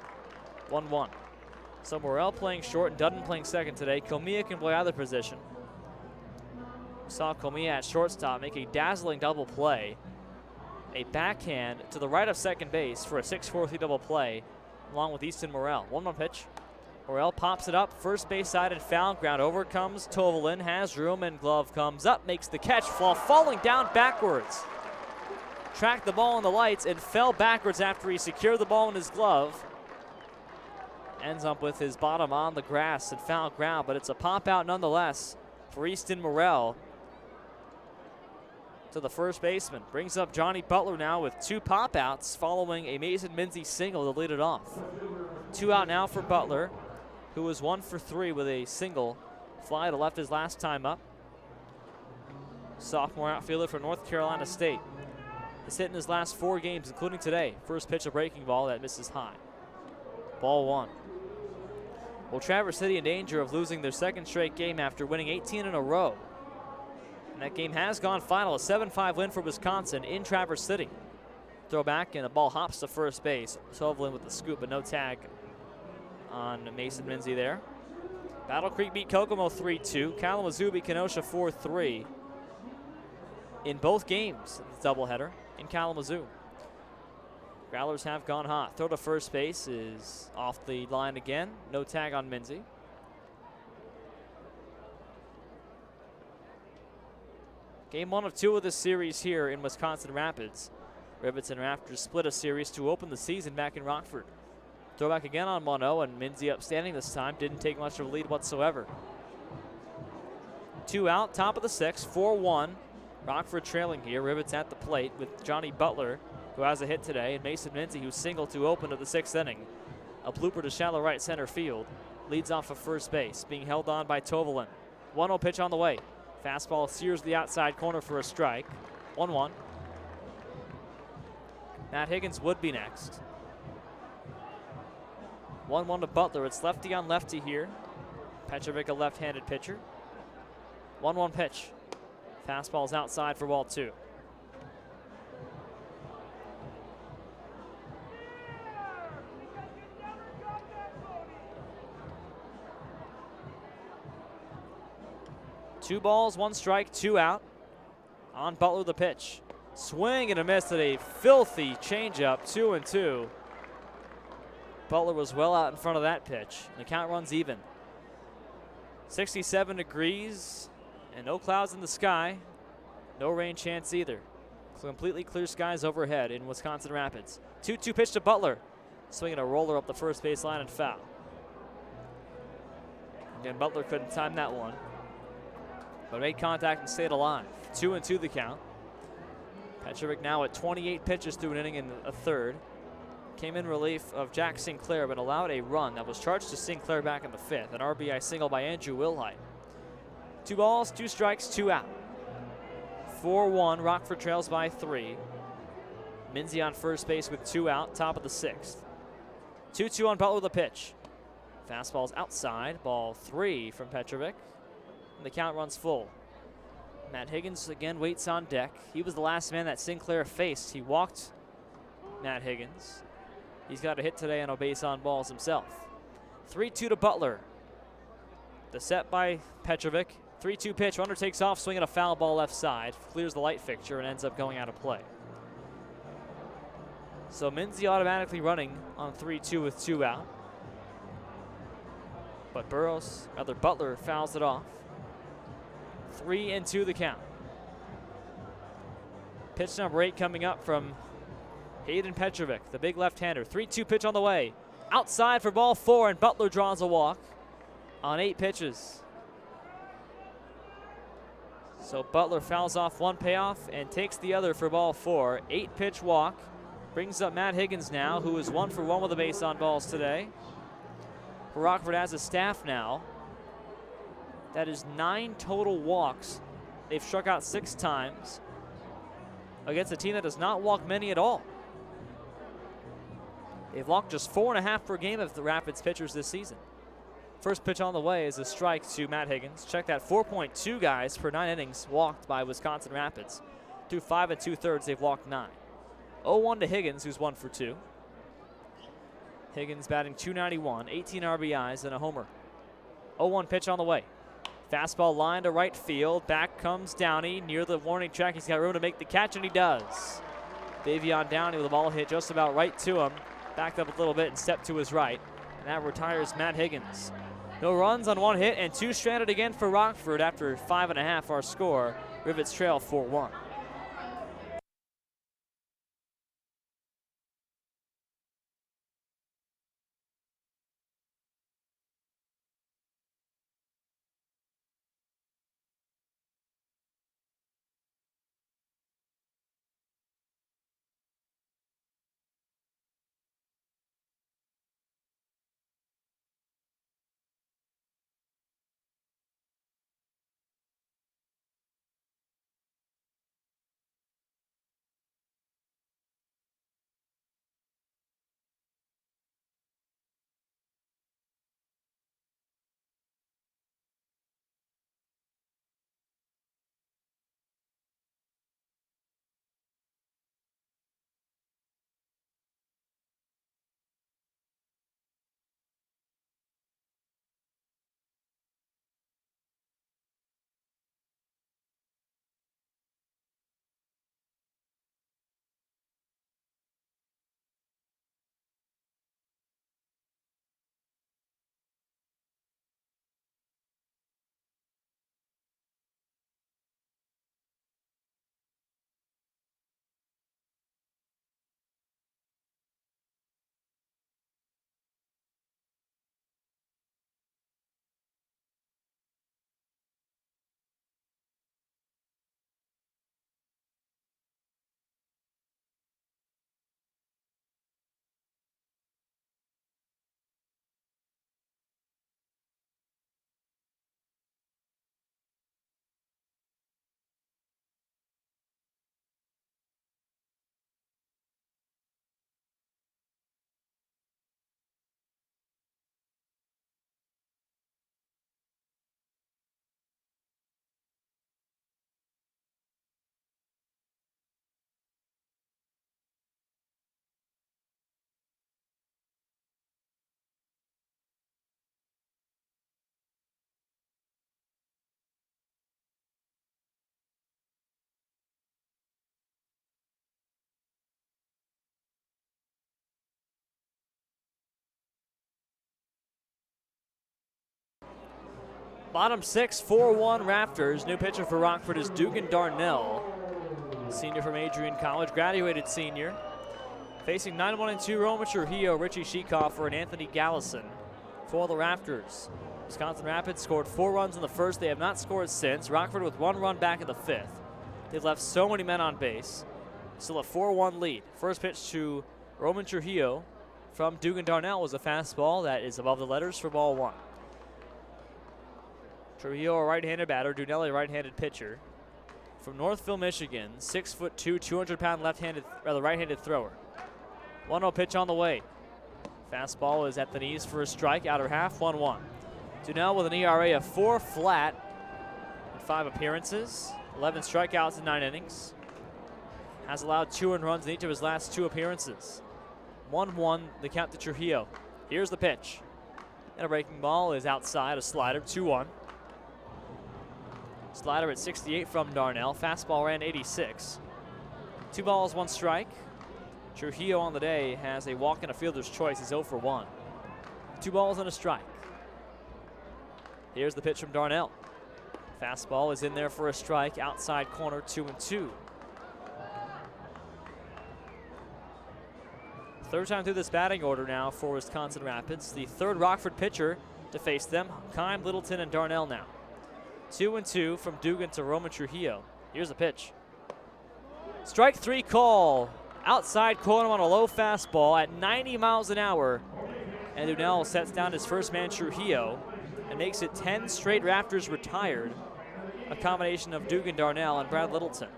1-1. So Morrell playing short and Dutton playing second today. Comia can play either position. We saw Comia at shortstop make a dazzling double play. A backhand to the right of second base for a 6-4 double play, along with Easton Morrell. 1-1 pitch. Morrell pops it up, first base side and foul ground. Over comes Tovalin, has room, and glove comes up, makes the catch while falling down backwards. Tracked the ball in the lights and fell backwards after he secured the ball in his glove. Ends up with his bottom on the grass and foul ground, but it's a pop out nonetheless for Easton Morrell to the first baseman. Brings up Johnny Butler now with 2 pop outs following a Mason Minzy single to lead it off. 2 out now for Butler, who was 1 for 3 with a single fly to left his last time up. Sophomore outfielder for North Carolina State. Has hit in his last 4 games, including today. First pitch, a breaking ball that misses high. Ball 1. Well, Traverse City in danger of losing their 2nd straight game after winning 18 in a row. And that game has gone final, a 7-5 win for Wisconsin in Traverse City. Throw back, and the ball hops to first base. Tovalin with the scoop, but no tag on Mason Minzy there. Battle Creek beat Kokomo 3-2. Kalamazoo beat Kenosha 4-3 in both games. Doubleheader in Kalamazoo. Growlers have gone hot. Throw to first base is off the line again. No tag on Minzy. Game 1 of 2 of this series here in Wisconsin Rapids. Rivets and Rafters split a series to open the season back in Rockford. Throwback again on 1-0, and Minzy upstanding this time. Didn't take much of a lead whatsoever. 2 out, top of the 6th, 4-1. Rockford trailing here. Rivets at the plate with Johnny Butler, who has a hit today, and Mason Minzy, who's singled to open to the 6th inning. A blooper to shallow right center field. Leads off of first base, being held on by Tovalin. 1-0 pitch on the way. Fastball sears the outside corner for a strike. 1-1. Matt Higgins would be next. 1-1 to Butler. It's lefty on lefty here. Petrovic, a left-handed pitcher. 1-1 pitch. Fastball's outside for ball 2. Two balls, 1 strike, 2 out. On Butler the pitch. Swing and a miss at a filthy changeup, 2-2. Butler was well out in front of that pitch. The count runs even. 67 degrees and no clouds in the sky. No rain chance either. Completely clear skies overhead in Wisconsin Rapids. 2-2 pitch to Butler. Swinging a roller up the first base line and foul. Again, Butler couldn't time that one. but made contact and stayed alive. 2-2 the count. Petrovic now at 28 pitches through an inning in a third. Came in relief of Jack Sinclair, but allowed a run that was charged to Sinclair back in the fifth. An RBI single by Andrew Wilhite. 2 balls, 2 strikes, 2 out. 4-1, Rockford trails by 3. Minzy on first base with 2 out, top of the 6th. 2-2 on Butler with a pitch. Fastball's outside, ball 3 from Petrovic. And the count runs full. Matt Higgins again waits on deck. He was the last man that Sinclair faced. He walked Matt Higgins. He's got a hit today on a base on balls himself. 3-2 to Butler. The set by Petrovic. 3-2 pitch. Runner takes off, swinging a foul ball left side. Clears the light fixture and ends up going out of play. So Minzy automatically running on 3-2 with 2 out. But Butler fouls it off. 3-2 the count. Pitch number 8 coming up from Hayden Petrovic, the big left-hander. 3-2 pitch on the way. Outside for ball 4, and Butler draws a walk on 8 pitches. So Butler fouls off 1 payoff and takes the other for ball 4. 8-pitch walk. Brings up Matt Higgins now, who is 1 for 1 with a base on balls today. Rockford has a staff now. That is 9 total walks. They've struck out 6 times against a team that does not walk many at all. They've walked just 4.5 per game of the Rapids pitchers this season. First pitch on the way is a strike to Matt Higgins. Check that, 4.2 guys per 9 innings walked by Wisconsin Rapids. Through 5 2/3, they've walked 9. 0-1 to Higgins, who's 1 for 2. Higgins batting .291, 18 RBIs and a homer. 0-1 pitch on the way. Fastball line to right field. Back comes Downey near the warning track. He's got room to make the catch, and he does. Davion Downey with the ball hit just about right to him. Backed up a little bit and stepped to his right. And that retires Matt Higgins. No runs on 1 hit and 2 stranded again for Rockford after 5.5 our score. Rivets trail 4-1. Bottom 6, 4-1 Rafters. New pitcher for Rockford is Dugan Darnell, senior from Adrian College, graduated senior. Facing 9-1-2 Roman Trujillo, Richie Sheekofer, and Anthony Gallison for the Rafters. Wisconsin Rapids scored 4 runs in the first. They have not scored since. Rockford with 1 run back in the 5th. They've left so many men on base. Still a 4-1 lead. First pitch to Roman Trujillo from Dugan Darnell was a fastball that is above the letters for ball 1. Trujillo, a right-handed batter. Dunelli, right-handed pitcher. From Northville, Michigan, 6'2", 200-pound right-handed thrower. 1-0 pitch on the way. Fastball is at the knees for a strike. Outer half, 1-1. Dunell with an ERA of 4 flat in 5 appearances. 11 strikeouts in 9 innings. Has allowed 2 earned runs in each of his last 2 appearances. 1-1 the count to Trujillo. Here's the pitch. And a breaking ball is outside, a slider, 2-1. Slider at 68 from Darnell. Fastball ran 86. 2 balls, 1 strike. Trujillo on the day has a walk and a fielder's choice. He's 0 for 1. 2 balls and a strike. Here's the pitch from Darnell. Fastball is in there for a strike. Outside corner, 2-2. Third time through this batting order now for Wisconsin Rapids. The third Rockford pitcher to face them. Kime, Littleton, and Darnell now. 2-2 from Dugan to Roman Trujillo. Here's the pitch. Strike 3 call. Outside corner on a low fastball at 90 miles an hour. And Dunell sets down his first man, Trujillo, and makes it 10 straight Rafters retired. A combination of Dugan Darnell and Brad Littleton.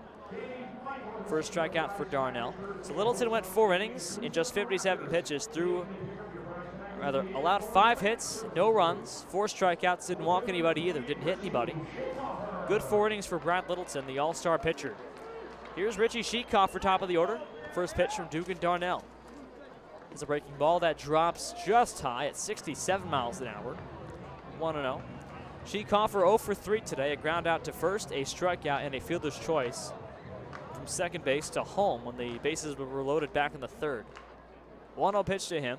First strikeout for Darnell. So Littleton went 4 innings in just 57 pitches, allowed 5 hits, no runs, 4 strikeouts, didn't walk anybody either, didn't hit anybody. Good 4 innings for Brad Littleton, the all-star pitcher. Here's Richie Sheetkoff for top of the order. First pitch from Dugan Darnell. It's a breaking ball that drops just high at 67 miles an hour. 1-0. Sheetkoff 0 for 3 today, a ground out to first, a strikeout, and a fielder's choice from second base to home when the bases were loaded back in the 3rd. 1-0 pitch to him.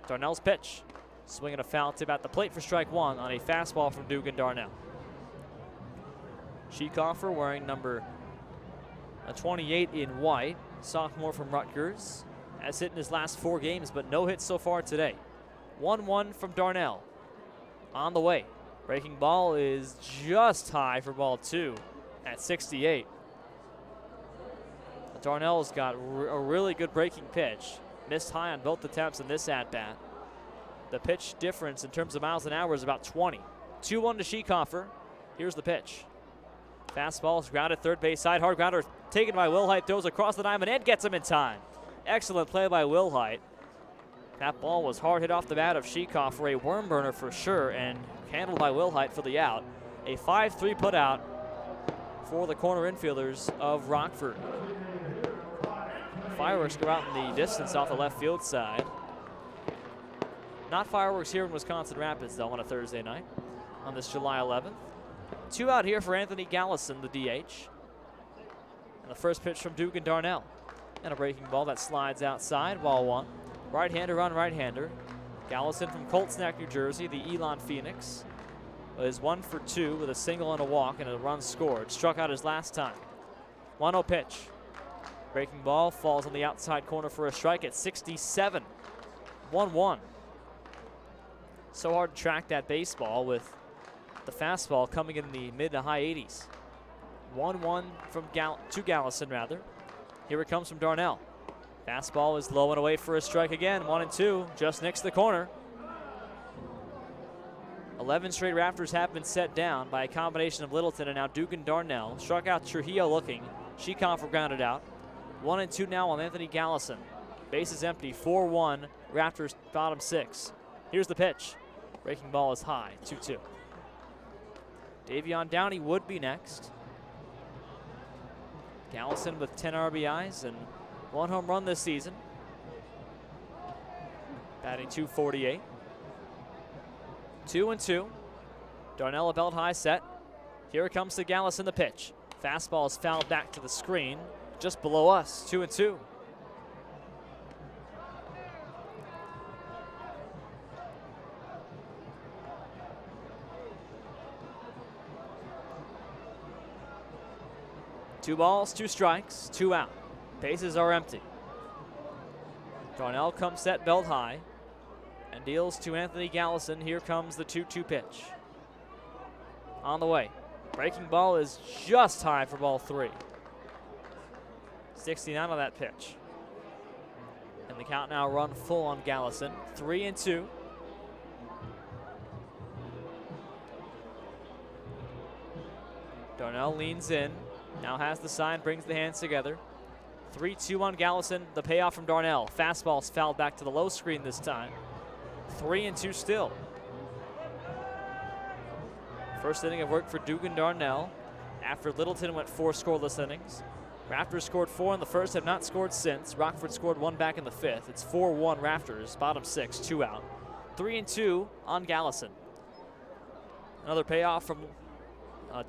Darnell's pitch. Swinging a foul tip at the plate for strike 1 on a fastball from Dugan Darnell. Sheetkoff wearing number 28 in white. Sophomore from Rutgers. Has hit in his last 4 games, but no hits so far today. 1-1 from Darnell. On the way. Breaking ball is just high for ball 2 at 68. Darnell's got a really good breaking pitch. Missed high on both attempts in this at-bat. The pitch difference in terms of miles an hour is about 20. 2-1 to Sheetkoff. Here's the pitch. Fastball is grounded third base side. Hard grounder taken by Wilhite. Throws across the diamond and gets him in time. Excellent play by Wilhite. That ball was hard hit off the bat of Sheetkoff for a worm burner for sure, and handled by Wilhite for the out. A 5-3 put out for the corner infielders of Rockford. Fireworks go out in the distance off the left field side. Not fireworks here in Wisconsin Rapids, though, on a Thursday night on this July 11th. 2 out here for Anthony Gallison, the DH. And the first pitch from Dugan Darnell. And a breaking ball that slides outside, ball 1. Right-hander on right-hander. Gallison from Colts Neck, New Jersey, the Elon Phoenix, is 1 for 2 with a single and a walk and a run scored. Struck out his last time. 1-0 pitch. Breaking ball falls on the outside corner for a strike at 67. 1-1. So hard to track that baseball with the fastball coming in the mid to high 80s. 1-1 from to Gallison, rather. Here it comes from Darnell. Fastball is low and away for a strike again. 1-2, just nicks the corner. 11 straight Rafters have been set down by a combination of Littleton and now Dugan Darnell. Struck out Trujillo looking. Sheetkoff grounded out. 1-2 now on Anthony Gallison. Base is empty. 4-1. Rafters bottom 6. Here's the pitch. Breaking ball is high. 2-2. Davion Downey would be next. Gallison with 10 RBIs and 1 home run this season. Batting .248. 2-2. Darnell a belt high set. Here it comes to Gallison, the pitch. Fastball is fouled back to the screen. Just below us, 2-2. Two balls, 2 strikes, 2 out. Bases are empty. Darnell comes set belt high. and deals to Anthony Gallison. Here comes the 2-2 pitch. On the way. Breaking ball is just high for ball 3. 69 on that pitch. And the count now run full on Gallison. 3-2. Darnell leans in. Now has the sign, brings the hands together. 3-2 on Gallison. The payoff from Darnell. Fastball's fouled back to the low screen this time. 3-2 still. First inning of work for Dugan Darnell. After Littleton went 4 scoreless innings. Rafters scored 4 in the first, have not scored since. Rockford scored 1 back in the 5th. It's 4-1 Rafters, bottom 6, 2 out. 3-2 on Gallison. Another payoff from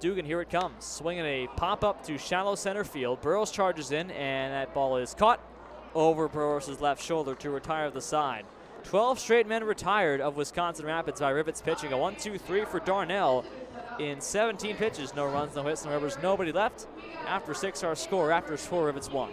Dugan, here it comes. Swinging a pop-up to shallow center field. Burrows charges in, and that ball is caught over Burrows' left shoulder to retire the side. 12 straight men retired of Wisconsin Rapids by Rivets pitching. A 1-2-3 for Darnell in 17 pitches. No runs, no hits, no errors, nobody left. After 6, our score, Rafters 4, Rivets 1.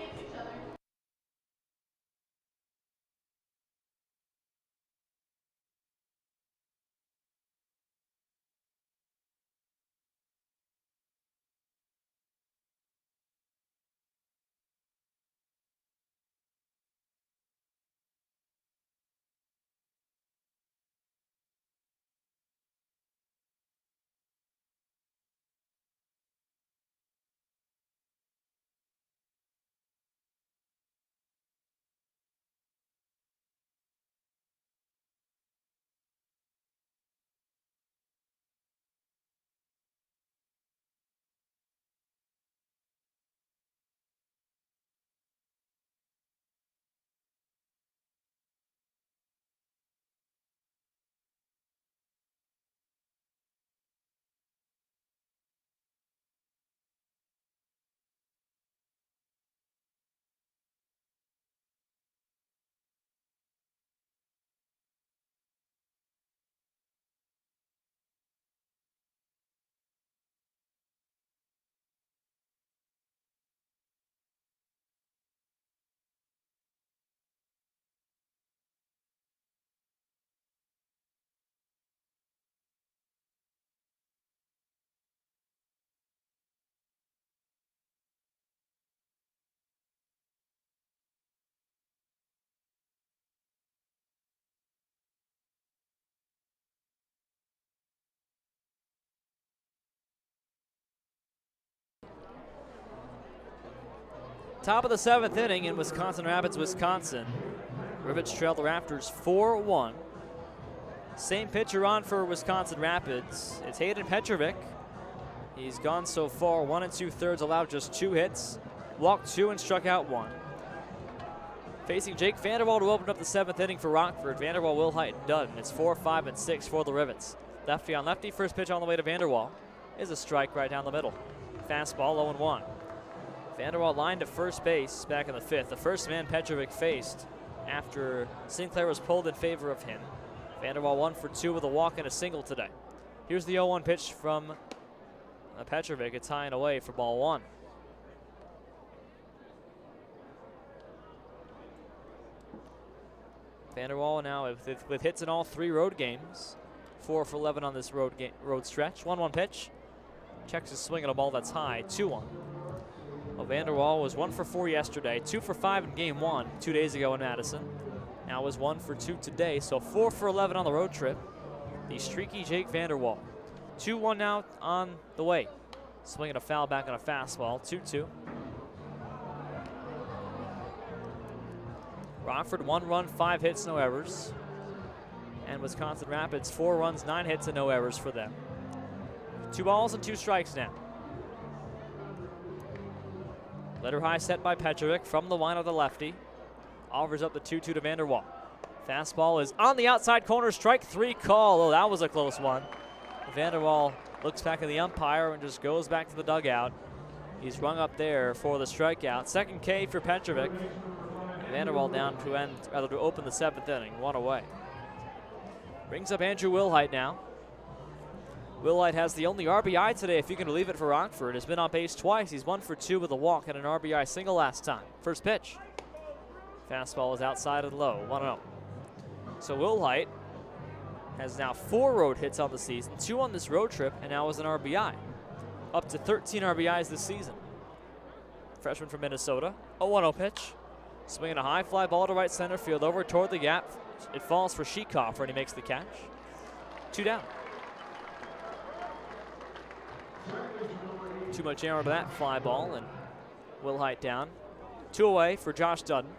Top of the 7th inning in Wisconsin Rapids, Wisconsin. Rivets trail the Rafters 4-1. Same pitcher on for Wisconsin Rapids. It's Hayden Petrovic. He's gone so far 1 2/3, allowed just 2 hits, walked 2 and struck out 1. Facing Jake Vanderwall to open up the 7th inning for Rockford. Vanderwall, Wilhite, and Dutton. It's 4, 5, and 6 for the Rivets. Lefty on lefty. First pitch on the way to Vanderwall is a strike right down the middle. Fastball 0-1. Vanderwall lined to first base back in the 5th. The first man Petrovic faced after Sinclair was pulled in favor of him. Vanderwall 1 for 2 with a walk and a single today. Here's the 0-1 pitch from Petrovic. It's high and away for ball 1. Vanderwall now with hits in all 3 road games. 4 for 11 on this road stretch. 1-1 pitch. Checks his swing at a ball that's high. 2-1. Well, Vanderwall was 1 for 4 yesterday, 2 for 5 in game 1 2 days ago in Madison. Now was 1 for 2 today, so 4 for 11 on the road trip. The streaky Jake Vanderwall. 2-1 now on the way. Swinging a foul back on a fastball. 2-2. Rockford 1 run, 5 hits, no errors. And Wisconsin Rapids 4 runs, 9 hits, and no errors for them. 2 balls and 2 strikes now. Letter high set by Petrovic from the line of the lefty. Offers up the 2-2 to Vanderwall. Fastball is on the outside corner, strike 3 call. Oh, that was a close one. Vanderwall looks back at the umpire and just goes back to the dugout. He's rung up there for the strikeout. Second K for Petrovic. Vanderwall down to open the 7th inning, 1 away. Brings up Andrew Wilhite now. Wilhite has the only RBI today, if you can believe it, for Rockford. Has been on base twice. He's 1 for 2 with a walk and an RBI single last time. First pitch. Fastball is outside and low, 1-0. So Wilhite has now 4 road hits on the season, 2 on this road trip, and now is an RBI. Up to 13 RBIs this season. Freshman from Minnesota. A 1-0 pitch. Swinging a high fly ball to right center field over toward the gap. It falls for Sheekhofer, and he makes the catch. 2 down. Too much air to that fly ball, and Wilhite down. 2 away for Josh Dudden.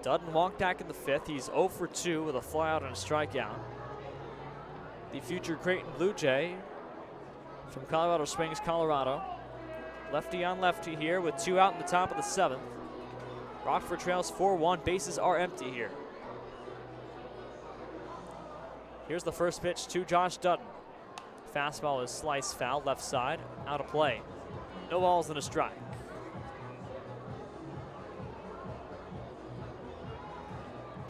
Dudden walked back in the 5th. He's 0 for 2 with a flyout and a strikeout. The future Creighton Blue Jay from Colorado Springs, Colorado. Lefty on lefty here with 2 out in the top of the 7th. Rockford trails 4-1. Bases are empty here. Here's the first pitch to Josh Dudden. Fastball is sliced foul, left side, out of play. No balls and a strike.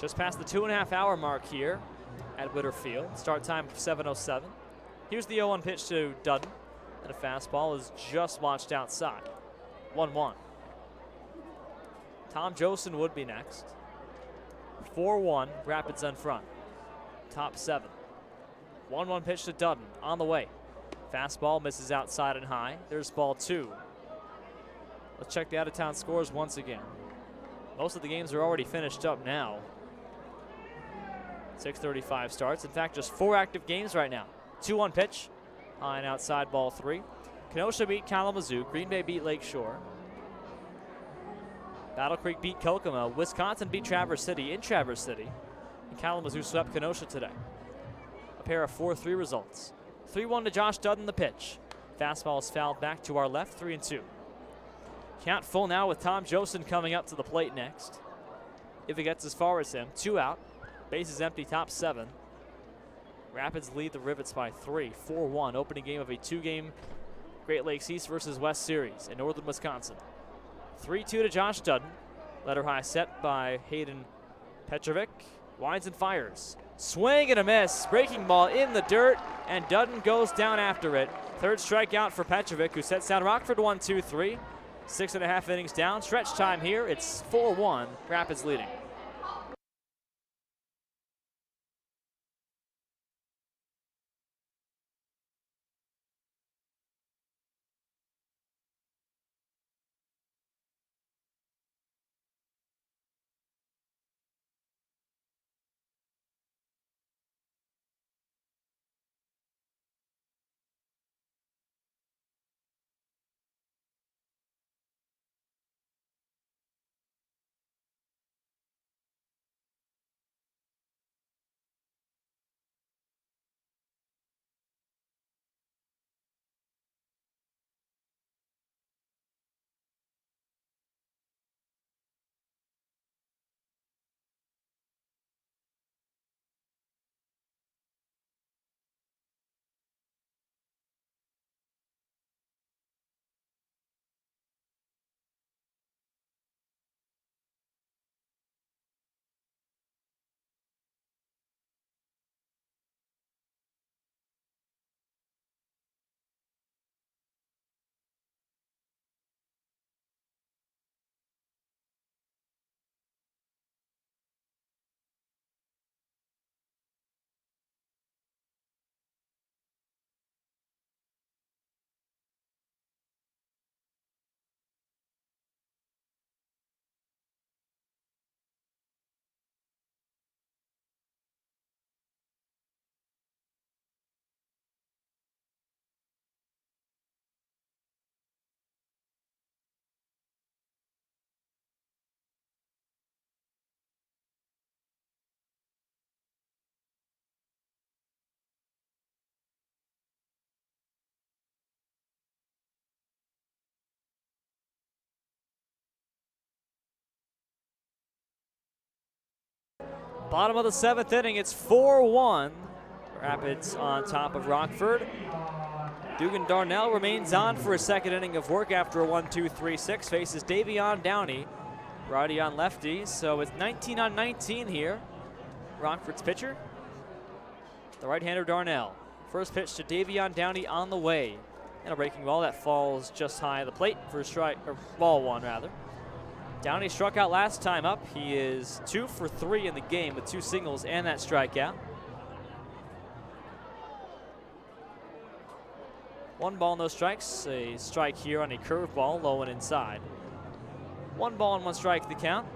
Just past the 2.5 hour mark here at Witter Field. Start time 7:07. Here's the 0-1 pitch to Dudden, and a fastball is just launched outside. 1-1. Tom Josen would be next. 4-1, Rapids in front. Top 7. 1-1 pitch to Dudden on the way. Fastball misses outside and high. There's ball 2. Let's check the out-of-town scores once again. Most of the games are already finished up now. 6:35 starts. In fact, just 4 active games right now. 2-1 pitch, high and outside, ball 3. Kenosha beat Kalamazoo. Green Bay beat Lakeshore. Battle Creek beat Kokomo. Wisconsin beat Traverse City in Traverse City. And Kalamazoo swept Kenosha today. A pair of 4-3 results. 3-1 to Josh Dudden, the pitch. Fastball is fouled back to our left, 3-2. Count full now with Tom Josen coming up to the plate next. If he gets as far as him, 2 out. Bases empty, top 7. Rapids lead the Rivets by 3, 4-1. Opening game of a 2-game Great Lakes East versus West series in northern Wisconsin. 3-2 to Josh Dudden. Letter high set by Hayden Petrovic. Winds and fires. Swing and a miss. Breaking ball in the dirt, and Dudden goes down after it. 3rd strikeout for Petrovic, who sets down Rockford 1-2-3. 6.5 innings down. Stretch time here. It's 4-1. Rapids leading. Bottom of the 7th inning, it's 4-1. Rapids on top of Rockford. Dugan Darnell remains on for a 2nd inning of work after a 1-2-3-6. Faces Davion Downey, righty on lefty. So it's 19-on-19 here. Rockford's pitcher, the right-hander Darnell. First pitch to Davion Downey on the way. And a breaking ball that falls just high of the plate for a strike, or ball 1 rather. Downey struck out last time up. He is 2 for 3 in the game with 2 singles and that strikeout. 1 ball, no strikes. A strike here on a curveball, low and inside. 1 ball and 1 strike the count.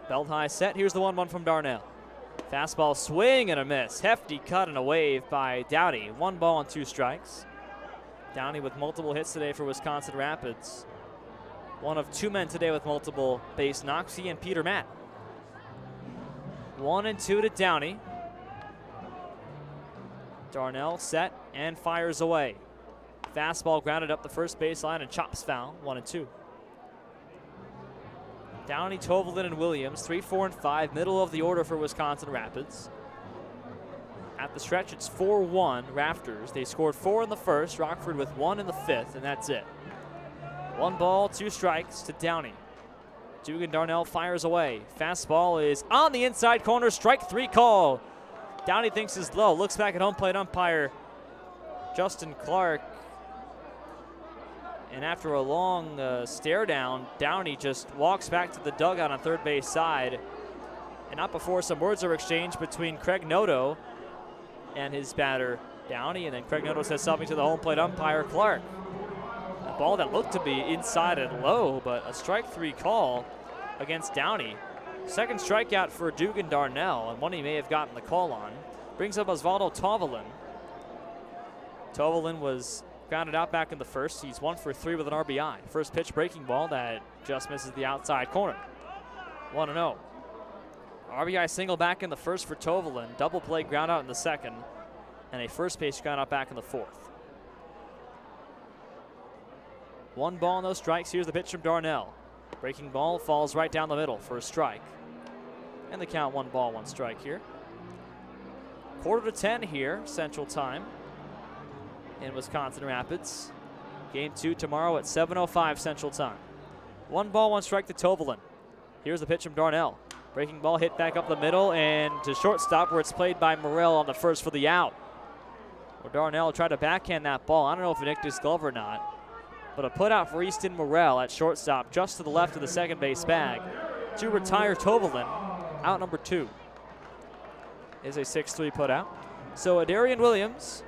Belt high set. Here's the 1-1 from Darnell. Fastball swing and a miss. Hefty cut and a wave by Downey. 1 ball and 2 strikes. Downey with multiple hits today for Wisconsin Rapids. One of 2 men today with multiple base knocks, he and Peter Matt. 1-2 to Downey. Darnell set and fires away. Fastball grounded up the first baseline and chops foul. 1-2. Downey, Tovalin, and Williams, 3, 4, and 5, middle of the order for Wisconsin Rapids. At the stretch, it's 4-1 Rafters. They scored 4 in the first, Rockford with 1 in the 5th, and that's it. 1 ball, 2 strikes to Downey. Dugan Darnell fires away. Fastball is on the inside corner, strike 3 call. Downey thinks is low, looks back at home plate umpire Justin Clark. And after a long stare down, Downey just walks back to the dugout on third base side. And not before some words are exchanged between Craig Noto and his batter, Downey. And then Craig Noto says something to the home plate umpire, Clark. A ball that looked to be inside and low, but a strike 3 call against Downey. Second strikeout for Dugan Darnell, and one he may have gotten the call on. Brings up Osvaldo Tovalin. Tovalin was grounded out back in the first. He's 1 for 3 with an RBI. First pitch breaking ball that just misses the outside corner. 1-0. RBI single back in the first for Tovalin. Double play ground out in the second. And a first base ground out back in the fourth. 1 ball, no strikes. Here's the pitch from Darnell. Breaking ball falls right down the middle for a strike. And the count 1 ball, 1 strike here. 9:45 here, Central Time in Wisconsin Rapids. Game 2 tomorrow at 7:05 Central Time. 1 ball, 1 strike to Tovalin. Here's the pitch from Darnell. Breaking ball hit back up the middle and to shortstop where it's played by Morrell on the first for the out. Well, Darnell tried to backhand that ball. I don't know if it nicked his glove or not. But a put out for Easton Morrell at shortstop just to the left of the second base bag to retire Tovalin. Out number 2 is a 6-3 put out. So Adarian Williams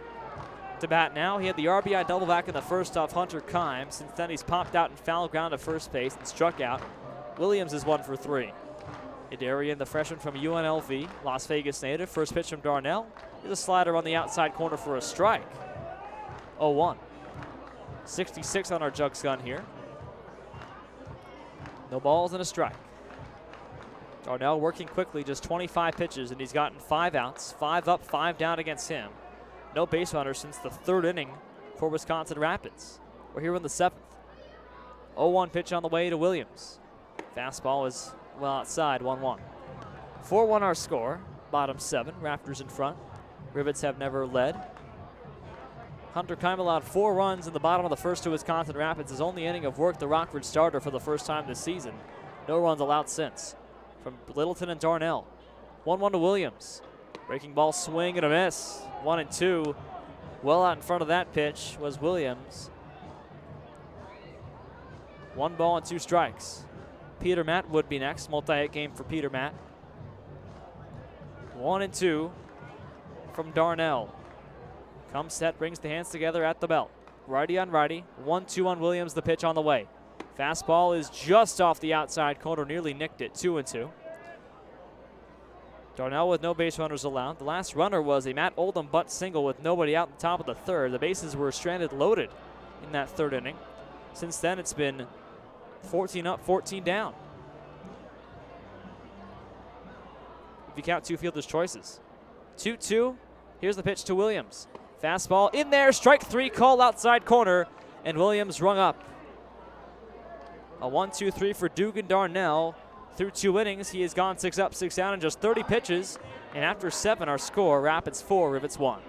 to bat now. He had the RBI double back in the first off Hunter Kime. Since then, he's popped out and foul ground to first base and struck out. Williams is 1 for 3. Adarian, the freshman from UNLV, Las Vegas native. First pitch from Darnell is a slider on the outside corner for a strike. 0-1. 66 on our Jugs gun here. No balls and a strike. Darnell working quickly, just 25 pitches, and he's gotten 5 outs, 5 up, 5 down against him. No base runners since the 3rd inning for Wisconsin Rapids. We're here in the 7th. 0-1 pitch on the way to Williams. Fastball is well outside, 1-1. 4-1 our score, bottom 7, Rafters in front. Rivets have never led. Hunter Kime allowed 4 runs in the bottom of the first to Wisconsin Rapids. His only inning of work, the Rockford starter for the first time this season. No runs allowed since. From Littleton and Darnell. 1-1 to Williams. Breaking ball swing and a miss. 1-2. Well out in front of that pitch was Williams. 1 ball and 2 strikes. Peter Matt would be next. Multi-hit game for Peter Matt. 1-2 from Darnell. Comes set, brings the hands together at the belt. Righty on righty. 1-2 on Williams, the pitch on the way. Fastball is just off the outside corner, nearly nicked it. 2-2. Darnell with no base runners allowed. The last runner was a Matt Oldham butt single with nobody out in the top of the 3rd. The bases were stranded loaded in that 3rd inning. Since then, it's been 14 up, 14 down. If you count 2 fielders' choices. 2-2. Here's the pitch to Williams. Fastball in there, strike 3 call outside corner, and Williams rung up. A 1-2-3 for Dugan Darnell. Through 2 innings, he has gone 6 up, 6 down in just 30 pitches. And after 7, our score, Rapids 4, Rivets 1.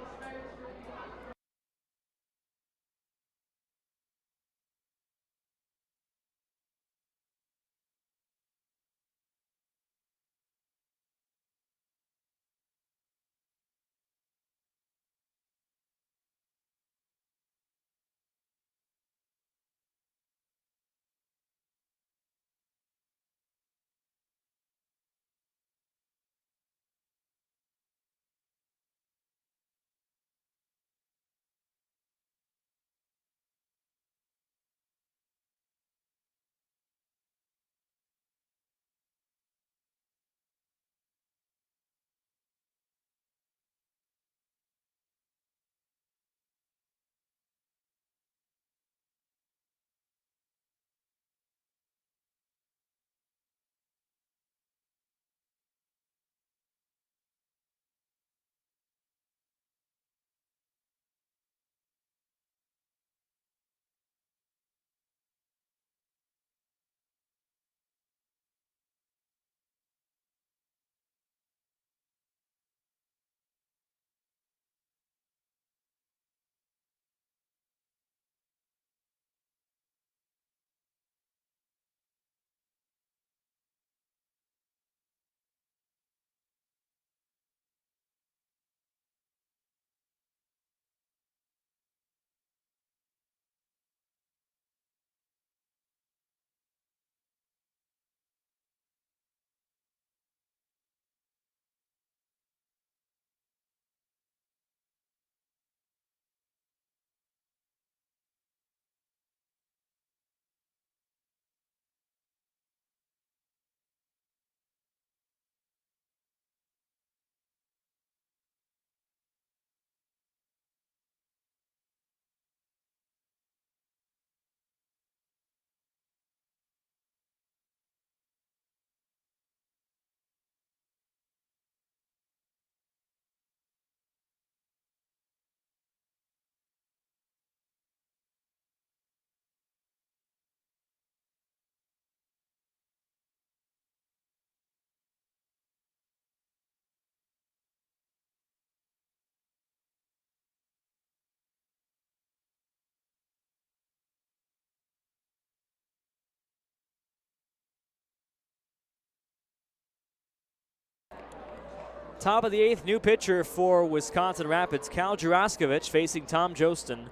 Top of the 8th, new pitcher for Wisconsin Rapids, Cal Juraskovich facing Tom Jostin.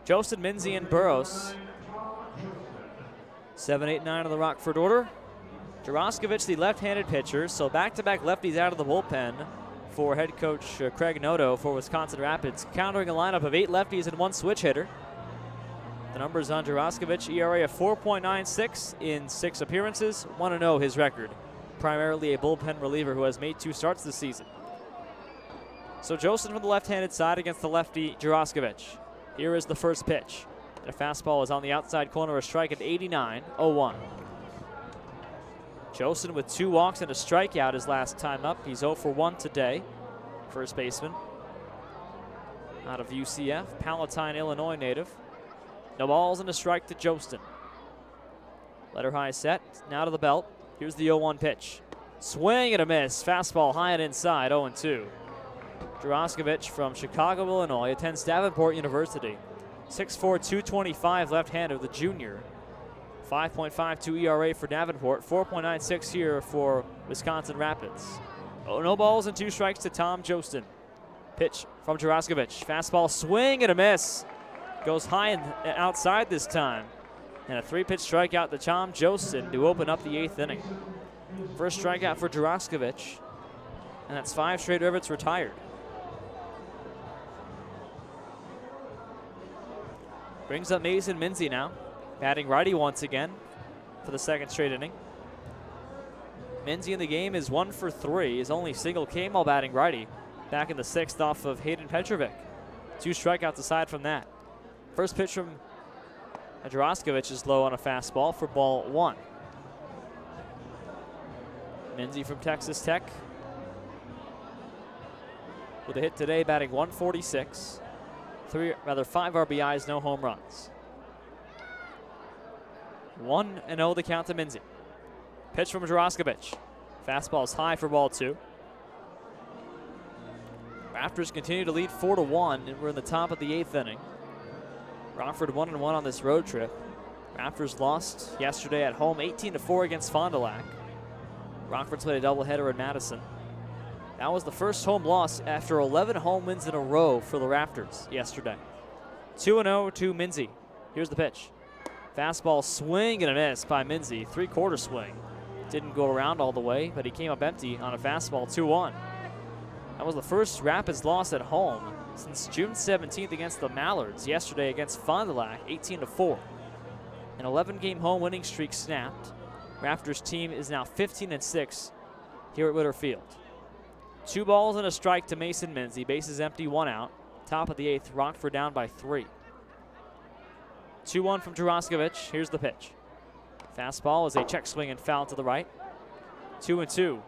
Jostin, Minzy, and Burrows. 7, 8, 9 on the Rockford order. Juraskovich, the left-handed pitcher, so back-to-back lefties out of the bullpen for head coach Craig Noto for Wisconsin Rapids, countering a lineup of 8 lefties and 1 switch hitter. The numbers on Juraskovich, ERA of 4.96 in 6 appearances, 1-0 his record. Primarily a bullpen reliever who has made 2 starts this season. So Jostin from the left-handed side against the lefty Juraskovich. Here is the first pitch. The fastball is on the outside corner, a strike at 89, 0-1. Jostin with 2 walks and a strikeout his last time up. He's 0 for 1 today. First baseman out of UCF, Palatine, Illinois native. No balls and a strike to Jostin. Letter high set, now to the belt. Here's the 0-1 pitch. Swing and a miss. Fastball high and inside, 0-2. Juraskovich from Chicago, Illinois, attends Davenport University. 6'4", 225 left-hander, the junior. 5.52 ERA for Davenport, 4.96 here for Wisconsin Rapids. No balls and 2 strikes to Tom Jostin. Pitch from Juraskovich. Fastball swing and a miss. Goes high and outside this time. And a 3-pitch strikeout to Tom Jostin to open up the 8th inning. First strikeout for Juraskovich, and that's 5 straight Rivets retired. Brings up Mason Minzy now, batting righty once again for the 2nd straight inning. Minzy in the game is 1 for 3. His only single came while batting righty back in the 6th off of Hayden Petrovic. 2 strikeouts aside from that. First pitch from Juraskovich is low on a fastball for ball 1. Minzy from Texas Tech with a hit today, batting 146. 5 RBIs, no home runs. 1-0 the count to Minzy. Pitch from Juraskovich. Fastball is high for ball 2. Rafters continue to lead 4-1, and we're in the top of the 8th inning. Rockford 1-1 on this road trip. Rafters lost yesterday at home 18-4 against Fond du Lac. Rockford's played a doubleheader in Madison. That was the first home loss after 11 home wins in a row for the Rafters yesterday. 2-0 to Minzy. Here's the pitch. Fastball swing and a miss by Minzy. 3/4 swing. Didn't go around all the way, but he came up empty on a fastball, 2-1. That was the first Rapids loss at home since June 17th against the Mallards. Yesterday against Fond du Lac, 18-4. An 11-game home winning streak snapped. Rafters team is now 15-6 here at Witter Field. 2 balls and a strike to Mason Minzy. Bases empty, 1 out. Top of the 8th, Rockford down by 3. 2-1 from Juraskovich. Here's the pitch. Fastball is a check swing and foul to the right. 2-2.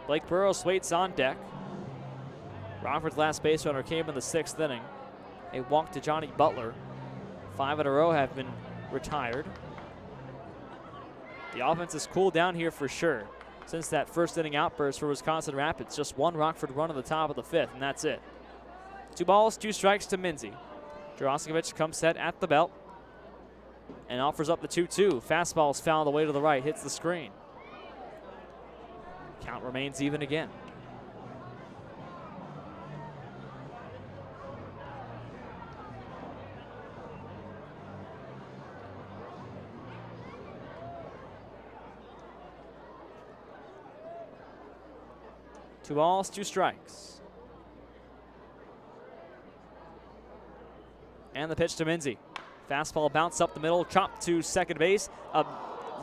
Blake Burrows waits on deck. Rockford's last base runner came in the 6th inning. A walk to Johnny Butler. 5 in a row have been retired. The offense has cooled down here for sure since that first inning outburst for Wisconsin Rapids. Just 1 Rockford run at the top of the 5th, and that's it. 2 balls, 2 strikes to Minzy. Juraskovich comes set at the belt and offers up the 2-2. Fastball is fouled away to the right, hits the screen. Count remains even again. Two balls, 2 strikes. And the pitch to Minzy. Fastball bounced up the middle, chopped to second base. A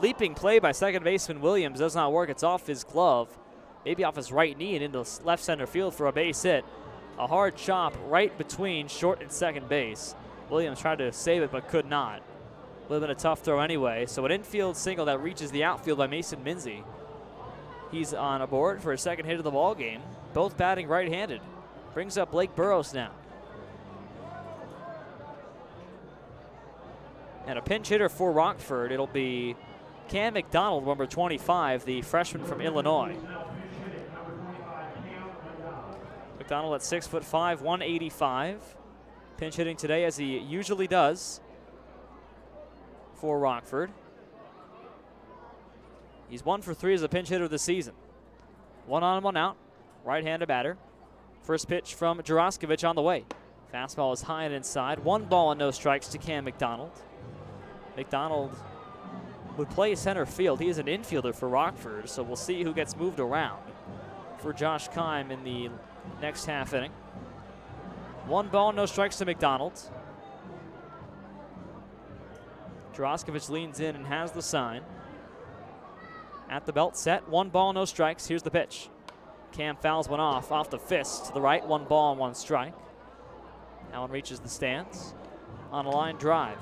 leaping play by second baseman Williams does not work. It's off his glove, maybe off his right knee and into left center field for a base hit. A hard chop right between short and second base. Williams tried to save it but could not. Would have been a tough throw anyway. So an infield single that reaches the outfield by Mason Minzy. He's on a board for his 2nd hit of the ball game. Both batting right-handed. Brings up Blake Burrows now. And a pinch hitter for Rockford. It'll be Cam McDonald, number 25, the freshman from Illinois. McDonald at 6'5", 185. Pinch hitting today as he usually does for Rockford. He's 1 for 3 as a pinch hitter this season. 1 on, 1 out. Right-handed batter. First pitch from Juraskovich on the way. Fastball is high and inside. 1 ball and no strikes to Cam McDonald. McDonald would play center field. He is an infielder for Rockford, so we'll see who gets moved around for Josh Keim in the next half inning. 1 ball, no strikes to McDonald. Juraskovich leans in and has the sign. At the belt, set. 1 ball, no strikes. Here's the pitch. Cam fouls one off the fist to the right. 1 ball and 1 strike. That one reaches the stands on a line drive.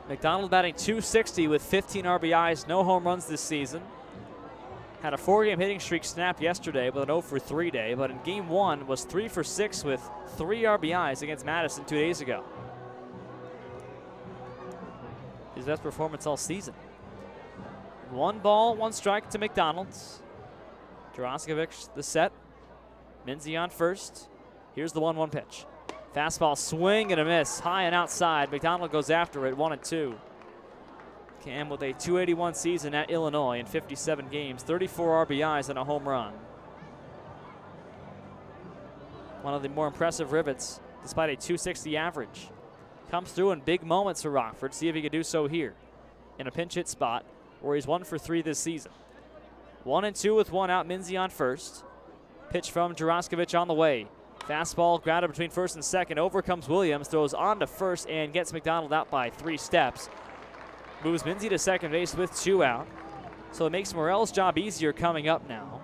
McDonald batting .260 with 15 RBIs, no home runs this season. Had a 4-game hitting streak snapped yesterday with an 0 for 3 day, but in game 1 was 3 for 6 with 3 RBIs against Madison 2 days ago. His best performance all season. 1 ball, 1 strike to McDonald. Juraskovich the set. Minzy on first. Here's the 1-1 pitch. Fastball swing and a miss. High and outside. McDonald goes after it. 1-2. Cam with a .281 season at Illinois in 57 games. 34 RBIs and a home run. One of the more impressive Rivets despite a .260 average. Comes through in big moments for Rockford. See if he can do so here in a pinch hit spot where he's 1 for 3 this season. 1-2 with 1 out. Minzy on first. Pitch from Juraskovich on the way. Fastball grounded between first and second. Over comes Williams. Throws on to first and gets McDonald out by 3 steps. Moves Minzy to second base with 2 out. So it makes Morell's job easier coming up now.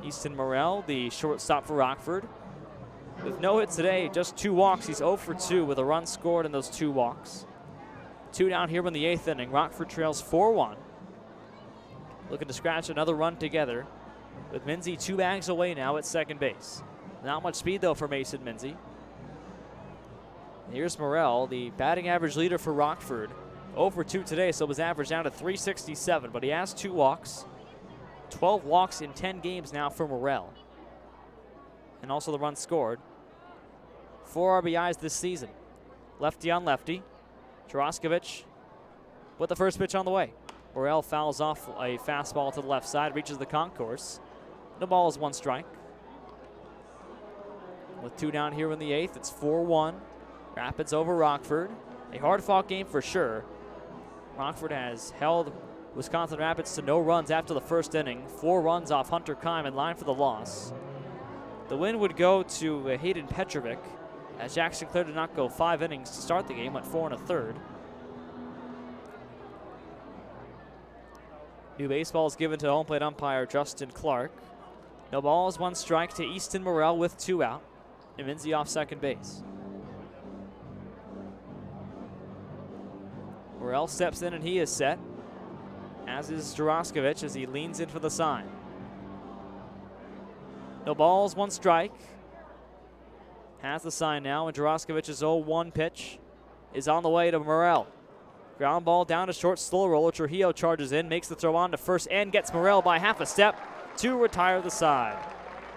Easton Morell, the shortstop for Rockford. With no hits today, just 2 walks. He's 0 for 2 with a run scored in those 2 walks. 2 down here in the 8th inning. Rockford trails 4-1. Looking to scratch another run together with Minzy 2 bags away now at second base. Not much speed though for Mason Minzy. Here's Morell, the batting average leader for Rockford. 0 for 2 today, so his average down to .367, but he has 2 walks. 12 walks in 10 games now for Morell. And also the run scored. 4 RBIs this season. Lefty on lefty. Juraskovich with the first pitch on the way. Morell fouls off a fastball to the left side, reaches the concourse. No ball is 1 strike. With 2 down here in the 8th, it's 4-1. Rapids over Rockford. A hard-fought game for sure. Rockford has held Wisconsin Rapids to no runs after the first inning. 4 runs off Hunter Keim in line for the loss. The win would go to Hayden Petrovic, as Jack Sinclair did not go 5 innings to start the game, went 4 1/3. New baseball is given to home plate umpire Justin Clark. No balls, 1 strike to Easton Morell with 2 out. And Minzy off second base. Morell steps in and he is set, as is Juraskovich as he leans in for the sign. No balls, 1 strike. Has the sign now, and Juraskovich's 0-1 pitch is on the way to Morell. Ground ball down to short, slow roller. Trujillo charges in, makes the throw on to first, and gets Morell by half a step to retire the side.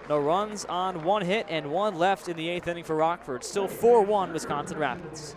No runs on 1 hit and 1 left in the 8th inning for Rockford. Still 4-1 Wisconsin Rapids.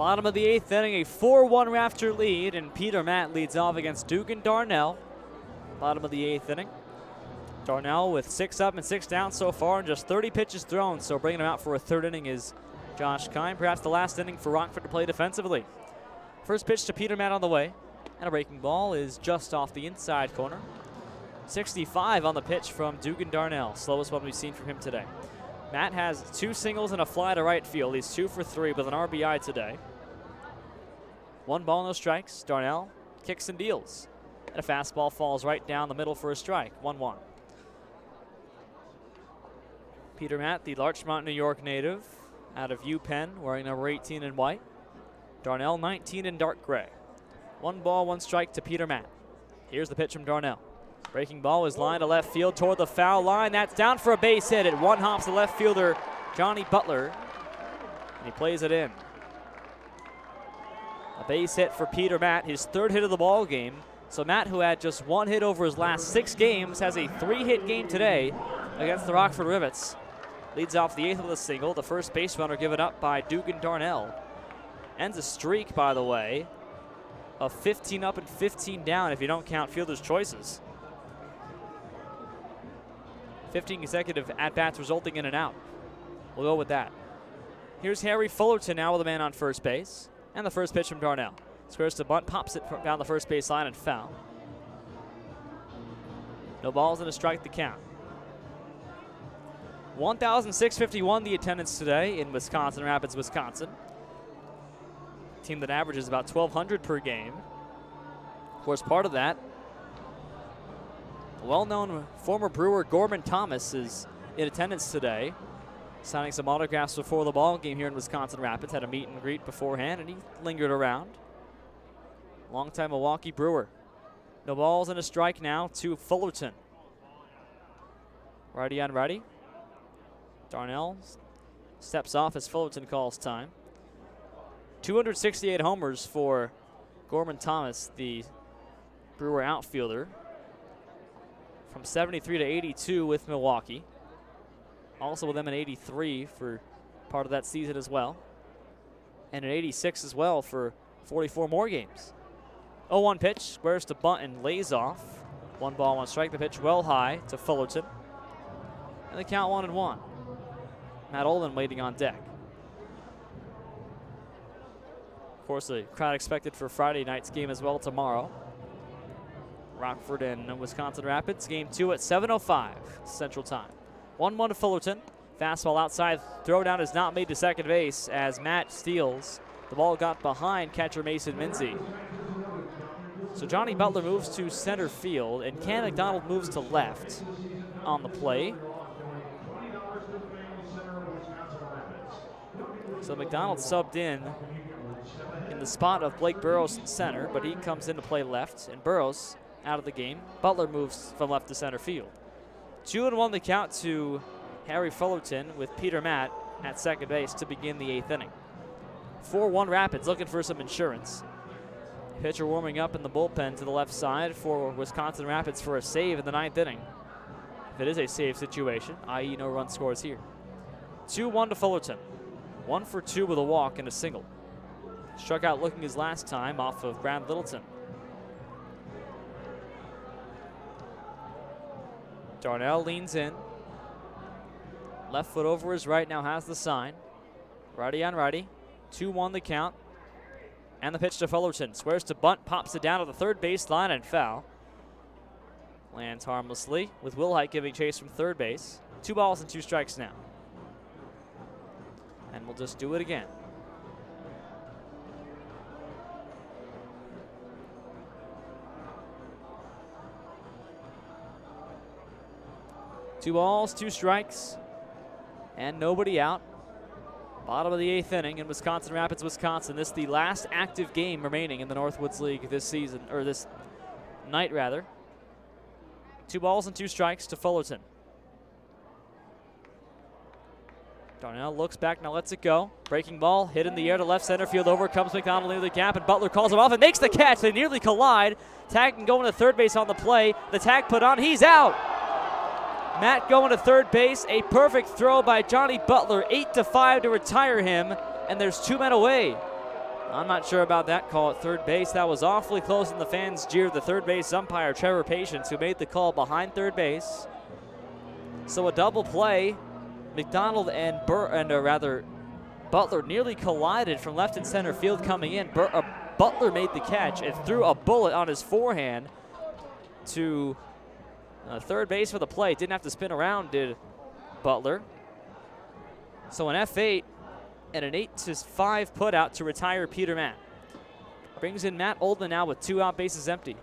Bottom of the 8th inning, a 4-1 Rafter lead, and Peter Matt leads off against Dugan Darnell. Bottom of the 8th inning. Darnell with 6 up and 6 down so far and just 30 pitches thrown, so bringing him out for a 3rd inning is Josh Kine. Perhaps the last inning for Rockford to play defensively. First pitch to Peter Matt on the way, and a breaking ball is just off the inside corner. 65 on the pitch from Dugan Darnell, slowest one we've seen from him today. Matt has 2 singles and a fly to right field. He's 2 for 3 with an RBI today. 1 ball, no strikes. Darnell kicks and deals. And a fastball falls right down the middle for a strike. 1-1. Peter Matt, the Larchmont, New York native, out of UPenn, wearing number 18 in white. Darnell, 19 in dark gray. 1 ball, 1 strike to Peter Matt. Here's the pitch from Darnell. Breaking ball is lined to left field toward the foul line. That's down for a base hit. It one-hops the left fielder, Johnny Butler, and he plays it in. A base hit for Peter Matt, his 3rd hit of the ball game. So Matt, who had just 1 hit over his last 6 games, has a 3-hit game today against the Rockford Rivets. Leads off the 8th with a single. The first base runner given up by Dugan Darnell. Ends a streak, by the way, of 15 up and 15 down if you don't count fielder's choices. 15 consecutive at-bats resulting in an out. We'll go with that. Here's Harry Fullerton now with a man on first base. And the first pitch from Darnell. Squares to bunt, pops it down the first base line and foul. No balls and a strike to count. 1,651 the attendance today in Wisconsin Rapids, Wisconsin. Team that averages about 1,200 per game. Of course, part of that, well-known former Brewer Gorman Thomas is in attendance today, signing some autographs before the ball game here in Wisconsin Rapids. Had a meet and greet beforehand, and he lingered around. Longtime Milwaukee Brewer. No balls and a strike now to Fullerton. Righty on righty. Darnell steps off as Fullerton calls time. 268 homers for Gorman Thomas, the Brewer outfielder. From 73 to 82 with Milwaukee. Also with them in 83 for part of that season as well. And in 86 as well for 44 more games. 0-1 pitch, squares to bunt and lays off. 1 ball, 1 strike. The pitch well high to Fullerton. And the count 1-1. Matt Olin waiting on deck. Of course, a crowd expected for Friday night's game as well tomorrow. Rockford and Wisconsin Rapids. Game 2 at 7:05 Central Time. 1-1 to Fullerton. Fastball outside. Throw down is not made to second base as Matt steals. The ball got behind catcher Mason Minzy. So Johnny Butler moves to center field, and Cam McDonald moves to left on the play. So McDonald subbed in the spot of Blake Burrows in center, but he comes in to play left, and Burrows out of the game. Butler moves from left to center field. 2-1 the count to Harry Fullerton with Peter Matt at second base to begin the 8th inning. 4-1 Rapids looking for some insurance. Pitcher warming up in the bullpen to the left side for Wisconsin Rapids for a save in the 9th inning. If it is a save situation, i.e. no run scores here. 2-1 to Fullerton. 1 for 2 with a walk and a single. Struck out looking his last time off of Brad Littleton. Darnell leans in. Left foot over his right, now has the sign. Righty on righty. 2-1 the count. And the pitch to Fullerton. Squares to bunt, pops it down to the third baseline and foul. Lands harmlessly with Wilhite giving chase from third base. 2 balls and 2 strikes now. And we'll just do it again. Two balls, 2 strikes, and nobody out. Bottom of the 8th inning in Wisconsin Rapids, Wisconsin. This is the last active game remaining in the Northwoods League this season, or this night rather. 2 balls and 2 strikes to Fullerton. Darnell looks back, now lets it go. Breaking ball, hit in the air to left center field. Over comes McDonald into the gap, and Butler calls him off and makes the catch. They nearly collide. Tag can go into third base on the play. The tag put on, he's out. Matt going to third base. A perfect throw by Johnny Butler, 8-5 to retire him, and there's 2 men away. I'm not sure about that call at third base. That was awfully close, and the fans jeered the third base umpire, Trevor Patience, who made the call behind third base. So a double play. McDonald and Butler nearly collided from left and center field coming in. Butler made the catch and threw a bullet on his forehand to third base for the play. Didn't have to spin around, did Butler. So an F8 and an 8-5 put out to retire Peter Matt. Brings in Matt Oldman now with 2 out, bases empty.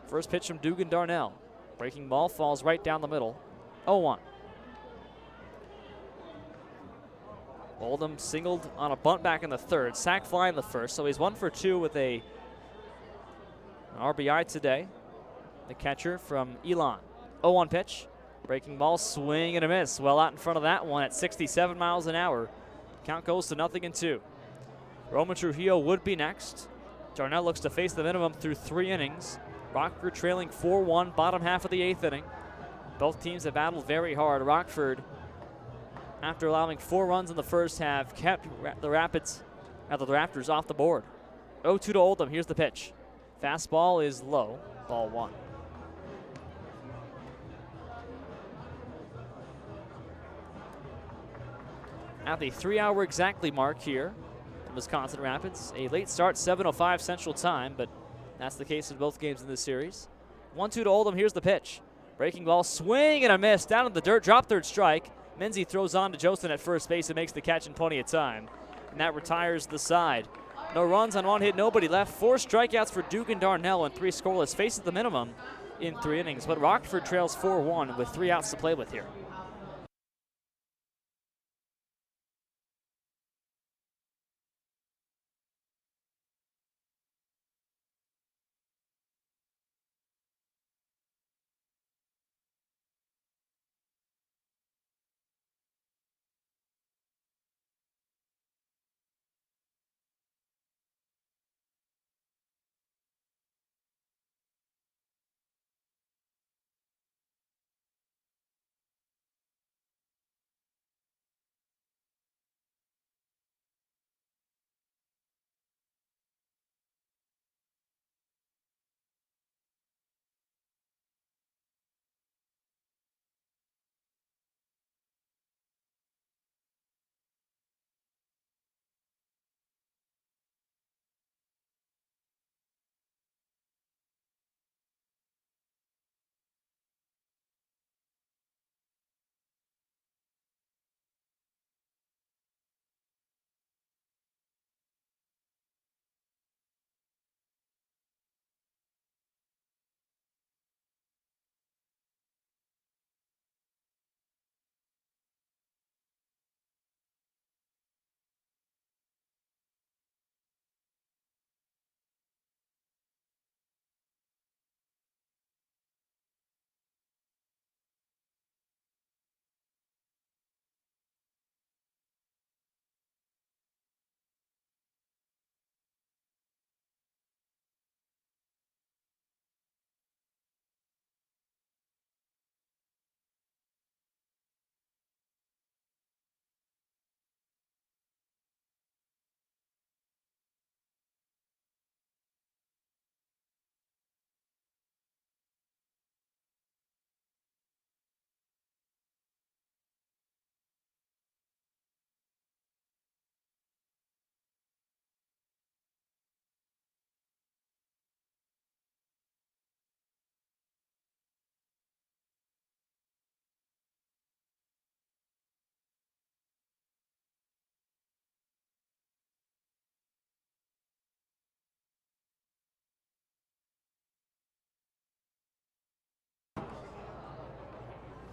First pitch from Dugan Darnell. Breaking ball falls right down the middle. 0-1. Oldham singled on a bunt back in the third. Sac fly in the first, so he's 1 for 2 with an RBI today. The catcher from Elon. 0-1 pitch. Breaking ball, swing and a miss. Well out in front of that one at 67 miles an hour. Count goes to 0-2. Roman Trujillo would be next. Darnell looks to face the minimum through 3 innings. Rockford trailing 4-1, bottom half of the 8th inning. Both teams have battled very hard. Rockford, after allowing 4 runs in the first half, kept the Rafters off the board. 0-2 to Oldham. Here's the pitch. Fastball is low. Ball 1. At the 3-hour exactly mark here in Wisconsin Rapids. A late start, 7:05 Central Time, but that's the case in both games in this series. 1-2 to Oldham. Here's the pitch. Breaking ball, swing and a miss. Down in the dirt, drop third strike. Menzie throws on to Jostin at first base and makes the catch in plenty of time. And that retires the side. No runs on 1 hit, nobody left. 4 strikeouts for Dugan Darnell and 3 scoreless. Faces the minimum in 3 innings, but Rockford trails 4-1 with 3 outs to play with here.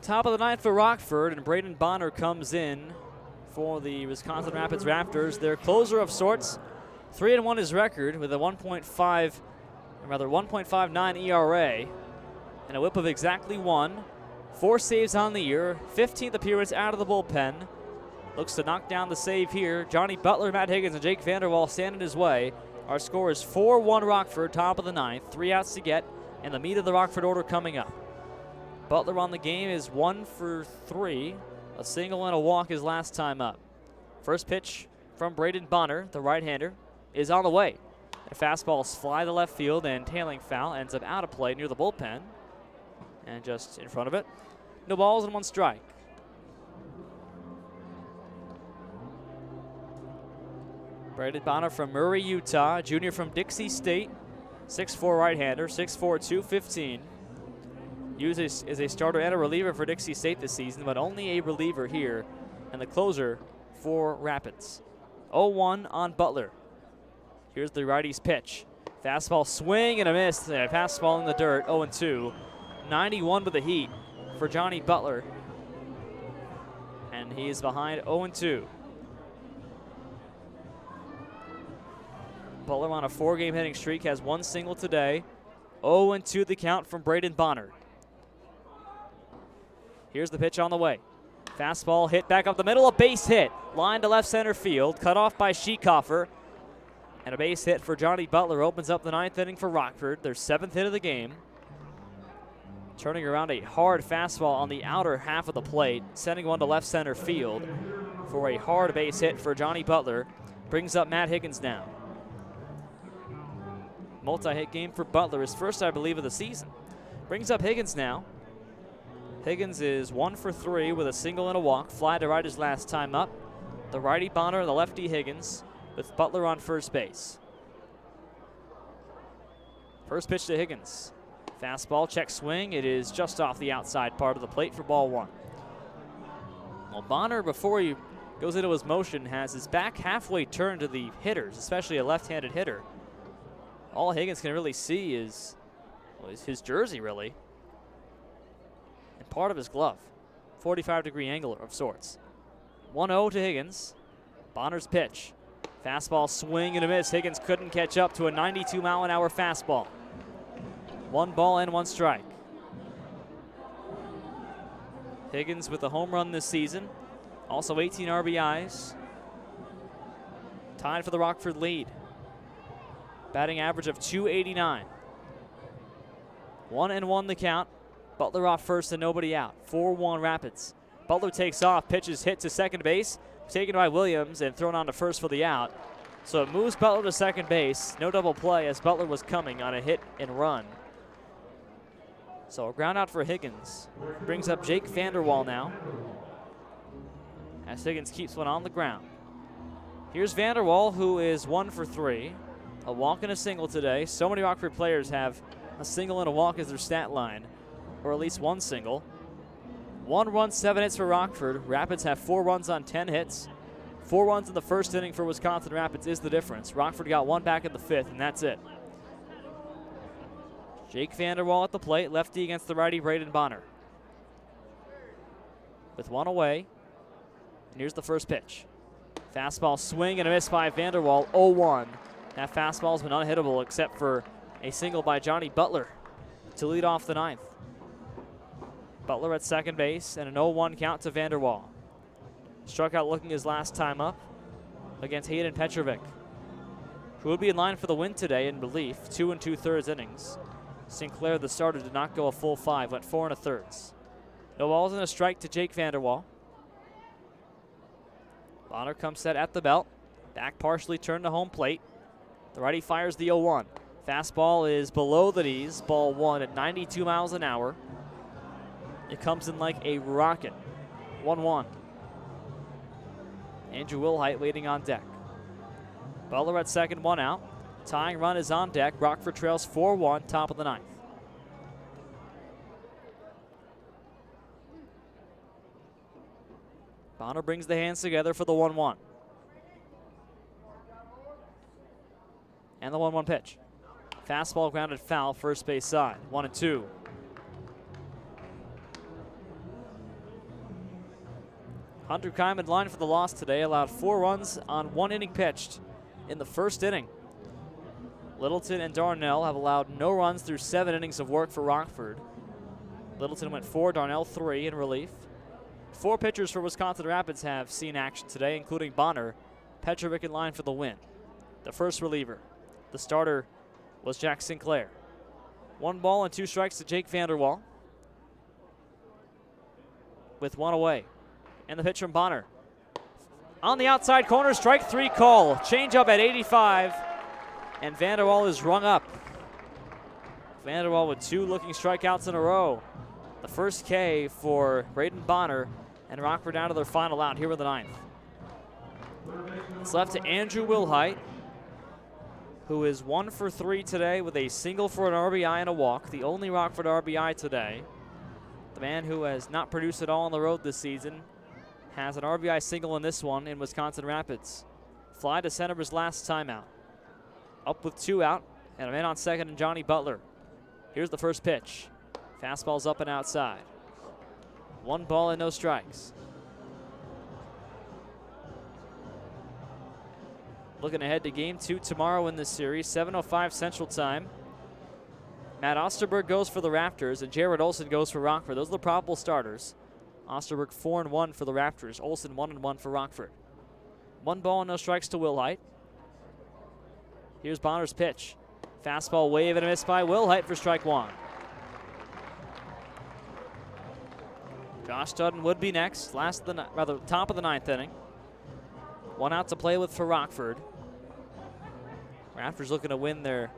Top of the 9th for Rockford, and Braden Bonner comes in for the Wisconsin Rapids Rafters. Their closer of sorts, 3-1 his record with a 1.59 ERA and a whip of exactly 1. 4 saves on the year, 15th appearance out of the bullpen. Looks to knock down the save here. Johnny Butler, Matt Higgins, and Jake Vanderwall stand in his way. Our score is 4-1 Rockford, top of the 9th. 3 outs to get, and the meat of the Rockford order coming up. Butler on the game is 1 for 3. A single and a walk his last time up. First pitch from Braden Bonner, the right-hander. is on the way. The fastballs fly to left field, and tailing foul ends up out of play near the bullpen. And just in front of it. No balls and 1 strike. Braden Bonner from Murray, Utah. Junior from Dixie State. 6'4" right-hander, 6'4", 215. Used as a starter and a reliever for Dixie State this season, but only a reliever here. And the closer for Rapids. 0-1 on Butler. Here's the righty's pitch. Fastball swing and a miss. Fastball in the dirt, 0-2. 91 with the heat for Johnny Butler. And he is behind 0-2. Butler on a 4-game hitting streak, has 1 single today. 0-2 the count from Braden Bonner. Here's the pitch on the way. Fastball hit back up the middle, a base hit. Line to left center field, cut off by Schiekhofer. And a base hit for Johnny Butler opens up the 9th inning for Rockford, their 7th hit of the game. Turning around a hard fastball on the outer half of the plate, sending one to left center field for a hard base hit for Johnny Butler. Brings up Matt Higgins now. Multi-hit game for Butler, his first, I believe, of the season. Brings up Higgins now. Higgins is 1 for 3 with a single and a walk. Fly to right his last time up. The righty Bonner and the lefty Higgins with Butler on first base. First pitch to Higgins. Fastball, check swing. It is just off the outside part of the plate for ball 1. Well, Bonner, before he goes into his motion, has his back halfway turned to the hitters, especially a left-handed hitter. All Higgins can really see is, well, his jersey, really, and part of his glove. 45-degree angle of sorts. 1-0 to Higgins. Bonner's pitch. Fastball swing and a miss. Higgins couldn't catch up to a 92-mile-an-hour fastball. 1 ball and 1 strike. Higgins with a home run this season. Also 18 RBIs. Tied for the Rockford lead. Batting average of .289. 1-1 the count. Butler off first and nobody out. 4-1 Rapids. Butler takes off, pitches hit to second base. Taken by Williams and thrown on to first for the out. So it moves Butler to second base. No double play as Butler was coming on a hit and run. So a ground out for Higgins. Brings up Jake Vanderwall now, as Higgins keeps one on the ground. Here's Vanderwall, who is 1 for 3. A walk and a single today. So many Rockford players have a single and a walk as their stat line, or at least 1 single. 1 run, 7 hits for Rockford. Rapids have 4 runs on 10 hits. 4 runs in the first inning for Wisconsin Rapids is the difference. Rockford got 1 back in the 5th, and that's it. Jake Vanderwall at the plate, lefty against the righty Braden Bonner. With 1 away, and here's the first pitch. Fastball swing and a miss by Vanderwall, 0-1. That fastball's been unhittable except for a single by Johnny Butler to lead off the 9th. Butler at second base and an 0-1 count to Vanderwall. Struck out looking his last time up against Hayden Petrovic, who would be in line for the win today in relief, 2 2/3 innings. Sinclair, the starter, did not go a full 5, went 4 1/3. No balls and a strike to Jake Vanderwall. Bonner comes set at the belt. Back partially turned to home plate. The righty fires the 0-1. Fastball is below the knees. Ball 1 at 92 miles an hour. It comes in like a rocket. 1-1. Andrew Wilhite waiting on deck. Butler at second, 1 out. Tying run is on deck. Rockford trails 4-1, top of the 9th. Bonner brings the hands together for the 1-1. And the 1-1 pitch. Fastball grounded foul, first base side. 1-2. Hunter Kyman line for the loss today, allowed 4 runs on 1 inning pitched in the first inning. Littleton and Darnell have allowed no runs through 7 innings of work for Rockford. Littleton went 4, Darnell 3 in relief. 4 pitchers for Wisconsin Rapids have seen action today, including Bonner. Petrovic in line for the win. The first reliever. The starter was Jack Sinclair. 1 ball and 2 strikes to Jake Vanderwall, with 1 away. And the pitch from Bonner. On the outside corner, strike 3 call. Change up at 85, and Vanderwall is rung up. Vanderwall with 2 looking strikeouts in a row. The first K for Braden Bonner, and Rockford down to their final out here in the 9th. It's left to Andrew Wilhite, who is 1 for 3 today with a single for an RBI and a walk, the only Rockford RBI today. The man who has not produced at all on the road this season has an RBI single in this one in Wisconsin Rapids. Fly to center his last time out. Up with 2 out, and a man on second and Johnny Butler. Here's the first pitch. Fastball's up and outside. 1 ball and no strikes. Looking ahead to game 2 tomorrow in this series, 7:05 Central Time. Matt Osterberg goes for the Rafters, and Jared Olson goes for Rockford. Those are the probable starters. Osterberg 4-1 for the Rafters. Olson 1-1 for Rockford. 1 ball and no strikes to Wilhite. Here's Bonner's pitch. Fastball wave and a miss by Wilhite for strike 1. Josh Dutton would be next, top of the 9th inning. 1 out to play with for Rockford. Rafters looking to win their,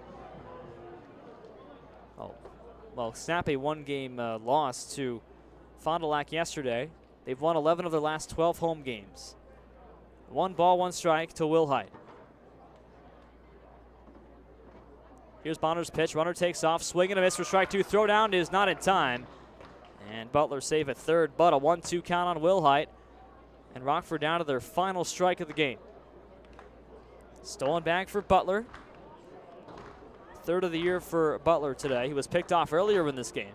snap a 1-game loss to Fond du Lac yesterday. They've won 11 of their last 12 home games. 1 ball, 1 strike to Wilhite. Here's Bonner's pitch. Runner takes off, swing and a miss for strike 2. Throw down is not in time. And Butler safe at third, but a 1-2 count on Wilhite. And Rockford down to their final strike of the game. Stolen bag for Butler. 3rd of the year for Butler today. He was picked off earlier in this game.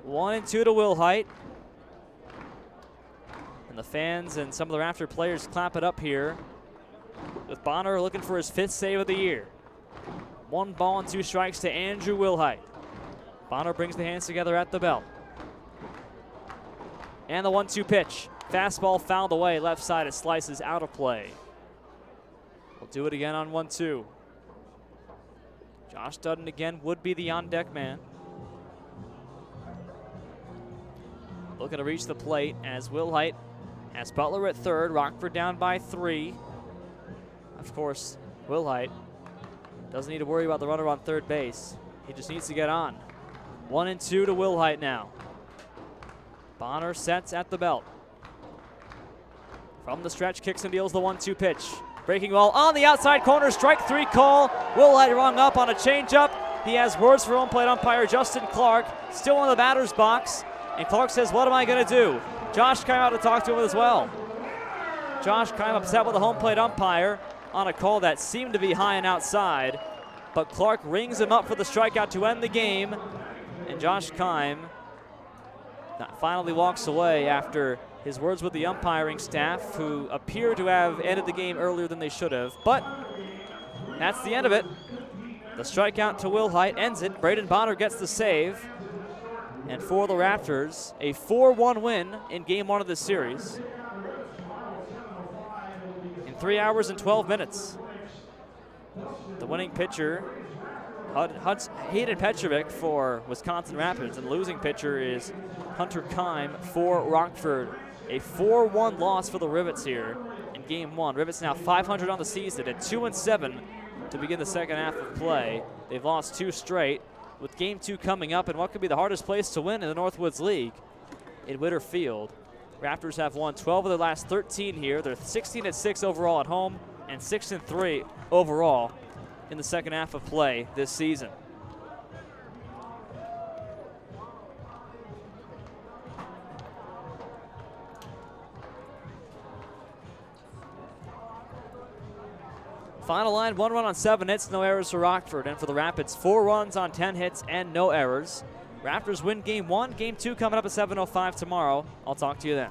1-2 to Wilhite. And the fans and some of the Rafter players clap it up here, with Bonner looking for his 5th save of the year. 1 ball and 2 strikes to Andrew Wilhite. Bonner brings the hands together at the belt. And the 1-2 pitch. Fastball fouled away, left side. It slices out of play. We'll do it again on 1-2. Josh Dutton again would be the on-deck man. Looking to reach the plate as Wilhite has Butler at third. Rockford down by 3. Of course, Wilhite doesn't need to worry about the runner on third base. He just needs to get on. 1-2 to Wilhite now. Bonner sets at the belt. From the stretch, kicks and deals the 1-2 pitch. Breaking ball on the outside corner, strike 3 call. Wilhite rung up on a changeup. He has words for home plate umpire Justin Clark, still in the batter's box. And Clark says, what am I going to do? Josh came out to talk to him as well. Josh kind of upset with the home plate umpire on a call that seemed to be high and outside. But Clark rings him up for the strikeout to end the game. And Josh Keim finally walks away after his words with the umpiring staff, who appear to have ended the game earlier than they should have. But that's the end of it. The strikeout to Wilhite ends it. Braden Bonner gets the save. And for the Rafters, a 4-1 win in game 1 of this series. In 3 hours and 12 minutes. The winning pitcher, Hayden Petrovic for Wisconsin Rapids, and the losing pitcher is Hunter Keim for Rockford. A 4-1 loss for the Rivets here in game 1. Rivets now 500 on the season at 2-7 to begin the second half of play. They've lost 2 straight, with game 2 coming up in what could be the hardest place to win in the Northwoods League in Witter Field. Raptors have won 12 of their last 13 here. They're 16-6 overall at home and 6-3 overall in the second half of play this season. Final line, 1 run on 7 hits, no errors for Rockford. And for the Rapids, 4 runs on 10 hits and no errors. Raptors win game 1. Game 2 coming up at 7:05 tomorrow. I'll talk to you then.